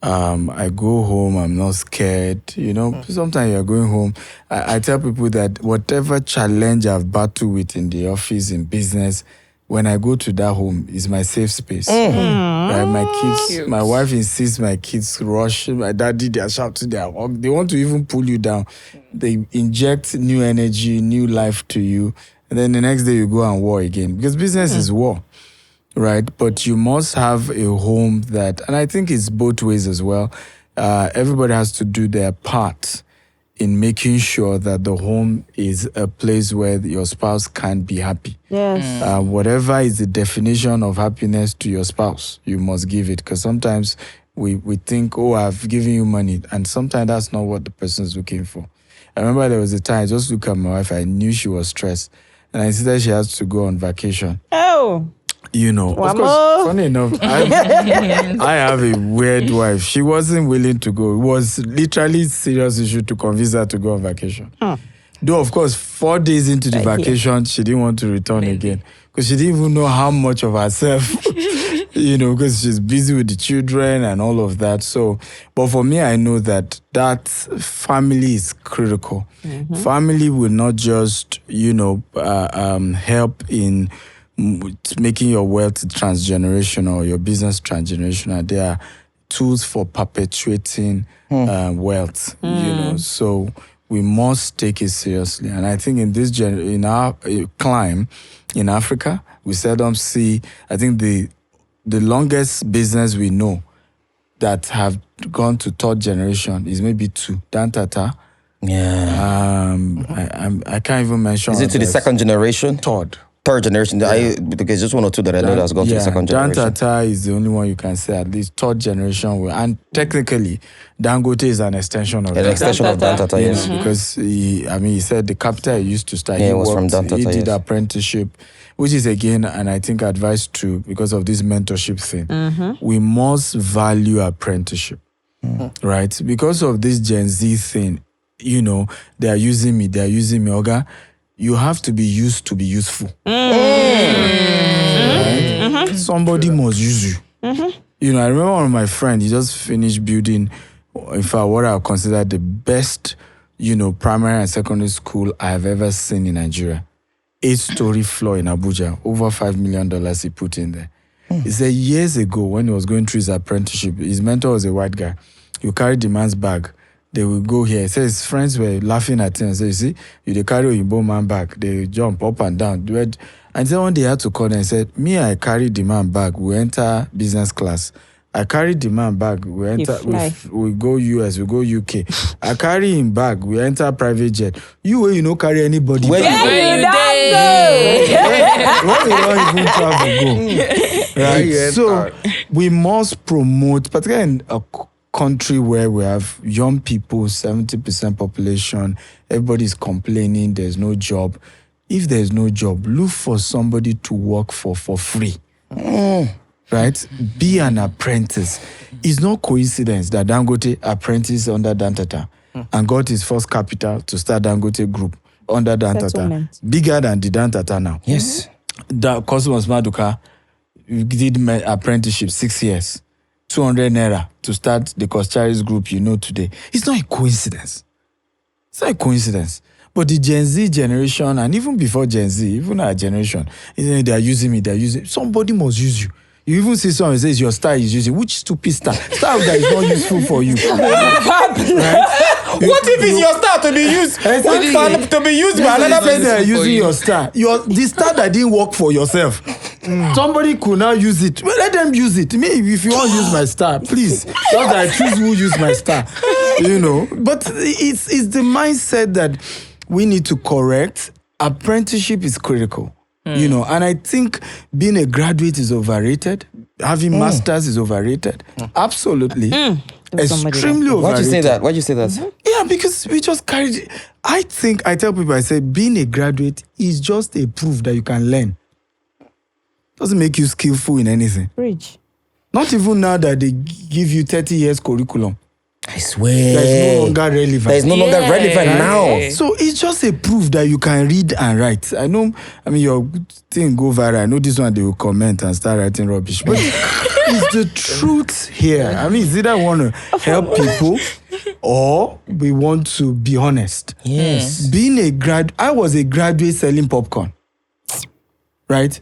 I go home, I'm not scared. You know, sometimes you're going home. I tell people that whatever challenge I've battled with in the office, in business, when I go to that home, is my safe space. Right? My kids, Cute. my wife insists my kids rush. My daddy, they are shouting, they want to even pull you down. They inject new energy, new life to you. And then the next day you go and war again. Because business is war. Right, but you must have a home that, and I think it's both ways as well. Everybody has to do their part in making sure that the home is a place where your spouse can be happy. Yes. Whatever is the definition of happiness to your spouse, you must give it. Because sometimes we think, oh, I've given you money, and sometimes that's not what the person is looking for. I remember there was a time I just looked at my wife, I knew she was stressed, and I said that she has to go on vacation. Oh. You know, of Wamo. course, funny enough, I have a weird wife. She wasn't willing to go. It was literally serious issue to convince her to go on vacation. Though, of course, 4 days into the vacation, she didn't want to return again because she didn't even know how much of herself, you know, because she's busy with the children and all of that. So, but for me, I know that family is critical. Family will not just, help in making your wealth transgenerational or your business transgenerational. There are tools for perpetuating wealth, you know. So we must take it seriously. And I think in this in our climb in Africa, we seldom see. I think the longest business we know that have gone to third generation is maybe 2. Dantata. Yeah. I can't even mention. Is it to the second generation? Third generation. Because just 1 or 2 that I know that's gone to the second generation. Dantata is the only one you can say at least third generation. And technically, Dangote is an extension of An extension of Dantata, you yes. know, because he said the capital he used to start. Yeah, he it was from worked, Dantata, He did yes. apprenticeship, which is again, and I think advice too, because of this mentorship thing. We must value apprenticeship, right? Because of this Gen Z thing, you know, they are using me, Oga. You have to be used to be useful. Right? Somebody must use you. You know, I remember one of my friends, he just finished building, in fact, what I consider the best, primary and secondary school I have ever seen in Nigeria. 8-story floor in Abuja, over $5 million he put in there. He said years ago when he was going through his apprenticeship, his mentor was a white guy. He would carry the man's bag. They will go here. He said his friends were laughing at him and said, you see, they carry Oyinbo man back. They jump up and down. And then one day I had to call them and said, me, I carry the man back. We enter business class. I carry the man bag. We enter. We go US. We go UK. I carry him bag. We enter private jet. You know carry anybody. Where bag. Where you don't even travel go. Right. So we must promote, particularly in a country where we have young people, 70% population. Everybody's complaining. There's no job. If there's no job, look for somebody to work for free. Right? Be an apprentice. It's no coincidence that Dangote apprentice under Dantata and got his first capital to start Dangote Group under Dantata. Bigger than the Dantata now. Yes. The Cosmos Maduka did my apprenticeship 6 years. 200 naira to start the Koschari's group you know today. It's not a coincidence. It's not a coincidence. But the Gen Z generation, and even before Gen Z, even our generation, they are using me, somebody must use you. You even see someone says your star is using. Which stupid star? Star that is not useful for you. Right? What if it's your star to be used? To be used by another person? They are using your star. The star that didn't work for yourself. Somebody could now use it. Well, let them use it. Me, if you want to use my star, please. Just that I choose who use my star. You know. But it's the mindset that we need to correct. Apprenticeship is critical. You know, and I think being a graduate is overrated. Having masters is overrated. Absolutely. Extremely overrated. Why'd you say that? Yeah, because we just carried. I tell people, I say, being a graduate is just a proof that you can learn. Doesn't make you skillful in anything. Bridge. Not even now that they give you 30 years curriculum. I swear. That is no longer relevant. That is no longer relevant now. So it's just a proof that you can read and write. Your thing go viral. I know this one they will comment and start writing rubbish. But it's the truth here. It's either want to help people or we want to be honest. Yes. I was a graduate selling popcorn. Right?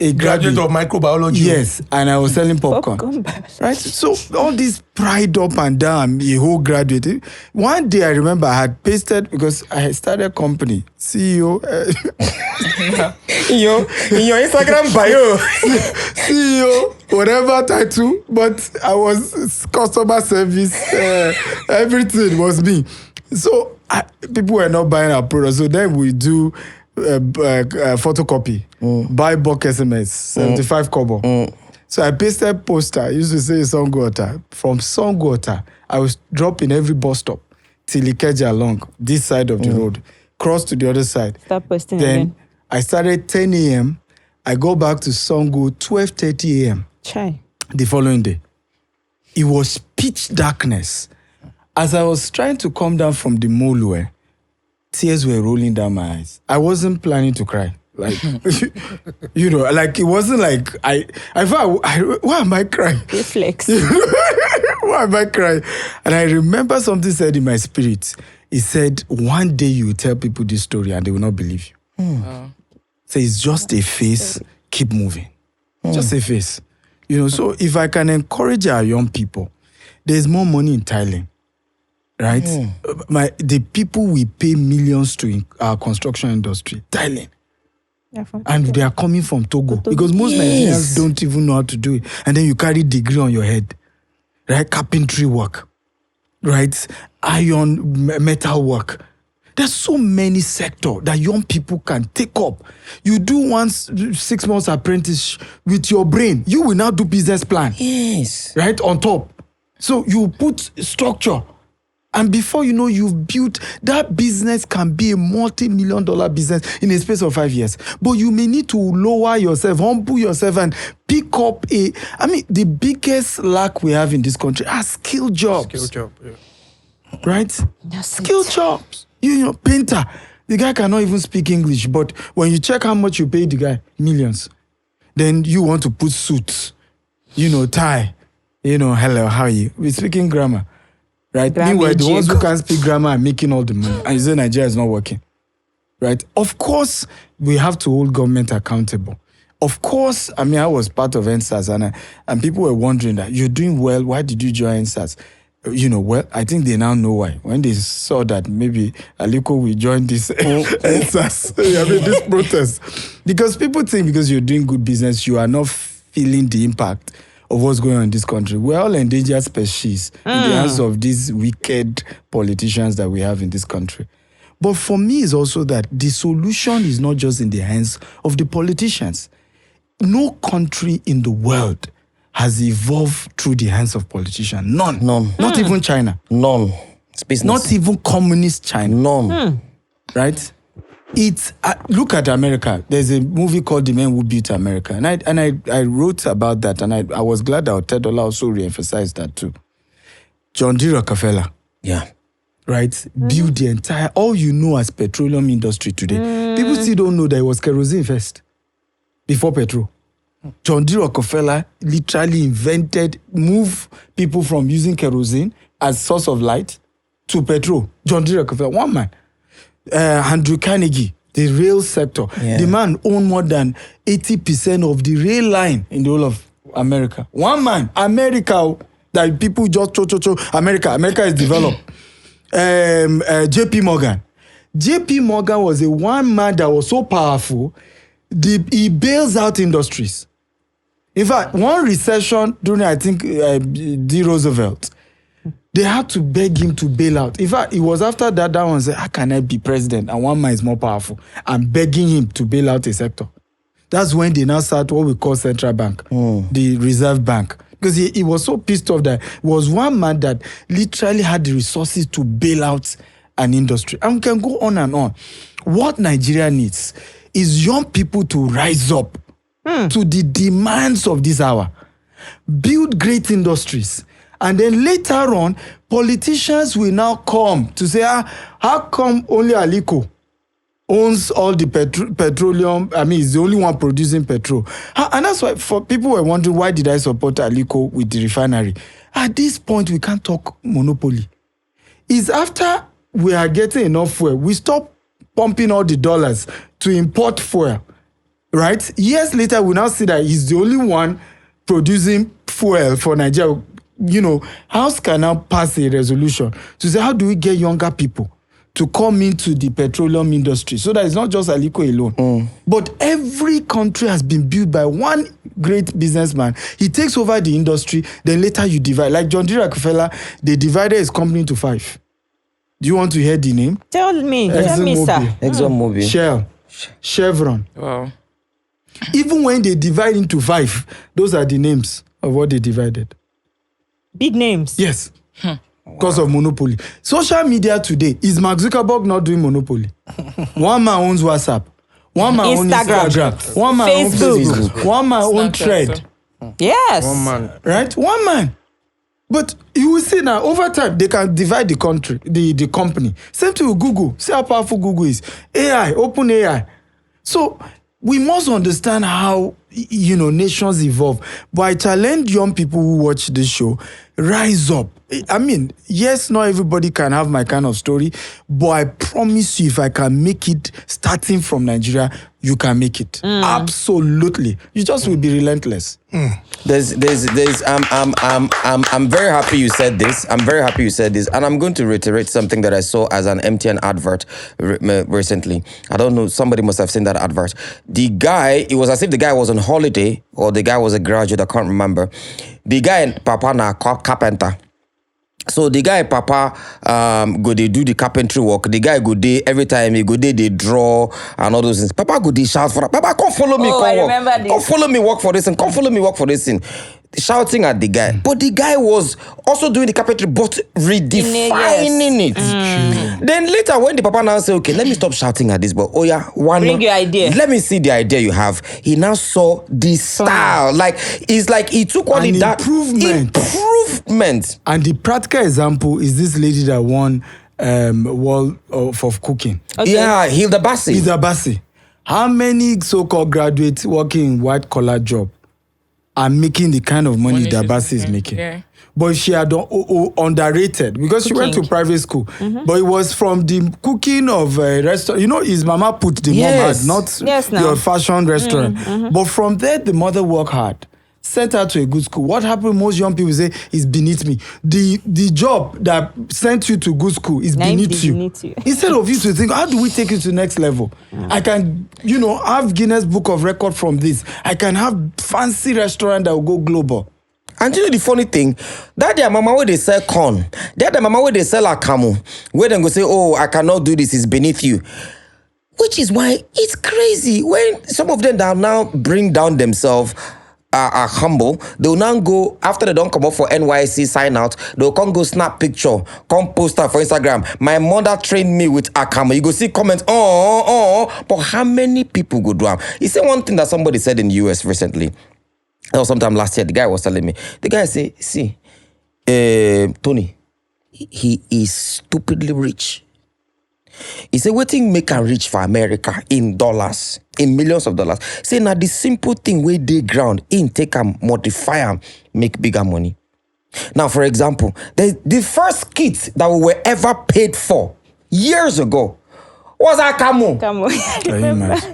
A Graduate of microbiology. Yes, and I was selling popcorn. Right? So all this pride up and down, a whole graduate. One day I remember I had pasted, because I had started a company, CEO. In your Instagram bio. CEO, whatever title, but I was customer service, everything was me. So people were not buying our product. So then we do photocopy, buy bulk SMS, 75 kobo. So I pasted poster. I used to say Songwater. From Songwater, I was dropping every bus stop till Ikeja along this side of the road, cross to the other side. Start posting then again. I started 10 a.m. I go back to Songo 12:30 a.m. Chai. the following day. It was pitch darkness. As I was trying to come down from the mole, tears were rolling down my eyes. I wasn't planning to cry. Like, it wasn't like I thought, why am I crying? Reflex. Why am I crying? And I remember something said in my spirit. It said, one day you will tell people this story and they will not believe you. So it's just a face, keep moving. Just a face. So if I can encourage our young people, there's more money in Thailand. Right? The people we pay millions to in our construction industry, Thailand. And they are coming from Togo. Because most Nigerians don't even know how to do it. And then you carry degree on your head. Right? Carpentry work. Right? Iron, metal work. There's so many sectors that young people can take up. You do 6 months apprentice with your brain. You will now do business plan. Yes. Right? On top. So you put structure. And before you know, you've built, that business can be a multi-million-dollar business in a space of 5 years. But you may need to lower yourself, humble yourself, and pick up the biggest lack we have in this country are skill jobs. Skill job, yeah. Right? Skill jobs. Painter. The guy cannot even speak English, but when you check how much you pay the guy, millions. Then you want to put suits, tie. Hello, how are you? We're speaking grammar. Right? Meanwhile, the ones who can't speak grammar are making all the money. And you say Nigeria is not working. Right? Of course, we have to hold government accountable. Of course, I was part of NSAS and people were wondering that you're doing well, why did you join NSAS? Well, I think they now know why. When they saw that maybe Aliko will join this NSAS, this protest. Because people think because you're doing good business, you are not feeling the impact of what's going on in this country. We're all endangered species in the hands of these wicked politicians that we have in this country. But for me, it's also that the solution is not just in the hands of the politicians. No country in the world has evolved through the hands of politicians. None. Not even China. None. It's business. Not even communist China. None. Right? It's look at America. There's a movie called The Man Who Built America, and I wrote about that, and I was glad that Otedola also re-emphasized that too. John D. Rockefeller. Yeah. Right? Build the entire, all you know as petroleum industry today. People still don't know that it was kerosene first, before petrol. John D. Rockefeller literally moved people from using kerosene as source of light to petrol. John D. Rockefeller, one man. Andrew Carnegie, the rail sector. Yeah. The man owned more than 80% of the rail line in the whole of America. One man, America, that people just America is developed. JP Morgan was a one man that was so powerful, he bails out industries. In fact, one recession during, I think, D. Roosevelt, they had to beg him to bail out. In fact, it was after that one said, how can I be president? And one man is more powerful. I'm begging him to bail out a sector. That's when they now start what we call central bank, the Reserve Bank. Because he was so pissed off that it was one man that literally had the resources to bail out an industry. And we can go on and on. What Nigeria needs is young people to rise up to the demands of this hour. Build great industries. And then later on, politicians will now come to say, how come only Aliko owns all the petroleum? I mean, he's the only one producing petrol. And that's why for people were wondering, why did I support Aliko with the refinery? At this point, we can't talk monopoly. It's after we are getting enough fuel, we stop pumping all the dollars to import fuel, right? Years later, we now see that he's the only one producing fuel for Nigeria. You know, House can now pass a resolution to say, how do we get younger people to come into the petroleum industry so that it's not just Aliko alone. But every country has been built by one great businessman. He takes over the industry, then later you divide. Like John D. Rockefeller, they divided his company into 5. Do you want to hear the name? Tell me, sir. ExxonMobil. Shell, Chevron. Wow. Even when they divide into 5, those are the names of what they divided. Big names. Yes. Because of monopoly. Social media today, is Mark Zuckerberg not doing monopoly? One man owns WhatsApp. One man owns Instagram. One man owns Facebook. One man owns Thread. Yes. One man. Right? One man. But you will see now, over time, they can divide the country, the company. Same thing with Google. See how powerful Google is. AI, open AI. So we must understand how, nations evolve. But I challenge young people who watch this show, rise up. I mean, yes, not everybody can have my kind of story, but I promise you, if I can make it starting from Nigeria, you can make it. Absolutely. You just will be relentless. I'm very happy you said this. And I'm going to reiterate something that I saw as an MTN advert recently. I don't know, somebody must have seen that advert. The guy, it was as if the guy was on holiday or the guy was a graduate, I can't remember. The guy, Papa na carpenter. So the guy, Papa, go they do the carpentry work. The guy go there every time he go there, they draw and all those things. Papa go they shout for that. Papa, come follow me, come follow me, work for this and come follow me, work for this thing. Shouting at the guy, but the guy was also doing the carpentry, but redefining it. Then later, when the papa now say, "Okay, let me stop shouting at this," but bring your idea. Let me see the idea you have. He now saw the style, it's like he took all An that improvement. And the practical example is this lady that won World of Cooking. Okay. Yeah, Hilda Bassi. How many so-called graduates working in white-collar job are making the kind of money that Bassi is making? Yeah. But she had underrated because she went to private school. But it was from the cooking of a restaurant. His mama put the mom hard, not your fashion restaurant. But from there, the mother worked hard. Sent her to a good school. What happened, most young people say, is beneath me. The job that sent you to good school is beneath you. Instead of you to think, how do we take it to the next level? I can, have Guinness Book of Record from this. I can have fancy restaurant that will go global. And you know the funny thing, that their mama where they sell corn, that the mama where they sell akamu, where they go say, oh, I cannot do this, it's beneath you. Which is why it's crazy when some of them that now bring down themselves are humble. They'll now go, after they don't come up for NYC sign out, they'll come go snap picture, come post that for Instagram. My mother trained me with Akama. You go see comments, but how many people go do them? You see one thing that somebody said in the US recently, or sometime last year, the guy was telling me, the guy say, see, Tony, he is stupidly rich. He said, waiting make am rich for America in dollars, in millions of dollars. Say, now the simple thing where they ground, in take am, modify am, make bigger money. Now, for example, the first kit that we were ever paid for years ago was Akamu.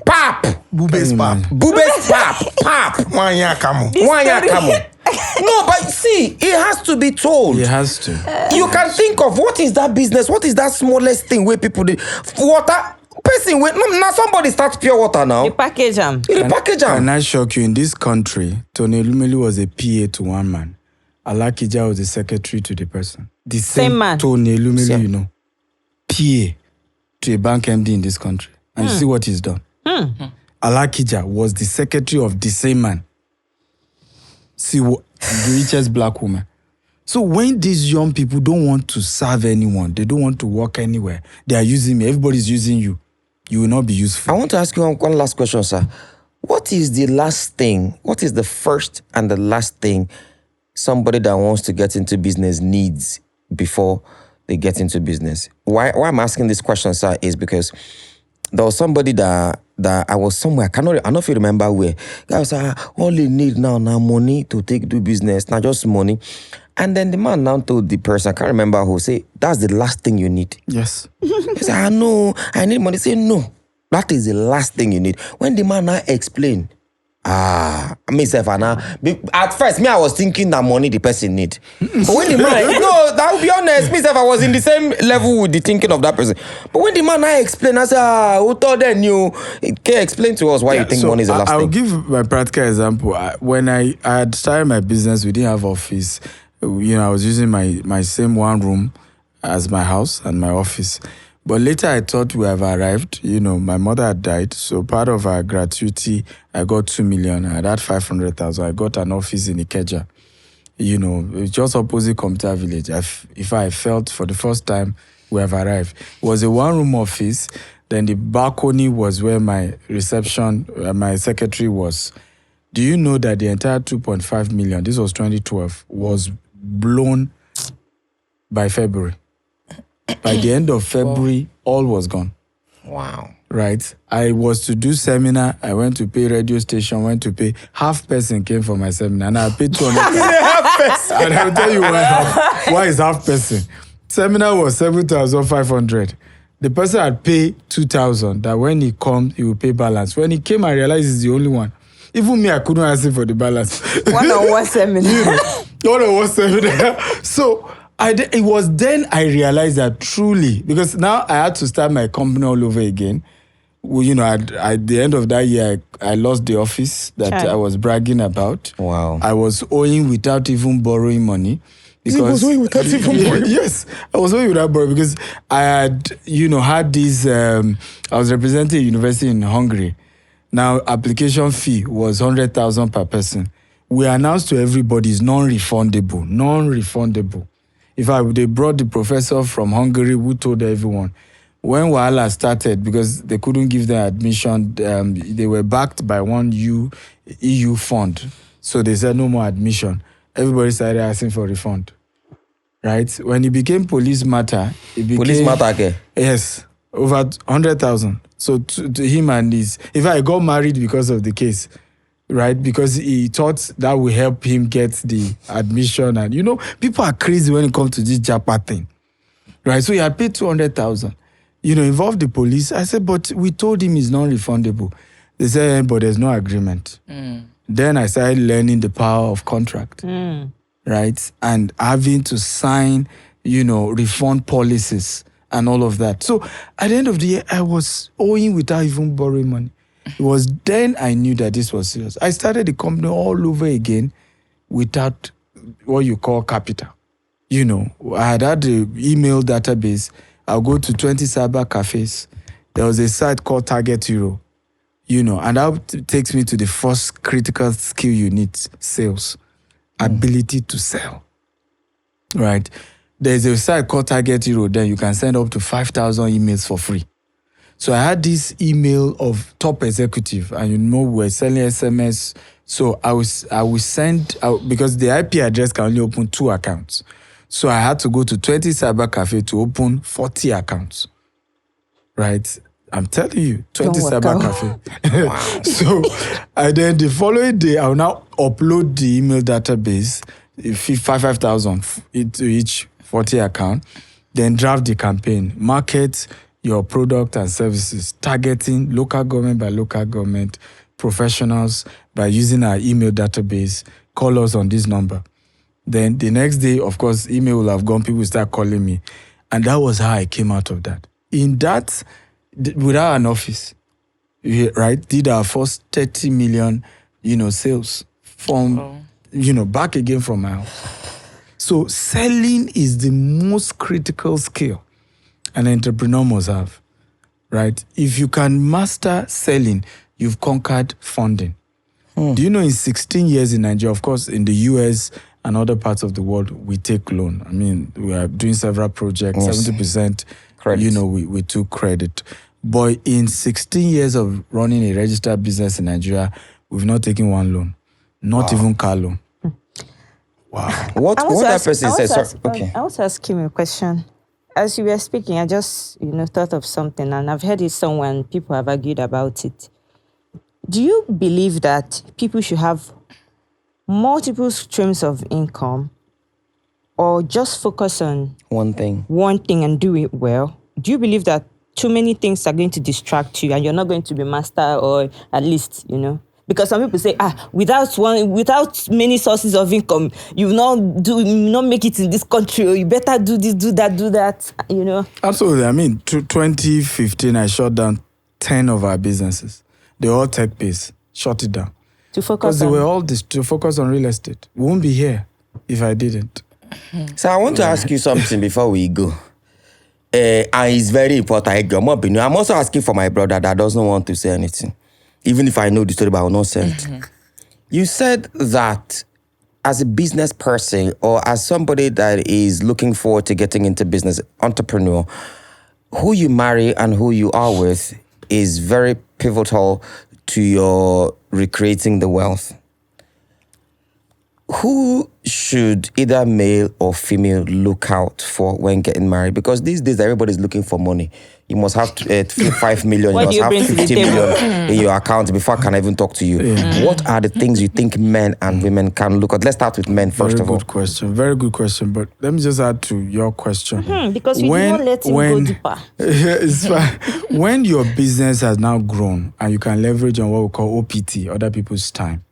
Pap. Bube's pap. Bube's pap. One year Kamu. No, but see, it has to be told. It has to. You can think of what is that business, what is that smallest thing where people do water. Person, now somebody starts pure water now. You package them. Can I shock you? In this country, Tony Elumelu was a PA to one man. Alakija was the secretary to the person. The same man. Tony Elumelu, you know, PA to a bank MD in this country. And you see what he's done. Alakija was the secretary of the same man. See what the richest black woman. So when these young people don't want to serve anyone, they don't want to work anywhere, they are using me, everybody's using you, you will not be useful. I want to ask you one last question, sir. What is the last thing, what is the first and the last thing somebody that wants to get into business needs before they get into business? Why I'm asking this question, sir, is because there was somebody that I was somewhere, I don't know if you remember where. Guys, all they need now money to do business, not just money. And then the man now told the person, I can't remember who, say, that's the last thing you need. Yes. He said, no, I need money. Say, no, that is the last thing you need. When the man now explained, myself, at first, I was thinking that money the person need. But when the man, no, that will be honest, myself, I was in the same level with the thinking of that person. But when the man now explained, I said, who told them you? Can explain to us why you think money is the last thing? I'll give my practical example. When I had started my business, we didn't have office. I was using my same one room as my house and my office. But later I thought we have arrived. My mother had died. So part of our gratuity, I got 2 million. I had 500,000. I got an office in Ikeja. Just opposite Computer Village. If I felt for the first time we have arrived. It was a one-room office. Then the balcony was where my reception, my secretary was. Do you know that the entire 2.5 million, this was 2012, was blown by February? By the end of February, all was gone. Wow. Right? I was to do seminar. I went to pay radio station, went to pay. Half person came for my seminar, and I paid 200. Half person. And I'll tell you why is half person. Seminar was 7,500. The person had paid 2,000, that when he comes, he will pay balance. When he came, I realized he's the only one. Even me, I couldn't ask him for the balance. One-on-one seminar. One-on-one seminar. So, it was then I realized that truly, because now I had to start my company all over again. Well, at the end of that year, I lost the office that I was bragging about. Wow. I was owing without even borrowing money. Because, was owing without even borrowing? Yes, I was owing without borrowing because I had, had this, I was representing a university in Hungary. Now, application fee was 100,000 per person. We announced to everybody it's non-refundable. In fact, they brought the professor from Hungary who told everyone. When Wahala started, because they couldn't give them admission, they were backed by one EU fund. So they said no more admission. Everybody started asking for refund. Right? When it became police matter, Police matter, okay? Yes, over 100,000. So to him and his... In fact, I got married because of the case. Right? Because he thought that would help him get the admission. And, people are crazy when it comes to this Japa thing. Right? So he had paid 200,000. Involved the police. I said, but we told him it's non-refundable. They said, but there's no agreement. Then I started learning the power of contract. Right? And having to sign, refund policies and all of that. So at the end of the year, I was owing without even borrowing money. It was then I knew that this was serious. I started the company all over again without what you call capital. You know, I had the email database. I'll go to 20 cyber cafes. There was a site called Target Hero, you know, and that takes me to the first critical skill you need, sales, ability to sell, right? There's a site called Target Hero. Then you can send up to 5,000 emails for free. So I had this email of top executive, and you know we're selling SMS. So I will send out, because the IP address can only open 2 accounts. So I had to go to 20 cyber cafe to open 40 accounts. Right? I'm telling you, 20 cyber cafe. Wow. So and then the following day, I will now upload the email database, 5,000 into each 40 account, then draft the campaign, market your product and services, targeting local government by local government, professionals by using our email database, call us on this number. Then the next day, of course, email will have gone, people will start calling me. And that was how I came out of that. In that, without an office, right, did our first 30 million, sales from, back again from my house. So selling is the most critical skill an entrepreneur must have, right? If you can master selling, you've conquered funding. Do you know in 16 years in Nigeria, of course, in the US and other parts of the world, we take loan. I mean, we are doing several projects, 70%, credit. We took credit. But in 16 years of running a registered business in Nigeria, we've not taken one loan, not even car loan. Wow. What that person said, okay. I want to ask him a question. As you were speaking, I just, thought of something, and I've heard it somewhere and people have argued about it. Do you believe that people should have multiple streams of income, or just focus on one thing and do it well? Do you believe that too many things are going to distract you and you're not going to be master, or at least, Because some people say, without many sources of income, you will not make it in this country, or you better do this, do that, Absolutely. I mean, 2015, I shut down 10 of our businesses. They all tech-based. Shut it down. To focus because they were all to focus on real estate. We won't be here if I didn't. So I want to ask you something before we go. And it's very important. I'm also asking for my brother that doesn't want to say anything. Even if I know the story, but I will not say it. You said that as a business person, or as somebody that is looking forward to getting into business, entrepreneur, who you marry and who you are with is very pivotal to your recreating the wealth. Who should either male or female look out for when getting married? Because these days everybody's looking for money. You must have 5 million, you must have 50 million in your account before I can even talk to you. What are the things you think men and women can look at? Let's start with men first of all. Very good question. But let me just add to your question. Because we did not let him go deeper. It's fine. When your business has now grown and you can leverage on what we call OPT, other people's time,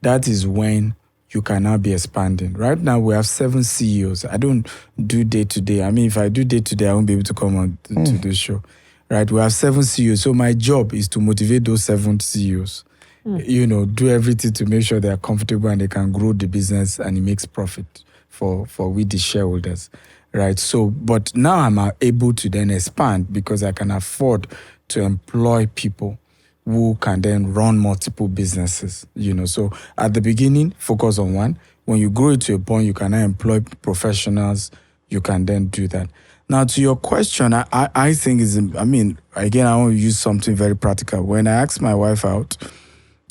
that is when you can now be expanding. Right now, we have 7 CEOs. I don't do day-to-day. I mean, if I do day-to-day, I won't be able to come on to the show. Right? We have 7 CEOs. So my job is to motivate those 7 CEOs. Do everything to make sure they are comfortable and they can grow the business and it makes profit for we, the shareholders. Right? So, but now I'm able to then expand because I can afford to employ people who can then run multiple businesses, So at the beginning, focus on one. When you grow it to a point, you can now employ professionals. You can then do that. Now, to your question, I think again, I want to use something very practical. When I asked my wife out,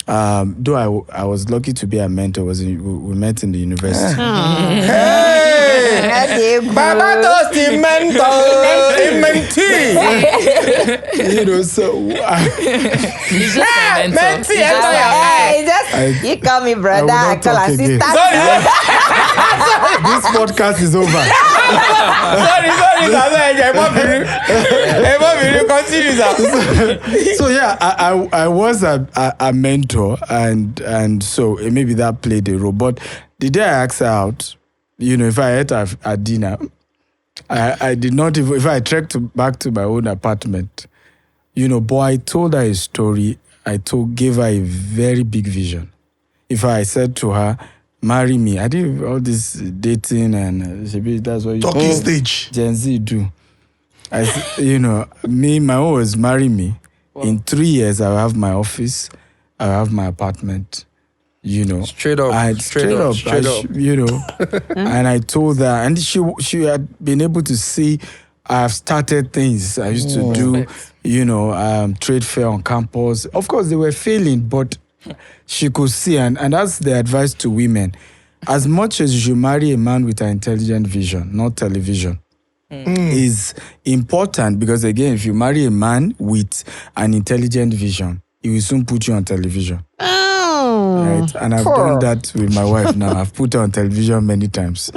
though I was lucky to be a mentor, we met in the university. Hey! Baba does the mentor, mentee. He's just a mentor. You call me brother, I call her sister. This podcast is over. Sorry. So yeah, I was a mentor, and so maybe that played a role. But the day I asked her out, if I ate at dinner, I did not even, if I trekked back to my own apartment, but I told her a story. Gave her a very big vision. If I said to her, marry me. I did all this dating and that's what Talking stage. Gen Z do. My own was marry me. Wow. In 3 years, I'll have my office, I'll have my apartment. Straight up. And I told her, and she had been able to see I've started things. I used to do, trade fair on campus. Of course, they were failing, but she could see, and that's the advice to women. As much as you should marry a man with an intelligent vision, not television, is important, because again, if you marry a man with an intelligent vision, he will soon put you on television. Right? And I've done that with my wife now. I've put her on television many times.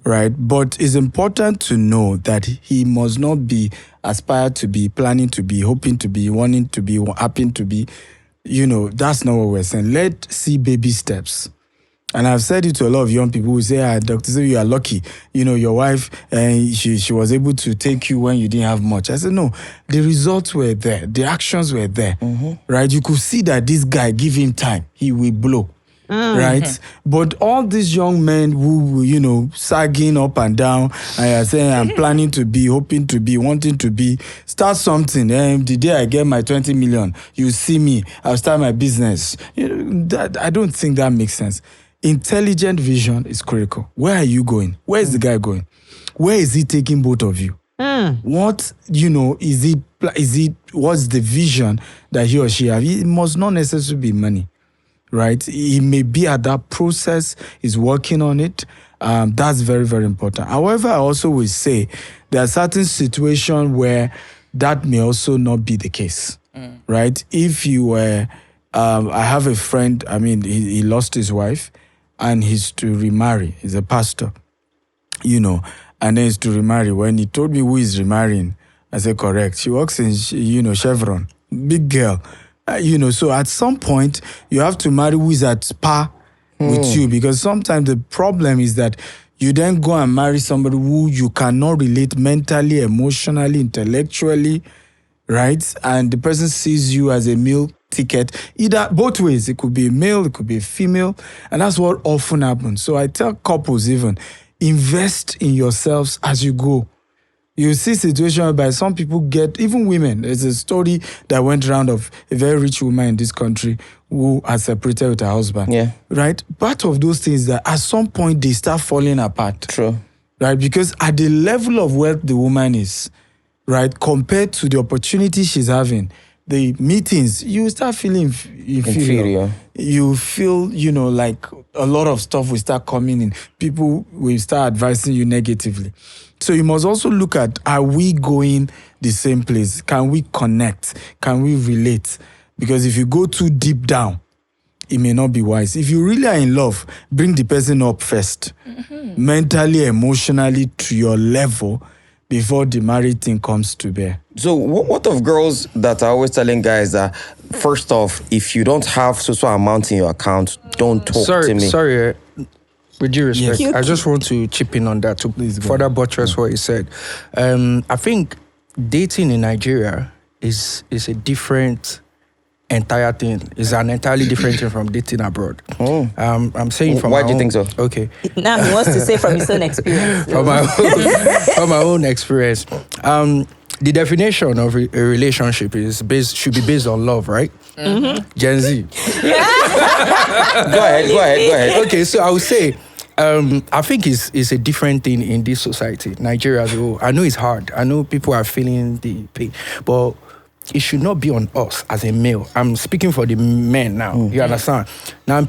Right? But it's important to know that he must not be aspired to be, planning to be, hoping to be, wanting to be, happy to be. That's not what we're saying. Let's see baby steps. And I've said it to a lot of young people who say, Dr. Say, you are lucky. Your wife, she was able to take you when you didn't have much. I said, no, the results were there. The actions were there. Right? You could see that this guy, give him time, he will blow. Right? But all these young men who, sagging up and down, and are saying, I'm planning to be, hoping to be, wanting to be, start something. The day I get my 20 million, you see me, I'll start my business. I don't think that makes sense. Intelligent vision is critical. Where are you going? Where is the guy going? Where is he taking both of you? What, what's the vision that he or she have? It must not necessarily be money, right? He may be at that process, he's working on it. That's very, very important. However, I also will say there are certain situations where that may also not be the case, right? If you were, I have a friend, he lost his wife, and he's to remarry. He's a pastor, and then he's to remarry. When he told me who is remarrying, I said, correct. She works in, Chevron, big girl. So at some point, you have to marry who is at par with you, because sometimes the problem is that you then go and marry somebody who you cannot relate mentally, emotionally, intellectually, right? And the person sees you as a meal ticket, either both ways. It could be a male, it could be a female, and that's what often happens. So I tell couples even, invest in yourselves as you go. You see situations whereby some people get, even women. There's a story that went around of a very rich woman in this country who has separated with her husband. Yeah. Right? Part of those things that at some point they start falling apart. True. Right? Because at the level of wealth the woman is, right, compared to the opportunity she's having, the meetings, you start feeling inferior. You feel, like a lot of stuff will start coming in. People will start advising you negatively. So you must also look at, are we going the same place? Can we connect? Can we relate? Because if you go too deep down, it may not be wise. If you really are in love, bring the person up first. Mentally, emotionally, to your level, before the married thing comes to bear. So what of girls that are always telling guys that, first off, if you don't have so amount in your account, don't talk to me? Sorry, with due respect, Yes. I just want to chip in on that to further buttress what you said. I think dating in Nigeria is a different entire thing. It's an entirely different thing from dating abroad. I'm saying from why my do you own, think so? Okay. Now he wants to say from his own experience. from my own experience. The definition of a relationship should be based on love, right? Gen Z. Go ahead. Okay, so I would say, I think it's a different thing in this society, Nigeria as a whole. I know it's hard. I know people are feeling the pain, but it should not be on us as a male. I'm speaking for the men now. You understand? Now,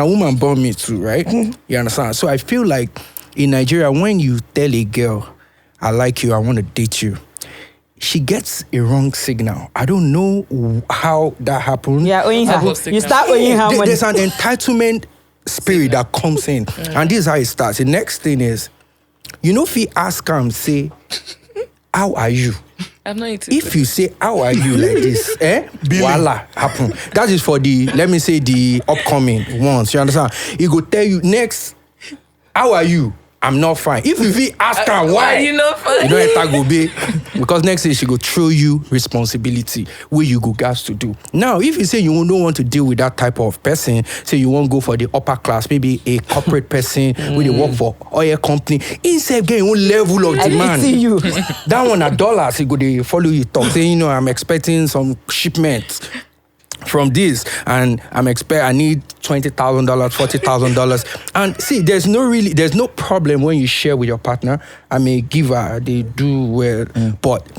woman born me too, right? You understand? So I feel like in Nigeria, when you tell a girl, I like you, I want to date you, she gets a wrong signal. I don't know how that happened. Yeah, owing her. You start owing her money. There's an entitlement spirit that comes in. And this is how it starts. The next thing is, if you ask her and say, how are you? I'm not eating. If you say, how are you like this, voila, happen. That is for the upcoming ones. You understand? He go tell you next, how are you? I'm not fine. If you ask her why you not fine? you don't enter go be, because next thing she go throw you responsibility where you go gas to do. Now, if you say you don't want to deal with that type of person, say you won't go for the upper class, maybe a corporate person where they work for oil company, instead of getting one level of demand. See you. That one at dollars, he go they follow you talk, say, I'm expecting some shipments from this, and I need $20,000, $40,000. And see, there's no problem when you share with your partner. I may give her, they do well, but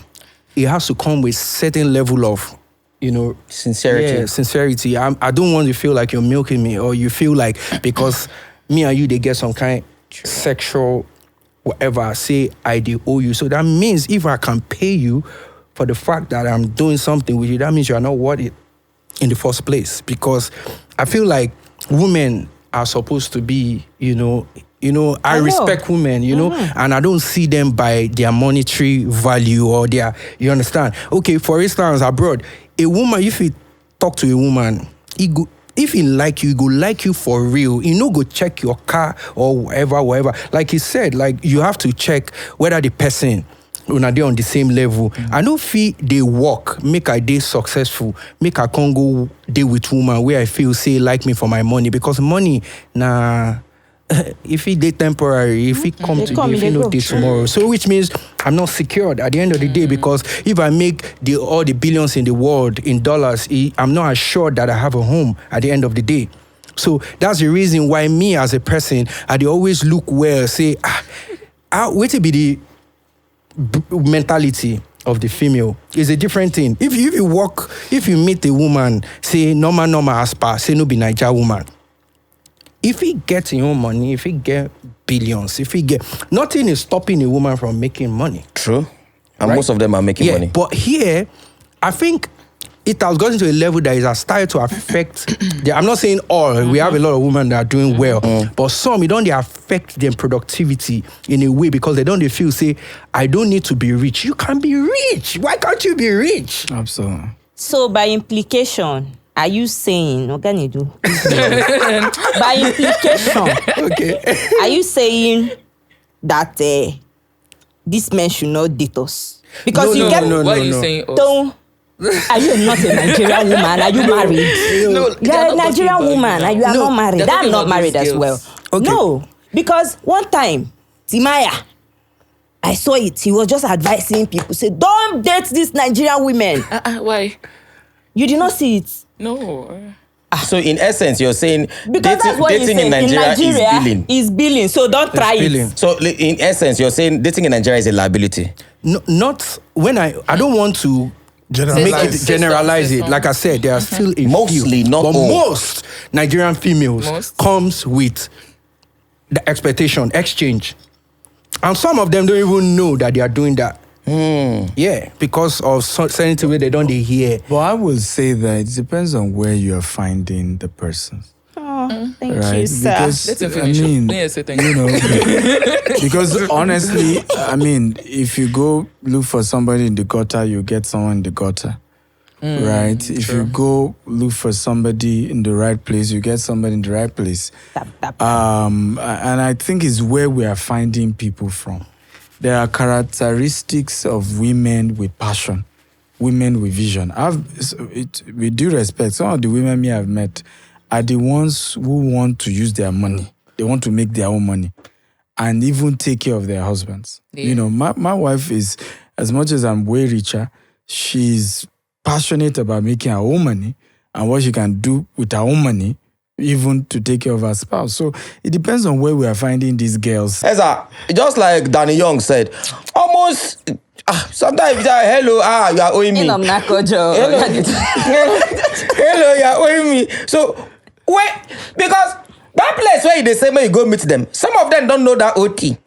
it has to come with certain level of, Sincerity. Yeah, sincerity. I don't want to feel like you're milking me, or you feel like because me and you, they get some kind of sexual whatever, say I do owe you. So that means if I can pay you for the fact that I'm doing something with you, that means you are not worth it in the first place. Because I feel like women are supposed to be, I respect women, and I don't see them by their monetary value or you understand? Okay, for instance, abroad, a woman, if you talk to a woman, if he like you, he go like you for real. He no go check your car or whatever. Like he said, like you have to check whether the person when they on the same level. I don't feel they work, make a day successful, make a Congo day with woman where I feel say like me for my money, because money if it dey temporary, if it come today, if it no dey tomorrow. So which means I'm not secured at the end of the day, because if I make all the billions in the world in dollars, I'm not assured that I have a home at the end of the day. So that's the reason why me as a person, I dey always look well, say, wait to be the mentality of the female is a different thing. If you meet a woman, say normal as per, say no be Nigerian woman. If he gets your own money, if he get billions, nothing is stopping a woman from making money. True. And most of them are making money. But here, I think it has gotten to a level that it has started to affect I'm not saying all, we have a lot of women that are doing well, but some, it don't affect their productivity in a way, because they don't feel, say, I don't need to be rich. You can be rich. Why can't you be rich? Absolutely. So by implication, are you saying, Nedu? By implication, Okay. are you saying that these men should not date us? Because Why are you saying us? Are you not a Nigerian woman? Are you married? No, You're a Nigerian woman and you are not married. I'm not married as well. Okay. No, because one time, Timaya, I saw it. He was just advising people, say, don't date these Nigerian women. Why? You did not see it. No. So in essence, you're saying Because that's what dating in Nigeria is billing. So don't try billing. it. So in essence, you're saying dating in Nigeria is a liability. No, not when I don't want to generalize it. Like I said, there are still a Mostly, few, not but all. most Nigerian females comes with the expectation, exchange. And some of them don't even know that they are doing that. Yeah, because of certain way they don't hear. But I will say that it depends on where you are finding the person. Oh, thank Right? you, sir. Because Let him I finish. mean, Yes, thank you know, because honestly, I mean, if you go look for somebody in the gutter, you get someone in the gutter. Right? If you go look for somebody in the right place, you get somebody in the right place. And I think it's where we are finding people from. There are characteristics of women with passion, women with vision. With due respect, some of the women me have met are the ones who want to use their money. They want to make their own money and even take care of their husbands. Yeah. You know, my wife is, as much as I'm way richer, she's passionate about making her own money and what she can do with her own money, even to take care of her spouse. So it depends on where we are finding these girls. Eza, just like Danny Young said, almost sometimes you are, hello, you are owing me. Hello, hello, you are owing me. So wait, because that place where they say when you go meet them, some of them don't know that OT.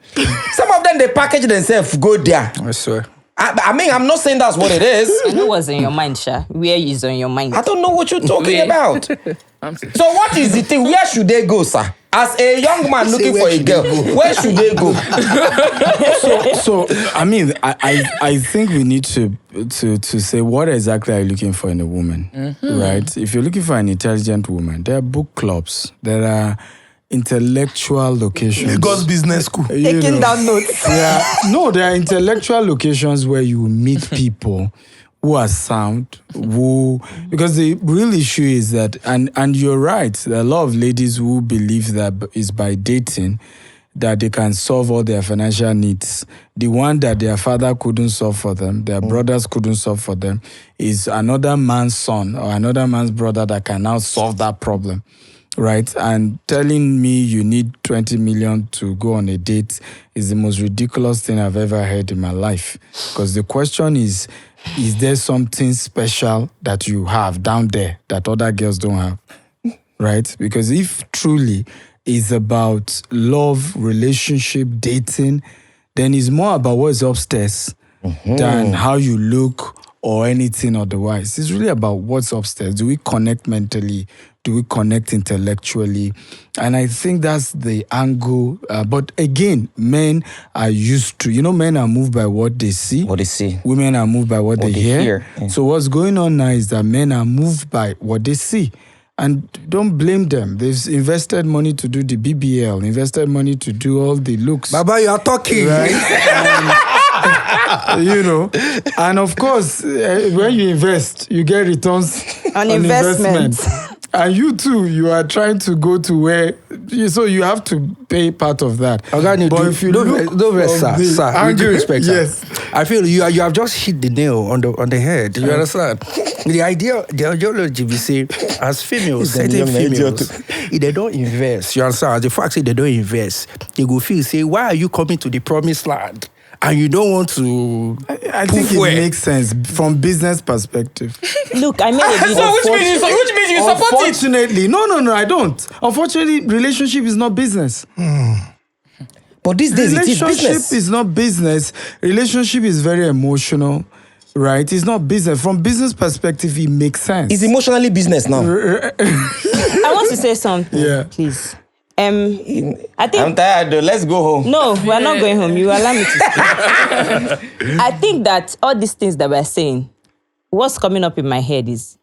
Some of them they package themselves, go there. I swear. I mean, I'm not saying that's what it is. I know what's in your mind, Sha. Where is on your mind? I don't know what you're talking about. So what is the thing? Where should they go, sir? As a young man looking for a girl, where should they go? So I mean, I think we need to say what exactly are you looking for in a woman, right? If you're looking for an intelligent woman, there are book clubs. There are intellectual locations. Lagos Business School. Taking down notes. There are intellectual locations where you meet people who are sound, because the real issue is that, and you're right, there are a lot of ladies who believe that is by dating that they can solve all their financial needs. The one that their father couldn't solve for them, their brothers couldn't solve for them, is another man's son or another man's brother that can now solve that problem. Right? And telling me you need 20 million to go on a date is the most ridiculous thing I've ever heard in my life. Because the question is there something special that you have down there that other girls don't have? Right? Because if truly it's about love, relationship, dating, then it's more about what's upstairs than how you look or anything otherwise. It's really about what's upstairs. Do we connect mentally? Do we connect intellectually? And I think that's the angle. But again, men are used to, men are moved by what they see. What they see. Women are moved by what they hear. Yeah. So what's going on now is that men are moved by what they see. And don't blame them. They've invested money to do the BBL, invested money to do all the looks. Baba, you are talking. Right? And of course, when you invest, you get returns on investment. And you too, you are trying to go to where, so you have to pay part of that. Okay, but if you don't rest, sir, with due respect, yes, I feel you have just hit the nail on the head. You understand? The ideology we say, as females, certain females, if they don't invest, you understand? The fact that they don't invest, they go feel, say, why are you coming to the promised land? And you don't want to. I think it makes sense from business perspective. Look, I made a video. So which means you support it? Unfortunately, no, I don't. Unfortunately, relationship is not business. But these days it is business. Relationship is not business. Relationship is very emotional, right? It's not business. From business perspective, it makes sense. It's emotionally business now. I want to say something, please. I think I'm tired though. Let's go home. No, we're not going home. You allow me to speak. I think that all these things that we're saying, what's coming up in my head is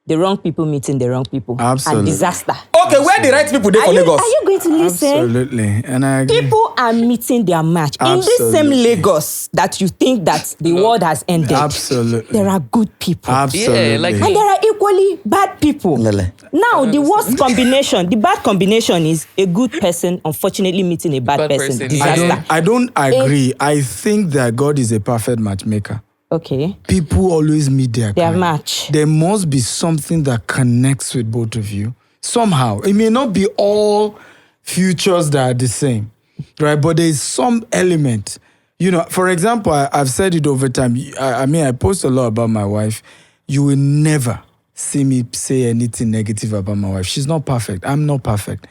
the wrong people meeting the wrong people. Absolutely. And disaster. Okay, where the right people there for Lagos? Are you going to listen? Absolutely. And I agree. People are meeting their match. In this same Lagos that you think that the world has ended. Absolutely. There are good people. Absolutely. Yeah, like And there are equally bad people. Lele. Now, the worst combination, the bad combination is a good person unfortunately meeting a bad person. Disaster. I don't agree. I think that God is a perfect matchmaker. Okay. People always meet their kind. match. There must be something that connects with both of you. Somehow. It may not be all futures that are the same, right? But there is some element. For example, I've said it over time. I post a lot about my wife. You will never see me say anything negative about my wife. She's not perfect. I'm not perfect.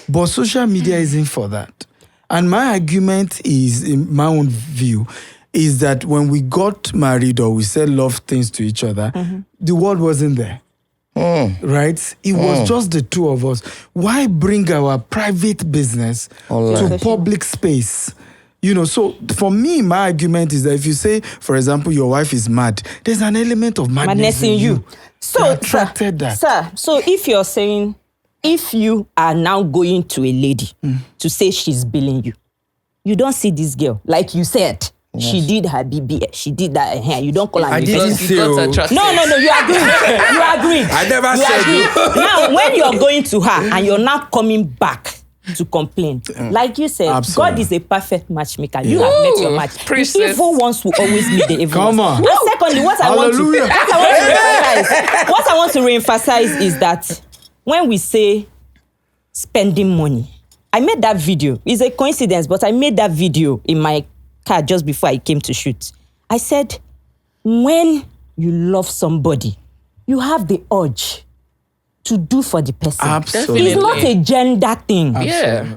But social media isn't for that. And my argument is, in my own view, is that when we got married or we said love things to each other, the world wasn't there. Right? It was just the two of us. Why bring our private business to public space? So for me, my argument is that if you say, for example, your wife is mad, there's an element of madness in you. So, attracted that. Sir, so if you're saying, if you are now going to a lady to say she's billing you, you don't see this girl, like you said. Yes. She did her BBL. She did that hair. You don't call her. I didn't say. No. You agree. I never said. Now, when you're going to her and you're not coming back to complain, like you said, absolutely. God is a perfect matchmaker. You have met your match. Princess. The evil ones will always meet the evil Come ones. on. And secondly, what I want to reemphasize is that when we say spending money, I made that video. It's a coincidence, but I made that video in my car just before I came to shoot. I said, when you love somebody, you have the urge to do for the person. Absolutely. It's not a gender thing. Yeah.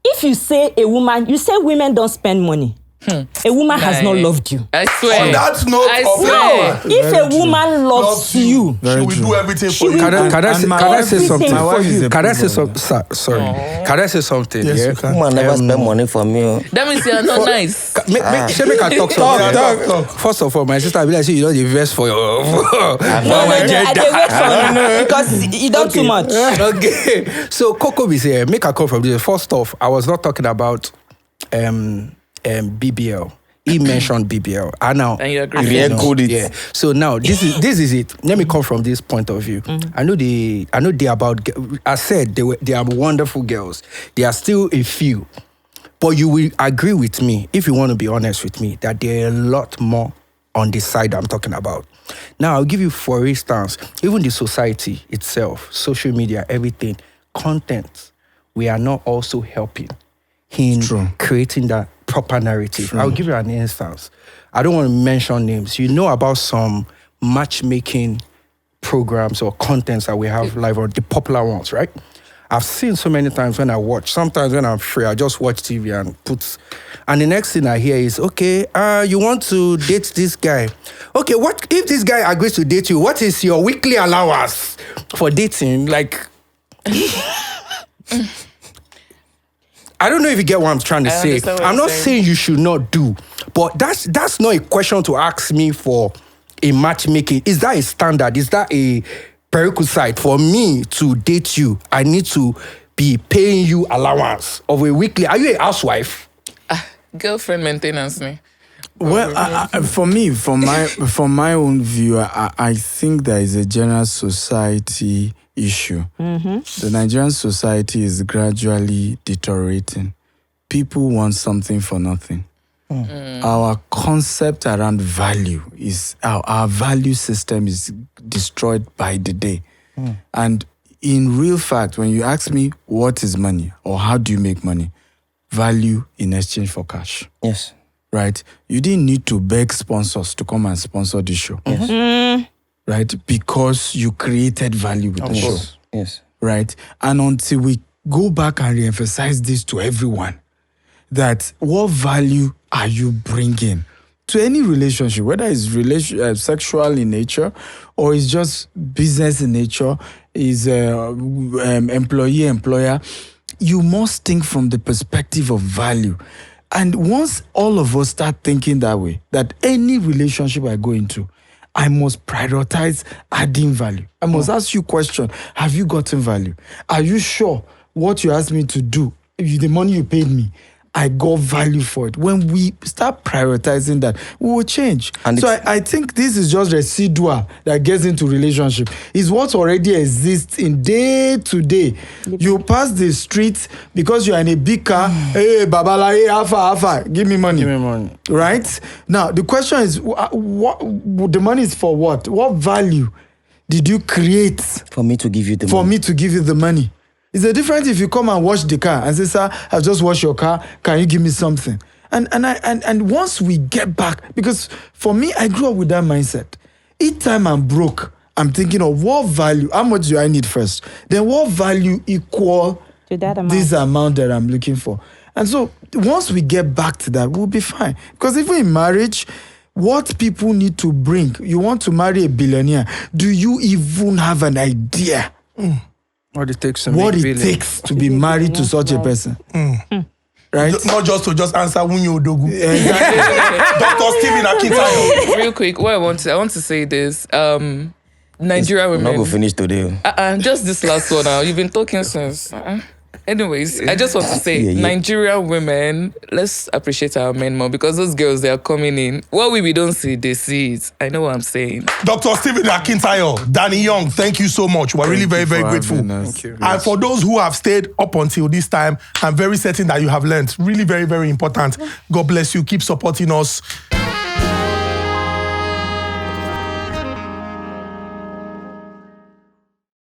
If you say a woman, you say women don't spend money. A woman has not Nice. loved you. I swear. On that note I of swear. No, if a woman loves you, she will do everything for you. Can I say everything something? for wife is a Can I say problem. something? Sorry. Can I say something? Yes, yeah? you can. Woman never spend money for me. Oh. That means you're not nice. Make I talk something. First of all, my sister be like, say you don't invest for your for my I gender. dey wait for you because you done too much. Okay. So Coco is here. Make a call from this. First off, I was not talking about BBL. He mentioned BBL. I know. And you agree. Yeah, good it. Yeah. So now this is it. Let me come from this point of view. I know they about. I said they are wonderful girls. They are still a few, but you will agree with me if you want to be honest with me that there are a lot more on this side I'm talking about. Now I'll give you, for instance, even the society itself, social media, everything, content. We are not also helping in creating that proper narrative. I'll give you an instance. I don't want to mention names. You know about some matchmaking programs or contents that we have live on, the popular ones, right? I've seen so many times when I watch. Sometimes when I'm free, I just watch TV and the next thing I hear is, okay, you want to date this guy. Okay, what if this guy agrees to date you? What is your weekly allowance for dating? Like, I don't know if you get what I'm trying to say. understand what I'm you're not saying. saying you should not do, but that's not a question to ask me for a matchmaking. Is that a standard? Is that a prerequisite for me to date you? I need to be paying you allowance of a weekly. Are you a housewife? Girlfriend maintenance me. Well, for me, from my own view, I think there is a general society issue. The Nigerian society is gradually deteriorating. People want something for nothing. Our concept around value is our value system is destroyed by the day. And in real fact, when you ask me what is money or how do you make money, value in exchange for cash. Yes. Right? You didn't need to beg sponsors to come and sponsor this show. Right? Because you created value with the show. Yes. Right? And until we go back and re-emphasize this to everyone, that what value are you bringing to any relationship, whether it's sexual in nature or it's just business in nature, is employee-employer, you must think from the perspective of value. And once all of us start thinking that way, that any relationship I go into, I must prioritize adding value. I must ask you a question. Have you gotten value? Are you sure what you asked me to do, the money you paid me, I got value for it? When we start prioritizing that, we will change. And so I think this is just residual that gets into relationship. It's what already exists in day to day. You pass the street because you're in a big car. Hey, babala, hey, alpha, give me money. Give me money. Right? Now, the question is, what the money is for what? What value did you create For me to give you the for money. me to give you the money? It's a difference if you come and wash the car and say, sir, I've just washed your car. Can you give me something? And once we get back, because for me, I grew up with that mindset. Each time I'm broke, I'm thinking of what value, how much do I need first? Then what value equal To that amount. this amount that I'm looking for? And so once we get back to that, we'll be fine. Because even in marriage, what people need to bring, you want to marry a billionaire, do you even have an idea What it takes to what make it billion. takes to be married to such a person? Right? Not just to just answer Wunyo Odogu. Exactly. Dr. Stephen Akintayo. Real quick, what I want to say this. Nigerian I'm women. not going to finish today. Just this last one now. You've been talking since. Anyways, I just want to say, Yeah. Nigerian women, let's appreciate our men more because those girls, they are coming in. What we don't see, they see it. I know what I'm saying. Dr. Stephen Akintayo, Danny Young, thank you so much. We're really very, very grateful. Thank you. And for those who have stayed up until this time, I'm very certain that you have learned. Really very, very important. God bless you. Keep supporting us.